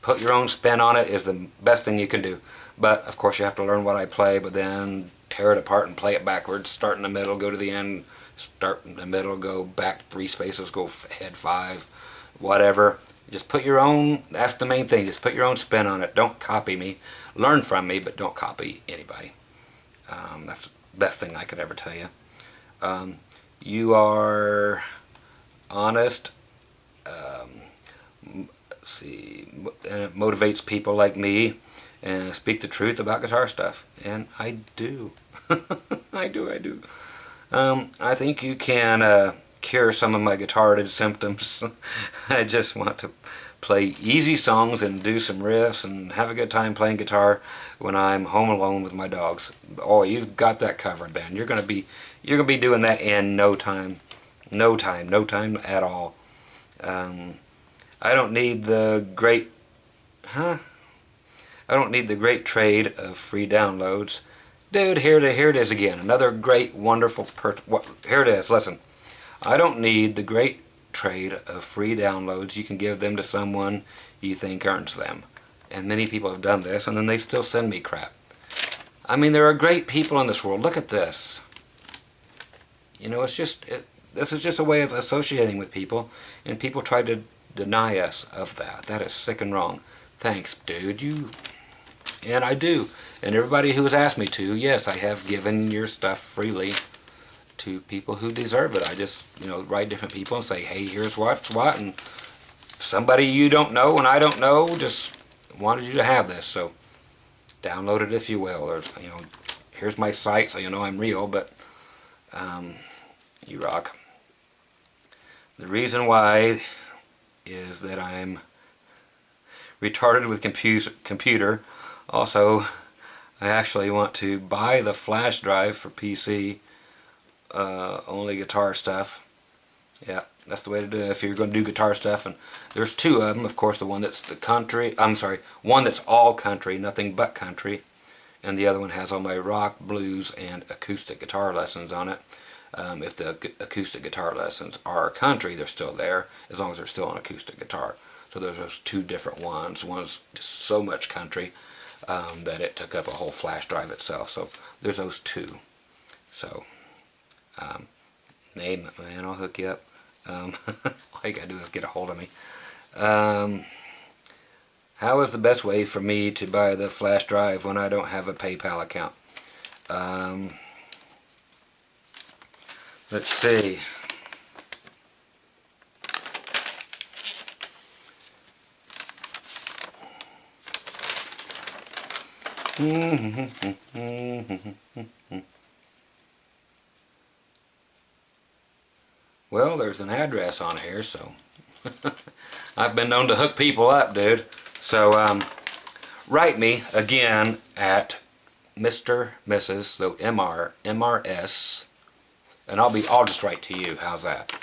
put your own spin on it is the best thing you can do. But of course you have to learn what I play, but then tear it apart and play it backwards. Start in the middle, go to the end. Start in the middle, go back 3 spaces, go ahead 5, whatever. Just put your own, that's the main thing, just put your own spin on it. Don't copy me. Learn from me, but don't copy anybody. That's the best thing I could ever tell you. You are honest, and it motivates people like me and speak the truth about guitar stuff. And I do. I do. I think you can cure some of my guitar-related symptoms. I just want to play easy songs and do some riffs and have a good time playing guitar when I'm home alone with my dogs. Oh, you've got that covered, man. You're gonna be doing that in no time. No time at all. I don't need the great, I don't need the great trade of free downloads. Dude, here it is again. Another great, wonderful, here it is, listen. I don't need the great trade of free downloads. You can give them to someone you think earns them. And many people have done this, and then they still send me crap. I mean, there are great people in this world. Look at this. You know, this is just a way of associating with people, and people try to deny us of that. That is sick and wrong. Thanks, dude. And I do. And everybody who has asked me to, yes, I have given your stuff freely to people who deserve it. I just, write different people and say, hey, here's what's what, and somebody you don't know and I don't know just wanted you to have this, so download it if you will. Or, here's my site so you know I'm real, but you rock. The reason why is that I'm retarded with computer. Also, I actually want to buy the flash drive for PC, only guitar stuff. Yeah, that's the way to do it if you're going to do guitar stuff. And there's two of them, of course. The one that's one that's all country, nothing but country, and the other one has all my rock, blues, and acoustic guitar lessons on it. If the acoustic guitar lessons are country, they're still there, as long as they're still on acoustic guitar. So there's those two different ones. One's just so much country that it took up a whole flash drive itself. So there's those two. So name it, man. I'll hook you up. All you gotta do is get a hold of me. How is the best way for me to buy the flash drive when I don't have a PayPal account? Let's see. Well, there's an address on here, so I've been known to hook people up, dude. So write me again at Mr. Mrs. so MRS, and I'll just write to you. How's that?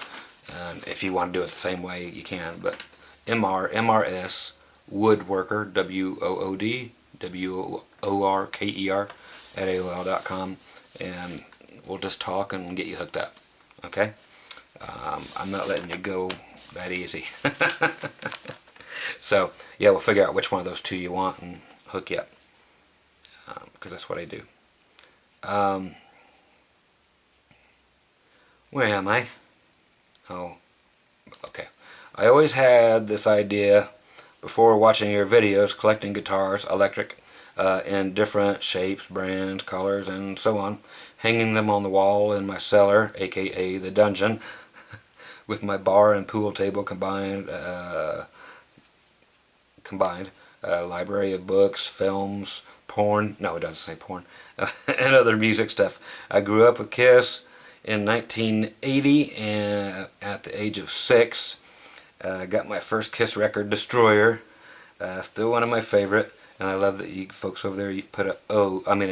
And if you want to do it the same way, you can. But MRS Woodworker WOODWORKER at AOL.com, and we'll just talk and get you hooked up. Okay? I'm not letting you go that easy. So, yeah, we'll figure out which one of those two you want and hook you up. Because that's what I do. Where am I? Oh, okay. I always had this idea before watching your videos, collecting guitars, electric, in different shapes, brands, colors, and so on, hanging them on the wall in my cellar, aka the dungeon, with my bar and pool table combined, library of books, films, porn, no, it doesn't say porn, and other music stuff. I grew up with Kiss in 1980, and at the age of 6, got my first Kiss record, Destroyer, still one of my favorite, and I love that you folks over there, you put a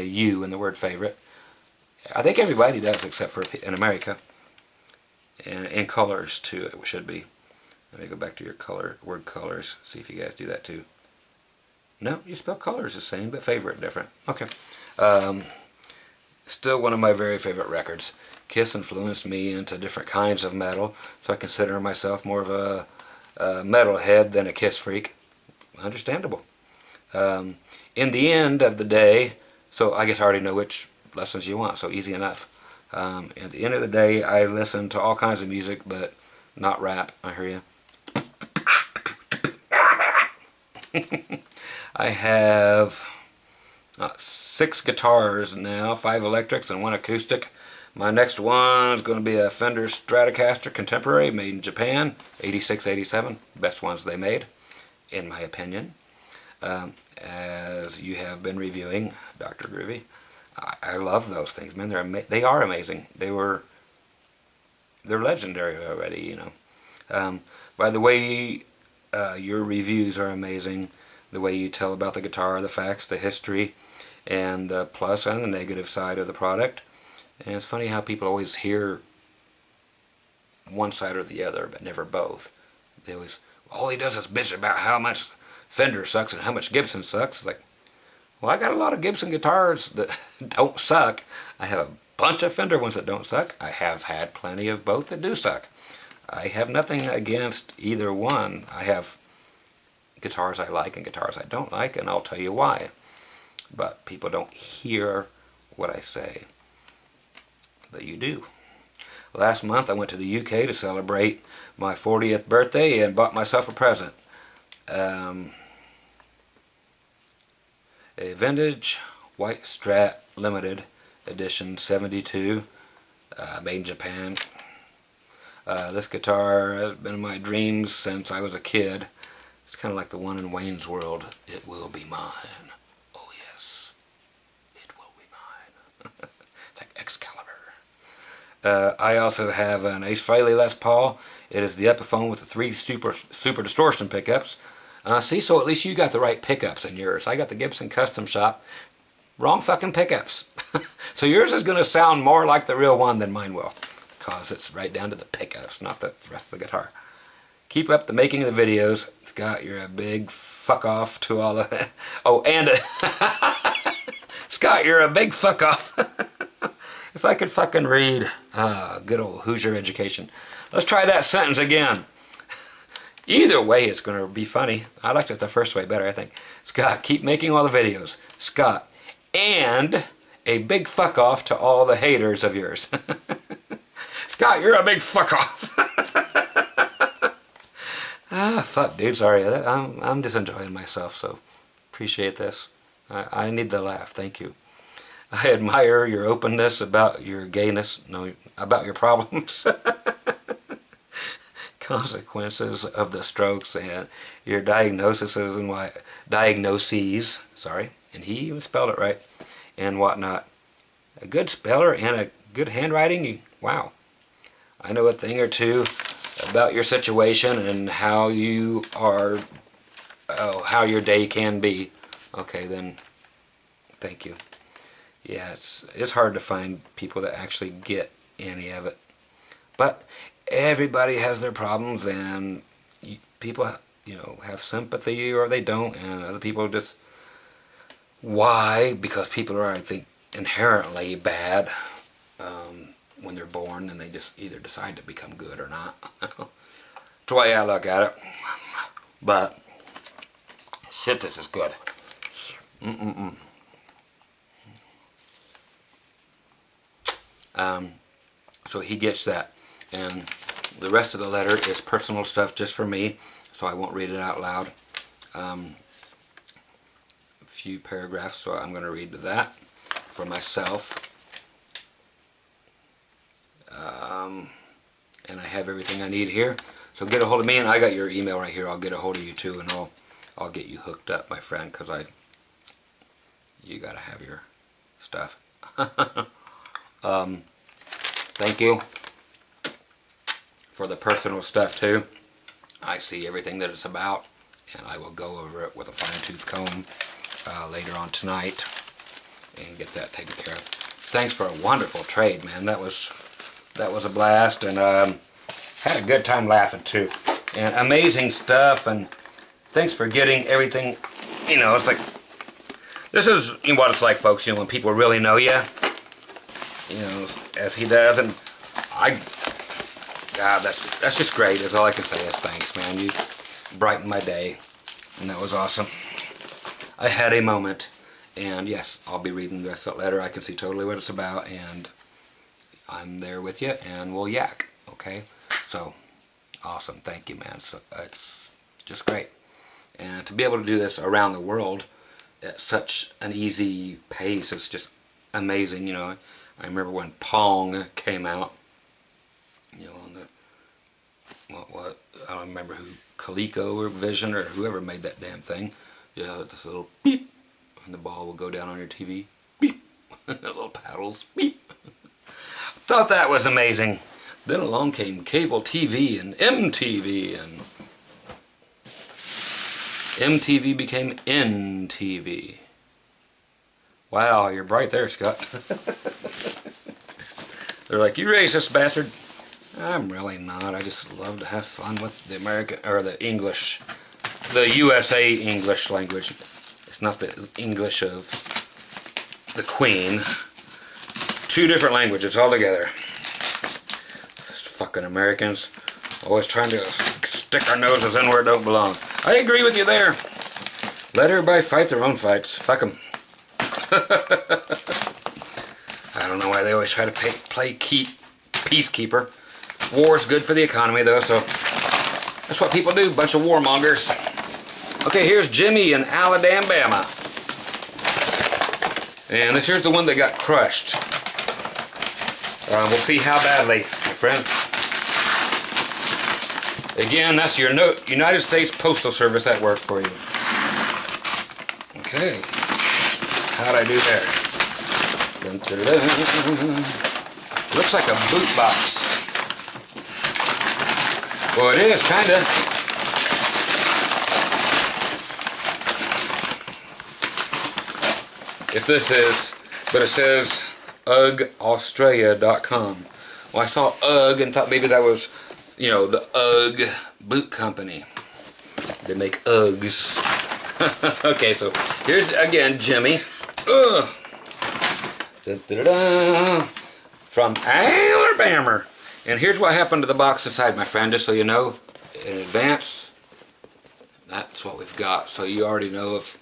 U in the word favorite. I think everybody does except for in America. And in colors too, it should be. Let me go back to your word colors, see if you guys do that too. No, you spell colors the same, but favorite different. Okay. Still one of my very favorite records. Kiss influenced me into different kinds of metal, so I consider myself more of a metalhead than a Kiss freak. Understandable. In the end of the day, so I guess I already know which lessons you want, so easy enough. At the end of the day, I listen to all kinds of music, but not rap. I hear you. I have 6 guitars now, 5 electrics and 1 acoustic. My next one is going to be a Fender Stratocaster Contemporary made in Japan, 86-87. Best ones they made, in my opinion. As you have been reviewing, Dr. Groovy. I love those things, man. They are amazing. They were they're legendary already, you know. By the way, your reviews are amazing. The way you tell about the guitar, the facts, the history, and the plus and the negative side of the product. And it's funny how people always hear one side or the other, but never both. They always, all he does is bitch about how much Fender sucks and how much Gibson sucks. Like, well, I got a lot of Gibson guitars that don't suck. I have a bunch of Fender ones that don't suck. I have had plenty of both that do suck. I have nothing against either one. I have guitars I like and guitars I don't like, and I'll tell you why. But people don't hear what I say. But you do. Last month I went to the UK to celebrate my 40th birthday and bought myself a present. A vintage white Strat limited edition 72, made in Japan. This guitar has been in my dreams since I was a kid. It's kind of like the one in Wayne's World. It will be mine. Oh yes, it will be mine. It's like Excalibur. I also have an Ace Frehley Les Paul. It is the Epiphone with the 3 super distortion pickups. See, so at least you got the right pickups in yours. I got the Gibson Custom Shop. Wrong fucking pickups. So yours is going to sound more like the real one than mine will. Because it's right down to the pickups, not the rest of the guitar. Keep up the making of the videos. Scott, you're a big fuck off to all of that. Oh, and Scott, you're a big fuck off. If I could fucking read. Good old Hoosier education. Let's try that sentence again. Either way, it's going to be funny. I liked it the first way better, I think. Scott, keep making all the videos. Scott, and a big fuck off to all the haters of yours. Scott, you're a big fuck off. Fuck, dude. Sorry. I'm just enjoying myself, so appreciate this. I need the laugh. Thank you. I admire your openness about your gayness. No, about your problems. Consequences of the strokes and your diagnoses sorry, and he even spelled it right, and whatnot. A good speller and a good handwriting. Wow. I know a thing or two about your situation and how you are, how your day can be. Okay, then, thank you. Yeah, it's hard to find people that actually get any of it. But everybody has their problems, and people, you know, have sympathy or they don't, and other people just, why? Because people are, I think, inherently bad when they're born, and they just either decide to become good or not. That's the way I look at it. But shit, this is good. So he gets that, and the rest of the letter is personal stuff just for me, so I won't read it out loud. A few paragraphs, so I'm going to read that for myself. And I have everything I need here, so get a hold of me, and I got your email right here. I'll get a hold of you too, and I'll get you hooked up, my friend, because you gotta have your stuff. Thank you for the personal stuff too. I see everything that it's about, and I will go over it with a fine-tooth comb later on tonight and get that taken care of. Thanks for a wonderful trade, man. That was a blast, and had a good time laughing too. And amazing stuff, and thanks for getting everything. You know, it's like, this is what it's like, folks, you know, when people really know you. You know, as he does, and God, that's just great. That's all I can say is thanks, man. You brightened my day, and that was awesome. I had a moment, and yes, I'll be reading the rest of that letter. I can see totally what it's about, and I'm there with you, and we'll yak, okay? So, awesome. Thank you, man. So, it's just great. And to be able to do this around the world at such an easy pace, it's just amazing, you know. I remember when Pong came out, you know, on the, what I don't remember who, Coleco or Vision or whoever made that damn thing. Yeah, this little beep, and the ball will go down on your TV, beep, little paddles, beep. Thought that was amazing. Then along came cable TV and MTV, and MTV became NTV. Wow, you're bright there, Scott. They're like, you racist bastard. I'm really not. I just love to have fun with the American, or the English, the USA English language. It's not the English of the Queen. Two different languages altogether. These fucking Americans always trying to stick our noses in where it don't belong. I agree with you there. Let everybody fight their own fights. Fuck them. I don't know why they always try to play peacekeeper. War's good for the economy, though, so that's what people do. Bunch of warmongers. Okay, here's Jimmy in Alabama. And this here's the one that got crushed. We'll see how badly, my friend. Again, that's your United States Postal Service at work for you. Okay. How'd I do there? Dun, dun, dun, dun. Looks like a boot box. Well, it is, kinda. If this is, but it says UGGAustralia.com. Well, I saw UGG and thought maybe that was, you know, the UGG boot company. They make Uggs. Okay, so here's again Jimmy. Ugh. Da, da, da, da. From Alabama. And here's what happened to the box inside, my friend, just so you know in advance. That's what we've got, so you already know if...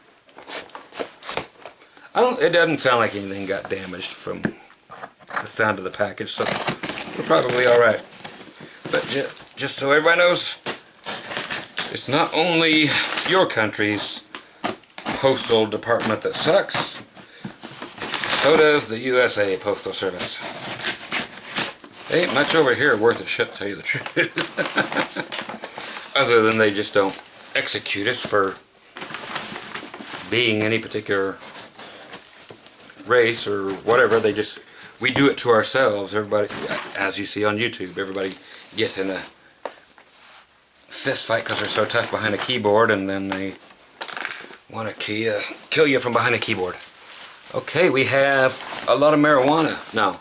it doesn't sound like anything got damaged from the sound of the package, so we're probably alright. But just so everybody knows, it's not only your country's postal department that sucks, so does the USA Postal Service. Ain't much over here worth a shit, to tell you the truth. Other than they just don't execute us for being any particular race or whatever. We do it to ourselves. Everybody, as you see on YouTube, everybody gets in a fist fight because they're so tough behind a keyboard, and then they want to kill you from behind a keyboard. Okay, we have a lot of marijuana now.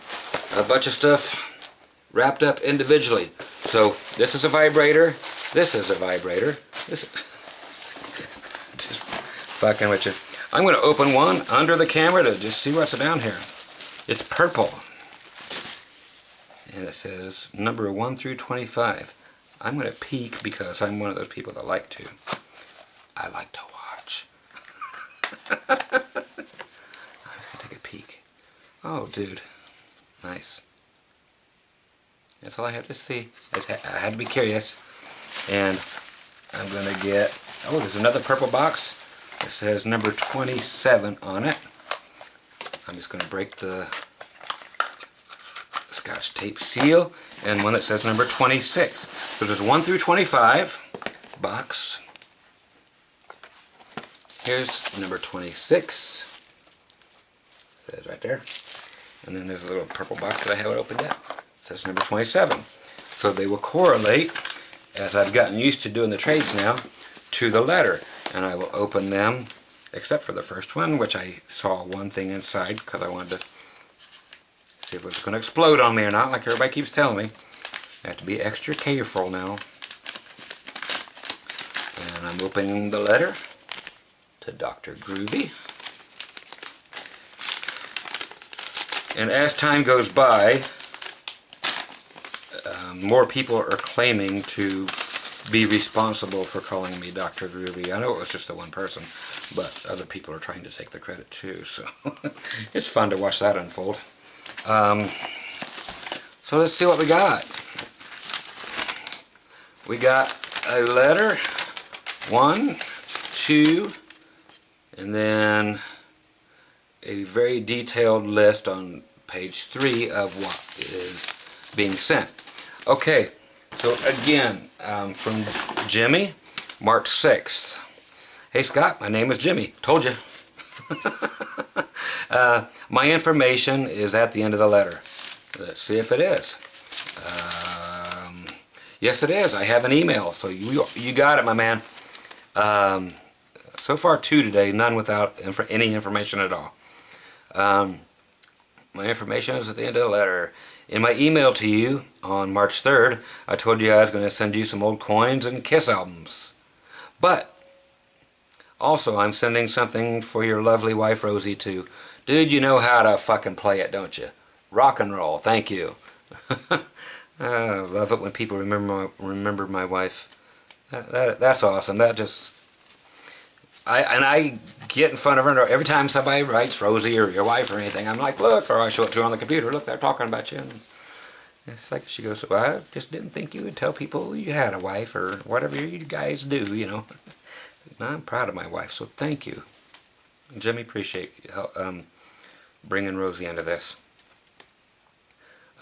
A bunch of stuff wrapped up individually. So this is a vibrator. This is a vibrator. This just fucking with you. I'm going to open one under the camera to just see what's down here. It's purple. And it says number 1 through 25. I'm going to peek because I'm one of those people that like to. I like to watch. I'm just going to take a peek. Oh, dude. Nice. That's all I have to see. I had to be curious. And I'm going to get... Oh, there's another purple box. It says number 27 on it. I'm just going to break the Scotch tape seal, and one that says number 26. So there's 1 through 25 box. Here's number 26. It says right there. And then there's a little purple box that I haven't opened yet. It says number 27. So they will correlate, as I've gotten used to doing the trades now, to the letter. And I will open them, except for the first one, which I saw one thing inside because I wanted to see if it was going to explode on me or not, like everybody keeps telling me. I have to be extra careful now. And I'm opening the letter to Dr. Groovy. And as time goes by, more people are claiming to be responsible for calling me Dr. Groovy. I know it was just the one person, but other people are trying to take the credit too, so it's fun to watch that unfold. So let's see what we got. We got a letter, 1, 2, and then a very detailed list on page 3 of what is being sent. Okay, so again, from Jimmy, March 6th. Hey Scott, my name is Jimmy. Told you. My information is at the end of the letter. Let's see if it is. Yes, it is. I have an email, so you got it, my man. So far 2 today, none without any information at all. My information is at the end of the letter. In my email to you on March 3rd, I told you I was going to send you some old coins and Kiss albums. But also, I'm sending something for your lovely wife, Rosie, too. Dude, you know how to fucking play it, don't you? Rock and roll. Thank you. I love it when people remember my wife. That's awesome. That just... I get in front of her every time somebody writes Rosie or your wife or anything. I'm like, look, or I show it to her on the computer. Look, they're talking about you. And it's like she goes, well, I just didn't think you would tell people you had a wife or whatever you guys do, you know. I'm proud of my wife, so thank you. Jimmy, appreciate you bringing Rosie into this.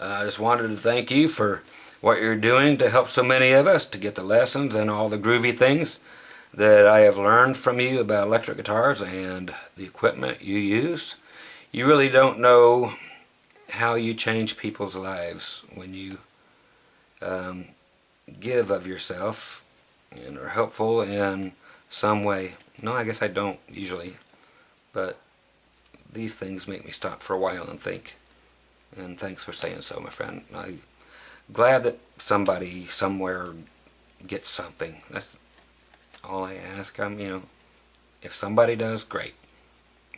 I just wanted to thank you for what you're doing to help so many of us to get the lessons and all the groovy things that I have learned from you about electric guitars and the equipment you use. You really don't know how you change people's lives when you give of yourself and are helpful in some way. No, I guess I don't usually, but these things make me stop for a while and think. And thanks for saying so, my friend. I'm glad that somebody somewhere gets something. That's all I ask. You know, if somebody does, great.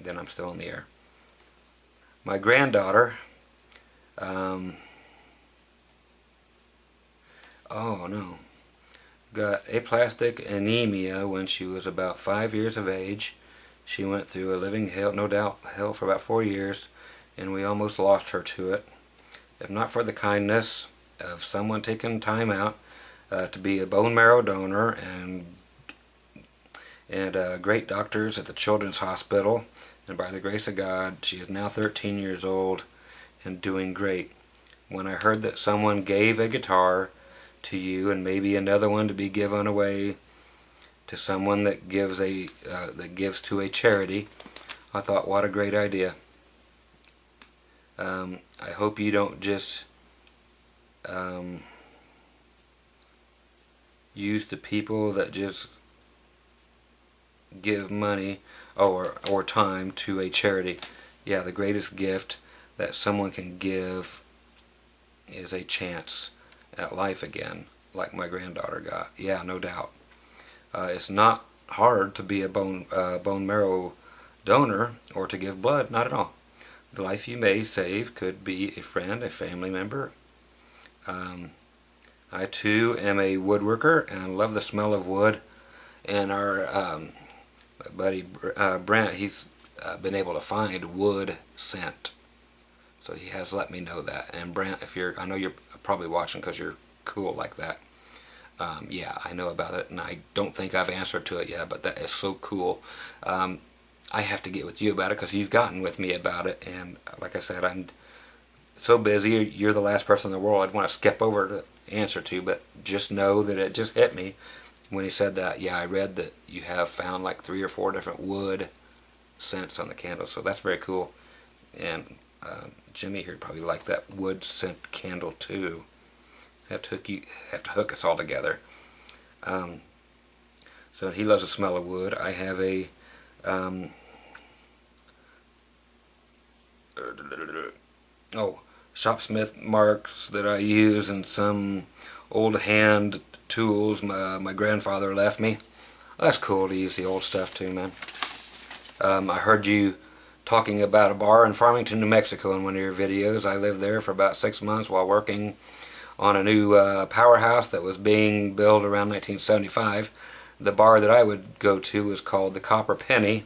Then I'm still in the air. My granddaughter, oh no, got aplastic anemia when she was about 5 years of age. She went through a living hell, no doubt, hell for about 4 years, and we almost lost her to it. If not for the kindness of someone taking time out to be a bone marrow donor and great doctors at the Children's Hospital, and by the grace of God, she is now 13 years old and doing great. When I heard that someone gave a guitar to you and maybe another one to be given away to someone that gives to a charity, I thought, what a great idea. I hope you don't just use the people that just give money or time to a charity. Yeah, the greatest gift that someone can give is a chance at life again, like my granddaughter got. Yeah, no doubt. It's not hard to be a bone marrow donor or to give blood, not at all. The life you may save could be a friend, a family member. I too am a woodworker and love the smell of wood. And our buddy Brent, he's been able to find wood scent. So he has let me know that. And Brent, I know you're probably watching because you're cool like that. Yeah, I know about it, and I don't think I've answered to it yet, but that is so cool. I have to get with you about it because you've gotten with me about it, and like I said, I'm so busy. You're the last person in the world I'd want to skip over to answer to, but just know that it just hit me when he said that. Yeah, I read that you have found like 3 or 4 different wood scents on the candles, so that's very cool. And Jimmy here probably liked that wood scent candle too. Have to hook us all together. So he loves the smell of wood. I have a shopsmith marks that I use and some old hand tools my grandfather left me. That's cool to use the old stuff too, man. I heard you talking about a bar in Farmington, New Mexico in one of your videos. I lived there for about 6 months while working on a new powerhouse that was being built around 1975. The bar that I would go to was called the Copper Penny.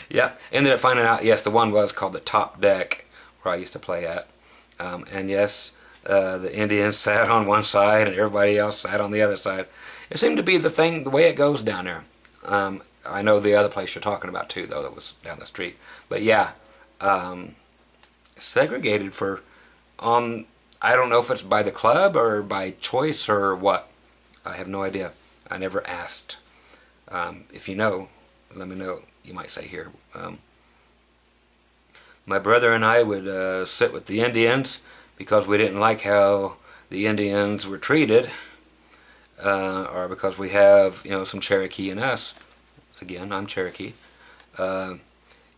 Yeah, ended up finding out, yes, the one was called the Top Deck, where I used to play at. And yes, the Indians sat on one side and everybody else sat on the other side. It seemed to be the way it goes down there. I know the other place you're talking about too, though, that was down the street. But yeah, segregated for I don't know if it's by the club or by choice or what. I have no idea. I never asked. If you know, let me know. You might say here. My brother and I would sit with the Indians because we didn't like how the Indians were treated, or because we have, some Cherokee in us. Again, I'm Cherokee.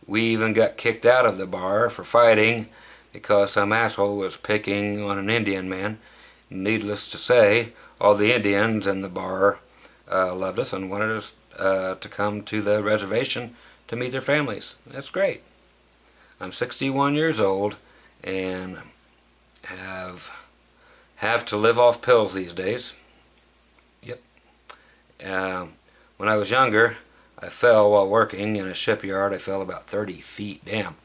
We even got kicked out of the bar for fighting because some asshole was picking on an Indian man. Needless to say, all the Indians in the bar loved us and wanted us to come to the reservation to meet their families. That's great. I'm 61 years old and have to live off pills these days. Yep. When I was younger, I fell while working in a shipyard. I fell about 30 feet. Damn.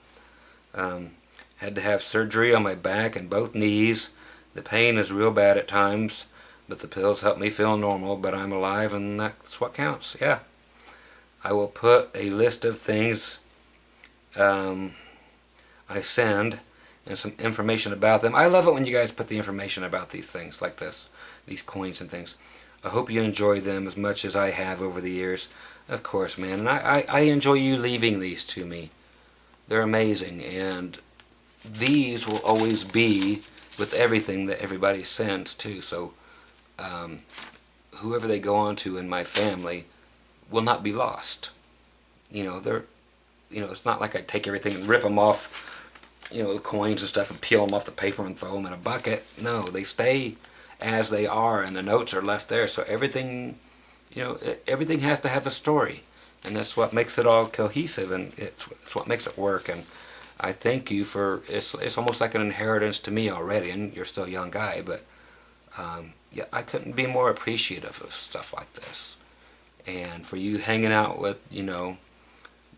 Had to have surgery on my back and both knees. The pain is real bad at times, but the pills help me feel normal, but I'm alive and that's what counts. Yeah. I will put a list of things I send and some information about them. I love it when you guys put the information about these things like this, these coins and things. I hope you enjoy them as much as I have over the years. Of course, man, and I enjoy you leaving these to me. They're amazing, and these will always be with everything that everybody sends too. So whoever they go on to in my family will not be lost. It's not like I take everything and rip them off, the coins and stuff, and peel them off the paper and throw them in a bucket. No, they stay as they are, and the notes are left there. So everything, everything has to have a story, and that's what makes it all cohesive, and it's what makes it work. And I thank you for, it's almost like an inheritance to me already, and you're still a young guy, but yeah, I couldn't be more appreciative of stuff like this. And for you hanging out with,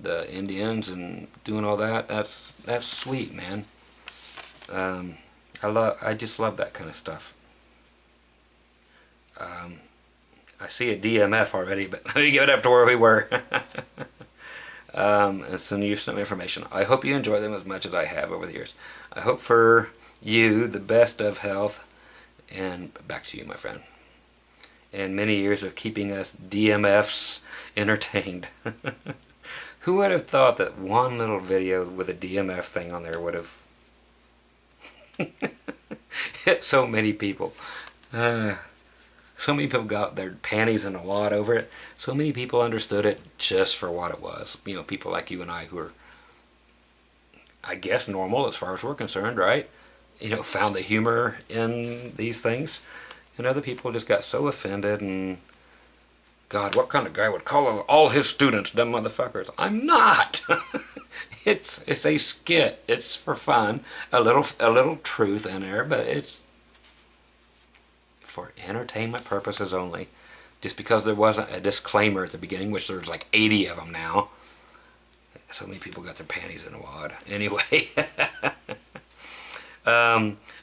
the Indians and doing all that, that's sweet, man. I just love that kind of stuff. I see a DMF already, but let me give it up to where we were. And send you some information. I hope you enjoy them as much as I have over the years. I hope for you the best of health, and back to you, my friend. And many years of keeping us DMFs entertained. Who would have thought that one little video with a DMF thing on there would have hit so many people? So many people got their panties in a wad over it. So many people understood it just for what it was. People like you and I who are, I guess, normal as far as we're concerned, right? Found the humor in these things. And other people just got so offended and, God, what kind of guy would call all his students dumb motherfuckers? I'm not. It's a skit. It's for fun. A little truth in there, but it's for entertainment purposes only. Just because there wasn't a disclaimer at the beginning, which there's like 80 of them now. So many people got their panties in a wad. Anyway.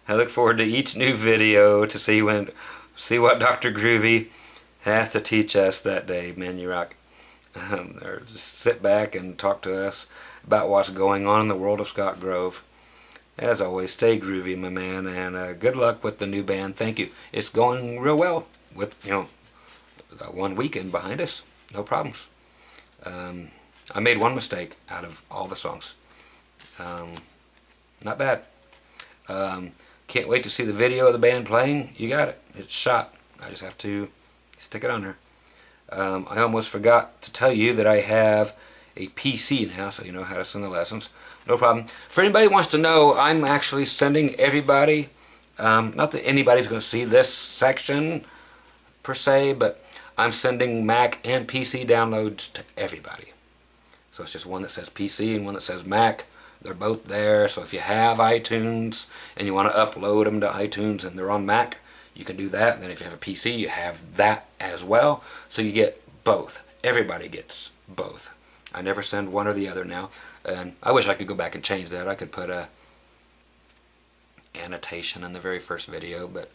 I look forward to each new video to see what Dr. Groovy has to teach us that day. Man, you rock. Or just sit back and talk to us about what's going on in the world of Scott Grove. As always, stay groovy, my man, and good luck with the new band. Thank you. It's going real well with, one weekend behind us. No problems. I made one mistake out of all the songs. Not bad. Can't wait to see the video of the band playing. You got it. It's shot. I just have to stick it on there. I almost forgot to tell you that I have a PC now, so you know how to send the lessons. No problem. For anybody who wants to know, I'm actually sending everybody, not that anybody's going to see this section per se, but I'm sending Mac and PC downloads to everybody. So it's just one that says PC and one that says Mac. They're both there, so if you have iTunes and you want to upload them to iTunes and they're on Mac, you can do that. And then if you have a PC, you have that as well. So you get both. Everybody gets both. I never send one or the other now. And I wish I could go back and change that. I could put a annotation in the very first video, but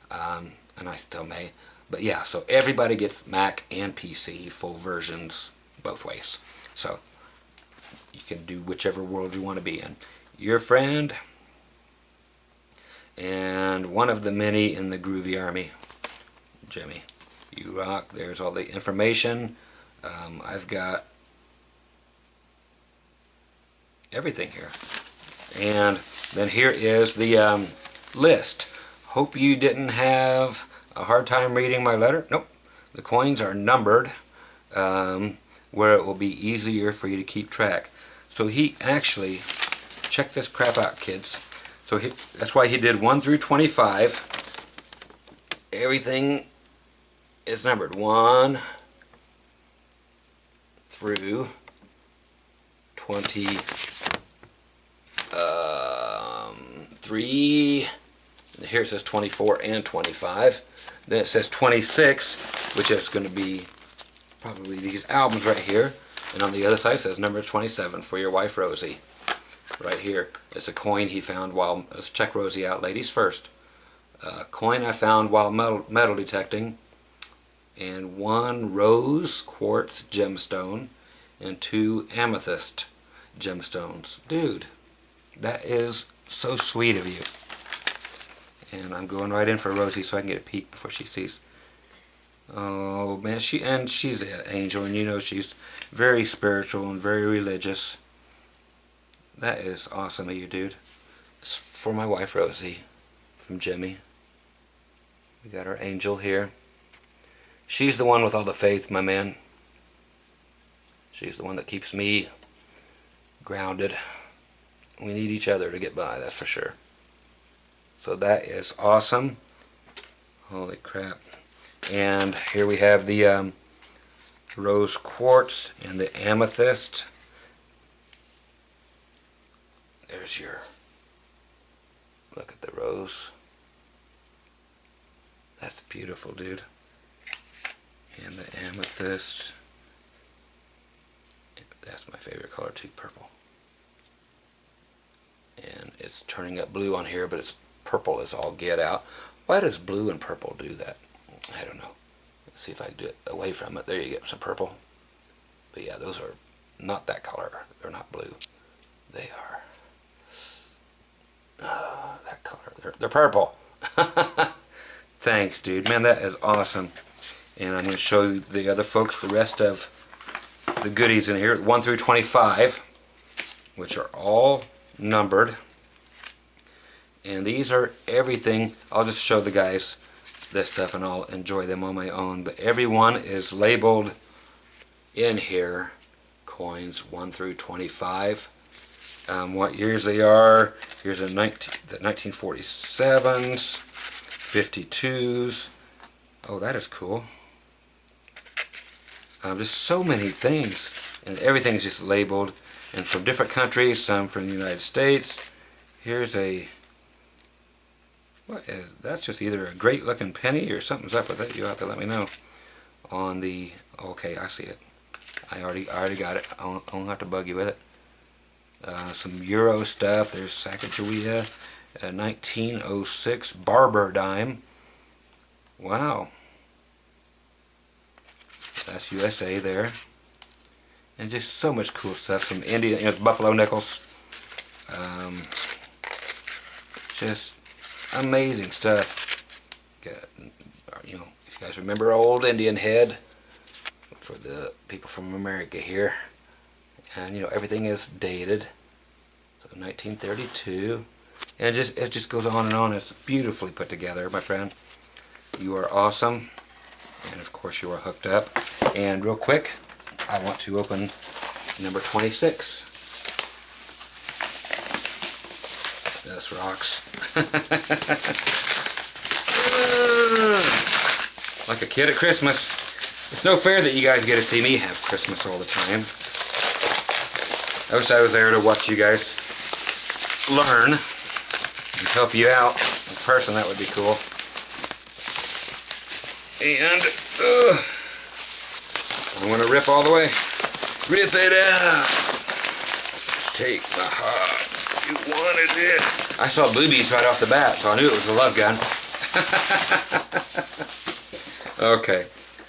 and I still may. But yeah, so everybody gets Mac and PC full versions both ways. So you can do whichever world you want to be in. Your friend and one of the many in the Groovy Army, Jimmy. You rock. There's all the information. I've got everything here. And then here is the list. Hope you didn't have a hard time reading my letter. Nope. The coins are numbered where it will be easier for you to keep track. So he actually, check this crap out, kids. So that's why he did 1 through 25. Everything is numbered 1 through 23. Here it says 24 and 25. Then it says 26, which is going to be probably these albums right here. And on the other side it says number 27 for your wife Rosie. Right here. It's a coin he found while, let's check Rosie out, ladies first. A coin I found while metal detecting. And 1 rose quartz gemstone. And 2 amethyst gemstones. Dude, that is so sweet of you. And I'm going right in for Rosie so I can get a peek before she sees. Oh man, she's an angel, and you know she's very spiritual and very religious. That is awesome of you, dude. It's for my wife Rosie from Jimmy. We got our angel here. She's the one with all the faith, my man. She's the one that keeps me grounded. We need each other to get by, that's for sure. So that is awesome. Holy crap. And here we have the rose quartz and the amethyst. There's your, look at the rose. That's beautiful, dude. And the amethyst. That's my favorite color too, purple. And it's turning up blue on here, but it's purple as all get out. Why does blue and purple do that? I don't know. Let's see if I can do it away from it. There you get some purple. But yeah, those are not that color. They're not blue. They are that color. They're purple. Thanks, dude. Man, that is awesome. And I'm going to show you the other folks the rest of the goodies in here. 1 through 25, which are all numbered. And these are everything. I'll just show the guys this stuff and I'll enjoy them on my own. But everyone is labeled in here. Coins 1 through 25. What years they are. Here's the 1947s, 52s. Oh, that is cool. Just so many things. And everything is just labeled. And from different countries, some from the United States. Here's a, what is, that's just either a great looking penny or something's up with it. You'll have to let me know. On the, okay, I see it. I already got it. I won't have to bug you with it. Some Euro stuff. There's Sacagawea, 1906 Barber dime. Wow. That's USA there. And just so much cool stuff. Some Indian, you know, it's buffalo nickels. Just amazing stuff. Got, you know, if you guys remember old Indian head for the people from America here. And you know, everything is dated. So 1932. And it just goes on and on. It's beautifully put together, my friend. You are awesome. And of course you are hooked up. And real quick, I want to open number 26. This rocks. Like a kid at Christmas. It's no fair that you guys get to see me have Christmas all the time. I wish I was there to watch you guys learn and help you out in person. That would be cool. And I want to rip all the way. Rip it out. Take my heart. You wanted it. I saw boobies right off the bat, so I knew it was a love gun. Okay.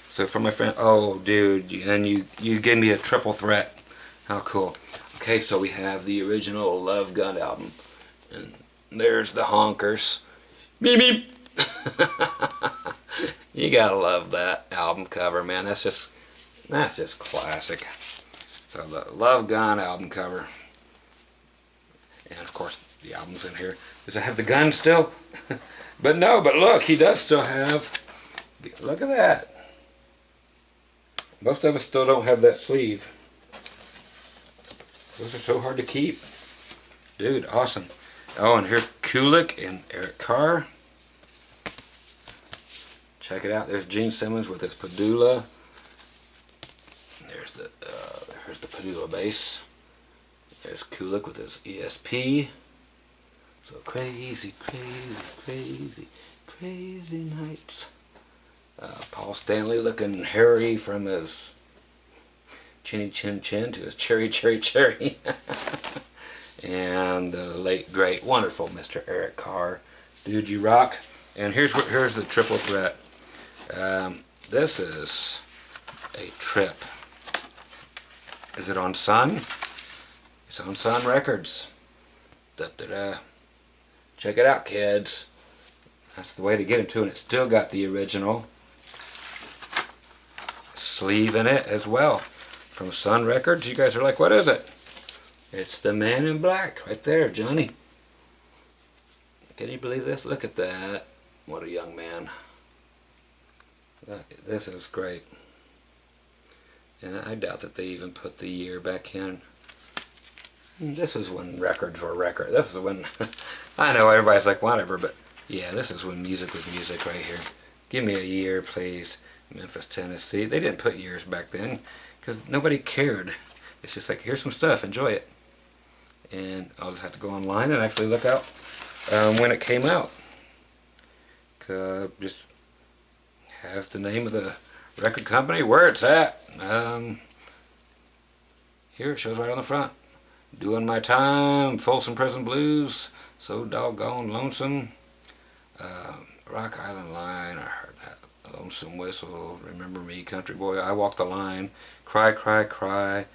So from my friend, oh dude, and you gave me a triple threat. How cool. Okay, so we have the original Love Gun album. And there's the honkers. Beep beep. You gotta love that album cover, man. That's just classic. So the Love Gun album cover. And of course, the album's in here. Does it have the gun still? But no, but look, he does still have, look at that. Most of us still don't have that sleeve. Those are so hard to keep. Dude, awesome. Oh, and here's Kulik and Eric Carr. Check it out. There's Gene Simmons with his Padula. There's the Padula bass. There's Kulik with his ESP. So crazy, crazy, crazy, crazy nights. Paul Stanley looking hairy from his chinny chin chin to his cherry cherry cherry. And the late great wonderful Mr. Eric Carr. Dude, you rock. And here's the triple threat. This is a trip. Is it on Sun? It's on Sun Records. Da-da-da. Check it out, kids. That's the way to get them too, and it's still got the original sleeve in it as well. From Sun Records. You guys are like, what is it? It's the Man in Black right there, Johnny. Can you believe this? Look at that. What a young man. This is great. And I doubt that they even put the year back in. This is when records were records. This is when, I know everybody's like, whatever, but yeah, this is when music was music right here. Give me a year, please. Memphis, Tennessee. They didn't put years back then because nobody cared. It's just like, here's some stuff, enjoy it. And I'll just have to go online and actually look out when it came out. Just has the name of the record company, where it's at. Here it shows right on the front. Doing My Time, Folsom Prison Blues, So Doggone Lonesome, Rock Island Line, I heard that, Lonesome Whistle, Remember Me, Country Boy, I Walk the Line, Cry, Cry, Cry,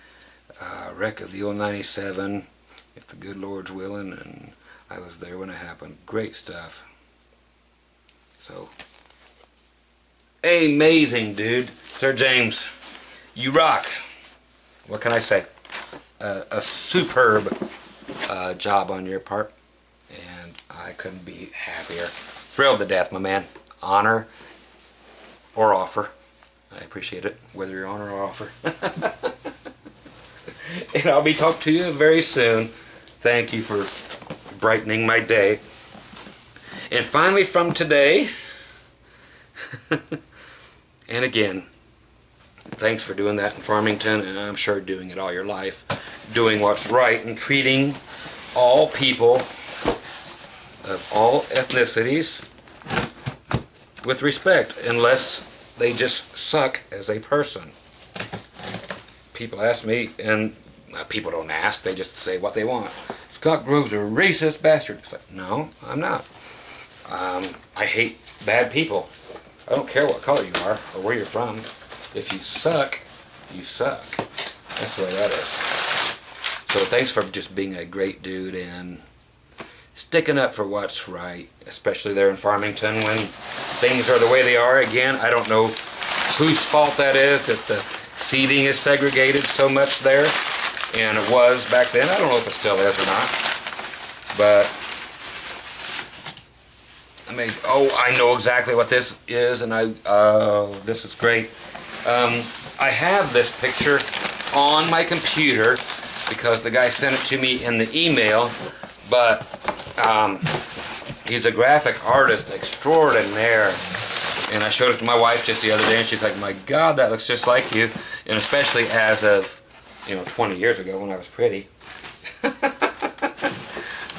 Wreck of the Old 97, If the Good Lord's Willing, and I Was There When It Happened. Great stuff. So, amazing, dude. Sir James, you rock. What can I say? A superb job on your part, and I couldn't be happier. Thrilled to death, my man. Honor or offer. I appreciate it, whether you're honor or offer. And I'll be talking to you very soon. Thank you for brightening my day. And finally, from today, and again, thanks for doing that in Farmington, and I'm sure doing it all your life. Doing what's right and treating all people of all ethnicities with respect, unless they just suck as a person. People ask me, and people don't ask, they just say what they want. Scott Grove's a racist bastard. It's like, no, I'm not. I hate bad people. I don't care what color you are or where you're from. If you suck, you suck. That's the way that is. So thanks for just being a great dude and sticking up for what's right, especially there in Farmington when things are the way they are. Again, I don't know whose fault that is, that the seating is segregated so much there, and it was back then. I don't know if it still is or not, but I know exactly what this is, and this is great. I have this picture on my computer because the guy sent it to me in the email, but he's a graphic artist extraordinaire, and I showed it to my wife just the other day, and she's like, my God, that looks just like you, and especially as of 20 years ago when I was pretty.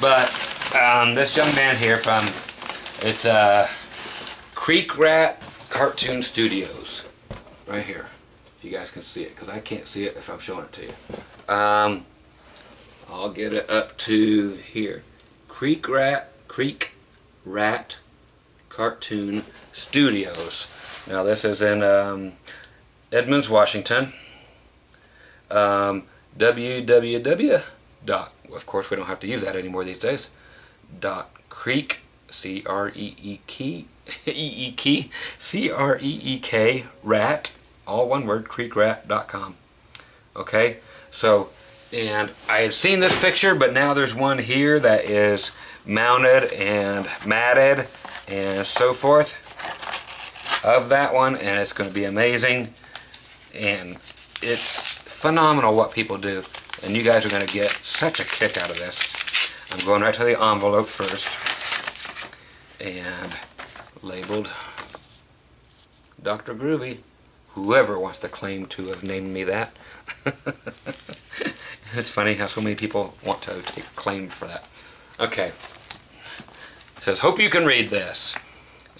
But this young man here it's Creek Rat Cartoon Studios, right here, if you guys can see it, because I can't see it if I'm showing it to you. I'll get it up to here. Creek Rat Cartoon Studios. Now this is in Edmonds, Washington. www. Of course we don't have to use that anymore these days. Creek, C-R-E-E-K, rat, all one word, creekrat.com. Okay, so And I had seen this picture, but now there's one here that is mounted and matted and so forth of that one, and it's going to be amazing. And it's phenomenal what people do, and you guys are going to get such a kick out of this. I'm going right to the envelope first, and labeled Dr. Groovy. Whoever wants to claim to have named me that. It's funny how so many people want to take claim for that. Okay. It says, hope you can read this.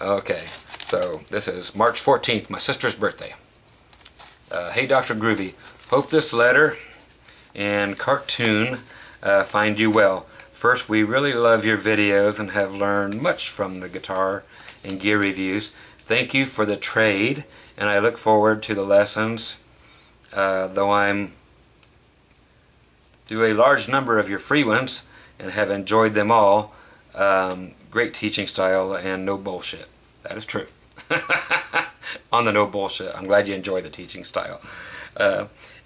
Okay, so this is March 14th, my sister's birthday. Hey Dr. Groovy, hope this letter and cartoon find you well. First, we really love your videos and have learned much from the guitar and gear reviews. Thank you for the trade, and I look forward to the lessons, though I'm through a large number of your free ones and have enjoyed them all. Great teaching style and no bullshit. That is true. On the no bullshit. I'm glad you enjoy the teaching style.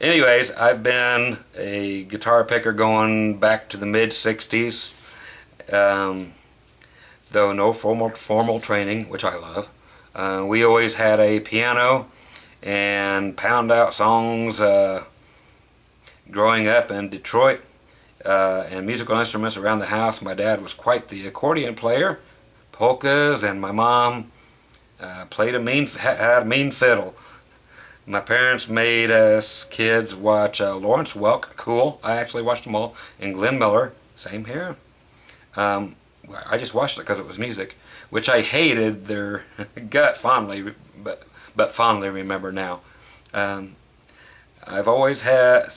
Anyways, I've been a guitar picker going back to the mid-60s, though no formal training, which I love. We always had a piano and pound out songs growing up in Detroit, and musical instruments around the house. My dad was quite the accordion player, polkas, and my mom had a mean fiddle. My parents made us kids watch Lawrence Welk, cool, I actually watched them all, and Glenn Miller, same here. I just watched it because it was music, which I hated their gut fondly, but fondly remember now. I've always have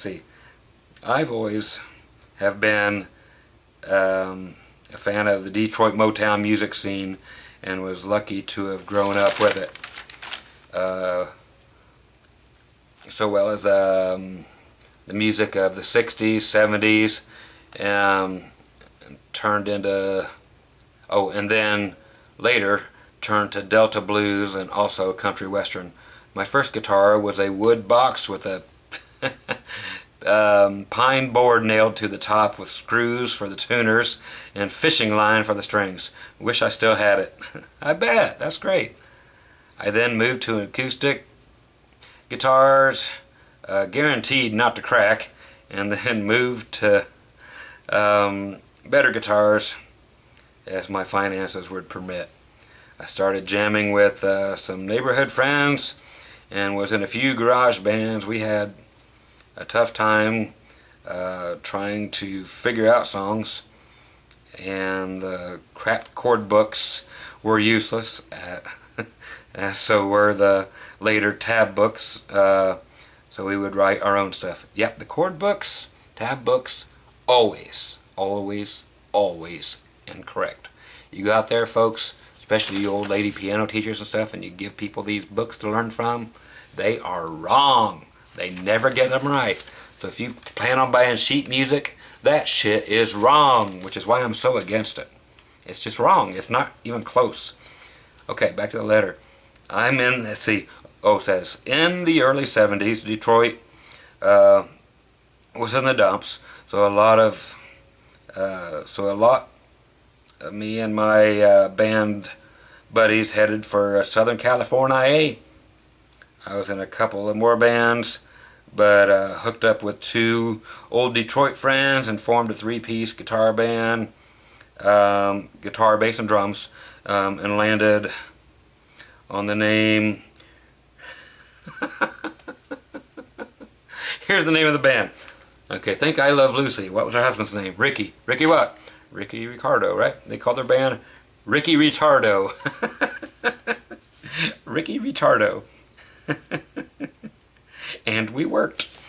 been a fan of the Detroit Motown music scene and was lucky to have grown up with it. So well as the music of the 60s, 70s, turned into, and then later turned to Delta blues and also country western. My first guitar was a wood box with a pine board nailed to the top with screws for the tuners and fishing line for the strings. Wish I still had it. I bet, that's great. I then moved to acoustic guitars, guaranteed not to crack, and then moved to better guitars as my finances would permit. I started jamming with some neighborhood friends and was in a few garage bands. We had a tough time trying to figure out songs, and the crap chord books were useless, as so were the later tab books, so we would write our own stuff. Yep, the chord books, tab books, always incorrect. You go out there, folks, especially you old lady piano teachers and stuff, and you give people these books to learn from, they are wrong. They never get them right. So if you plan on buying sheet music, that shit is wrong, which is why I'm so against it. It's just wrong. It's not even close. Okay, back to the letter. I'm in, let's see, it says, in the early 70s, Detroit was in the dumps, so a lot of me and my band buddies headed for Southern California. I was in a couple of more bands, but hooked up with two old Detroit friends and formed a three-piece guitar band, guitar, bass, and drums, and landed on the name. Here's the name of the band. Okay, Think I Love Lucy. What was her husband's name? Ricky. Ricky what? Ricky Ricardo, right? They called their band Ricky Retardo. Ricky Retardo. And we worked.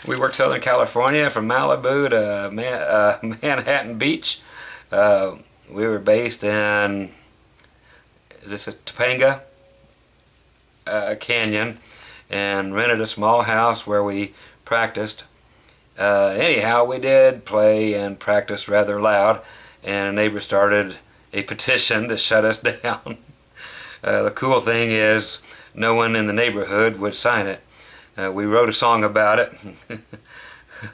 We worked Southern California from Malibu to Manhattan Beach. We were based in, is this a Topanga Canyon, and rented a small house where we practiced. Anyhow, we did play and practice rather loud, and a neighbor started a petition to shut us down. The cool thing is, no one in the neighborhood would sign it. We wrote a song about it.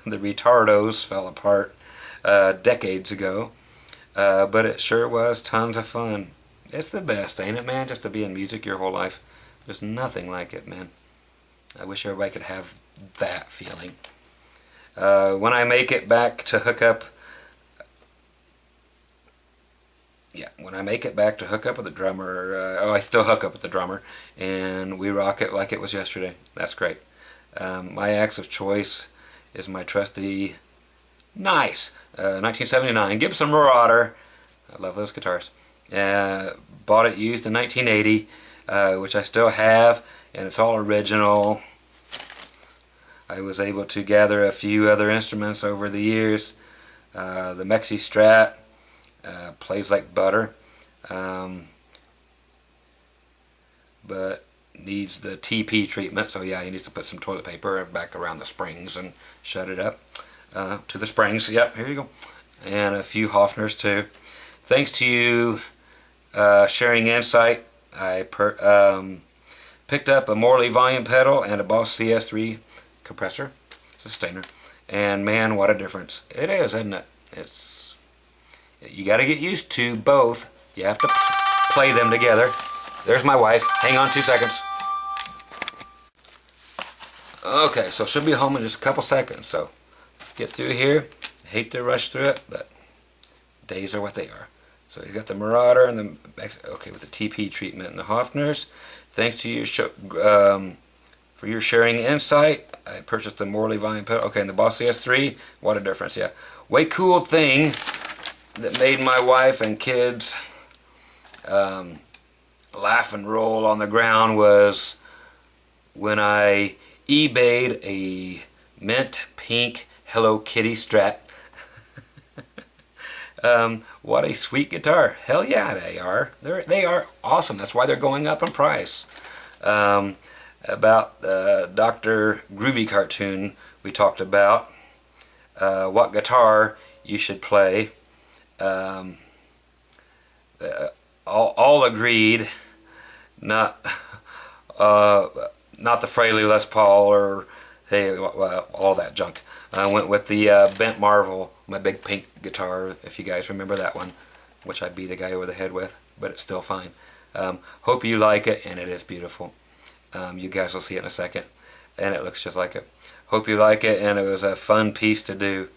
the retardos fell apart decades ago. But it sure was tons of fun. It's the best, ain't it, man? Just to be in music your whole life. There's nothing like it, man. I wish everybody could have that feeling. When I make it back to hook up, when I make it back to hook up with the drummer, I still hook up with the drummer, and we rock it like it was yesterday. That's great. My axe of choice is my trusty, nice, 1979 Gibson Marauder. I love those guitars. Bought it used in 1980, which I still have, and it's all original. I was able to gather a few other instruments over the years. The Mexi Strat plays like butter, but needs the TP treatment, so yeah, he needs to put some toilet paper back around the springs and shut it up to the springs. Yep, here you go. And a few Hofners too. Thanks to you sharing insight, I picked up a Morley volume pedal and a Boss CS3 compressor, sustainer, and man, what a difference it is, isn't it? You got to get used to both. You have to play them together. There's my wife. Hang on 2 seconds. Okay, so she'll be home in just a couple seconds, so get through here. Hate to rush through it, but days are what they are. So you got the Marauder and the with the TP treatment and the Hofners. Thanks to you for your sharing insight. I purchased the Morley volume pedal. Okay, and the Boss CS3. What a difference, yeah. Way cool thing that made my wife and kids laugh and roll on the ground was when I eBayed a mint pink Hello Kitty Strat. What a sweet guitar. Hell yeah, they are. They are awesome. That's why they're going up in price. About the Dr. Groovy cartoon we talked about, what guitar you should play. All agreed, not the Fraley Les Paul or all that junk. I went with the Bent Marvel, my big pink guitar, if you guys remember that one, which I beat a guy over the head with, but it's still fine. Hope you like it, and it is beautiful. You guys will see it in a second, and it looks just like it. Hope you like it, and it was a fun piece to do.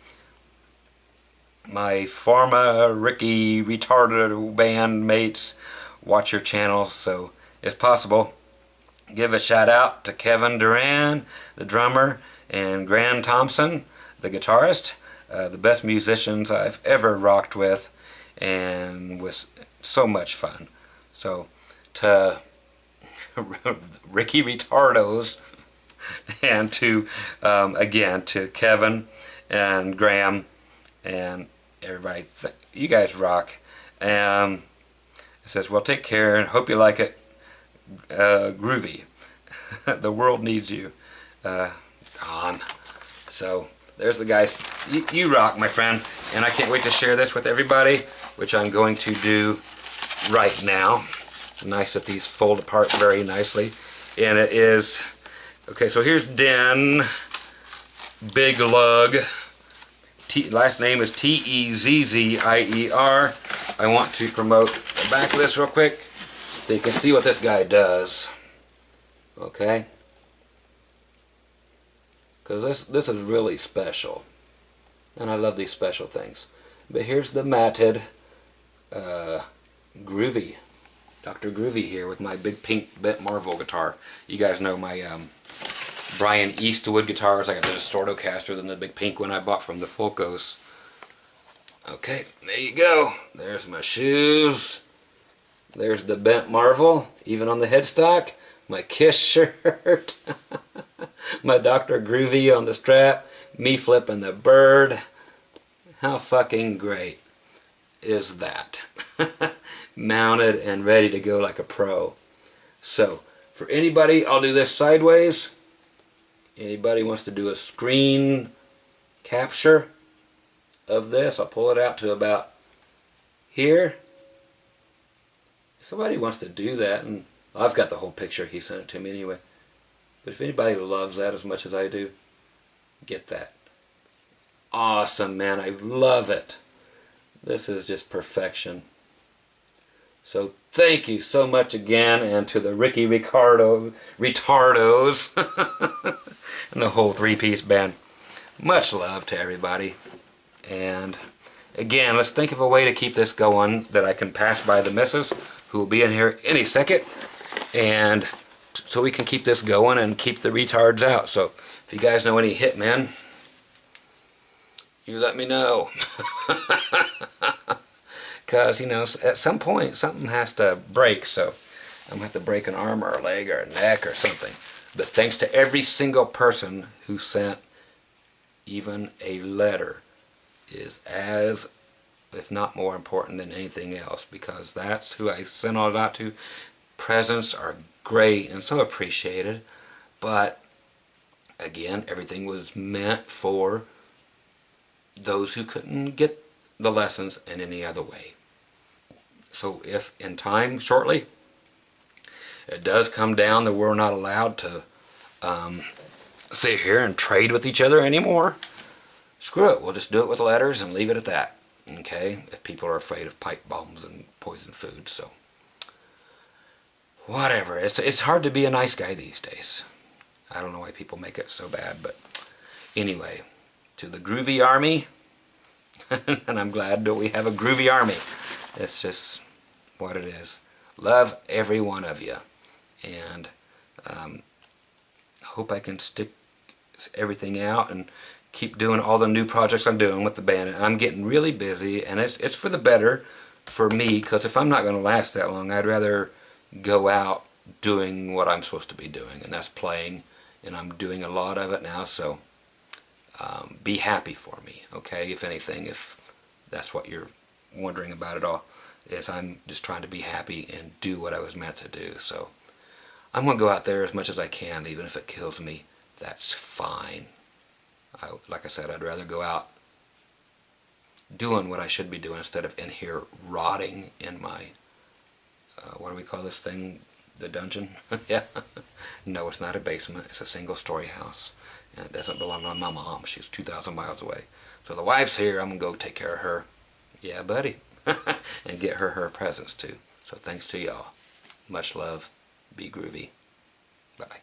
My former Ricky retarded band mates watch your channel, so if possible, give a shout out to Kevin Duran, the drummer, and Grant Thompson, the guitarist, the best musicians I've ever rocked with, and was so much fun. So to Ricky Retardos, and to again to Kevin and Graham and everybody, you guys rock. It says, well, take care and hope you like it. Groovy. The world needs you. On. So there's the guys. You rock, my friend, and I can't wait to share this with everybody, which I'm going to do right now. Nice that these fold apart very nicely. And it is, okay, so here's Den Big Lug. Last name is T-E-Z-Z-I-E-R. I want to promote the back of this real quick so you can see what this guy does. Okay? Because this is really special. And I love these special things. But here's the matted Groovy. Dr. Groovy here with my big pink Bent Marvel guitar. You guys know my Brian Eastwood guitars. I got the Distortocaster, then the big pink one I bought from the Fulcos. Okay, there you go. There's my shoes. There's the Bent Marvel, even on the headstock. My Kiss shirt. My Dr. Groovy on the strap. Me flipping the bird. How fucking great is that? Mounted and ready to go like a pro. So, for anybody, I'll do this sideways. Anybody wants to do a screen capture of this, I'll pull it out to about here. If somebody wants to do that, and I've got the whole picture, he sent it to me anyway. But if anybody loves that as much as I do, get that. awesome, man. I love it. This is just perfection. So thank you so much again, and to the Ricky Ricardo Retardos and the whole three-piece band. Much love to everybody. And again, let's think of a way to keep this going that I can pass by the missus, who will be in here any second, and so we can keep this going and keep the retards out. So if you guys know any hitmen, you let me know. Because, you know, at some point something has to break, so I'm going to have to break an arm or a leg or a neck or something. But thanks to every single person who sent even a letter is as, if not more important than anything else, because that's who I sent all that to. Presents are great and so appreciated, but again, everything was meant for those who couldn't get the lessons in any other way. So if in time, shortly, it does come down that we're not allowed to sit here and trade with each other anymore, screw it, we'll just do it with letters and leave it at that. Okay, if people are afraid of pipe bombs and poison food, so whatever. It's hard to be a nice guy these days. I don't know why people make it so bad, but anyway, to the Groovy Army, and I'm glad that we have a Groovy Army. It's just what it is. Love every one of you, and hope I can stick everything out and keep doing all the new projects I'm doing with the band. I'm getting really busy, and it's for the better for me, because if I'm not going to last that long, I'd rather go out doing what I'm supposed to be doing, and that's playing, and I'm doing a lot of it now, so be happy for me, okay? If anything, if that's what you're wondering about it all, is I'm just trying to be happy and do what I was meant to do. So I'm going to go out there as much as I can, even if it kills me. That's fine. Like I said, I'd rather go out doing what I should be doing instead of in here rotting in my, what do we call this thing? The dungeon? Yeah. No, it's not a basement. It's a single-story house. And it doesn't belong to my mom. She's 2,000 miles away. So the wife's here. I'm going to go take care of her. Yeah, buddy. And get her presents, too. So thanks to y'all. Much love. Be groovy. Bye.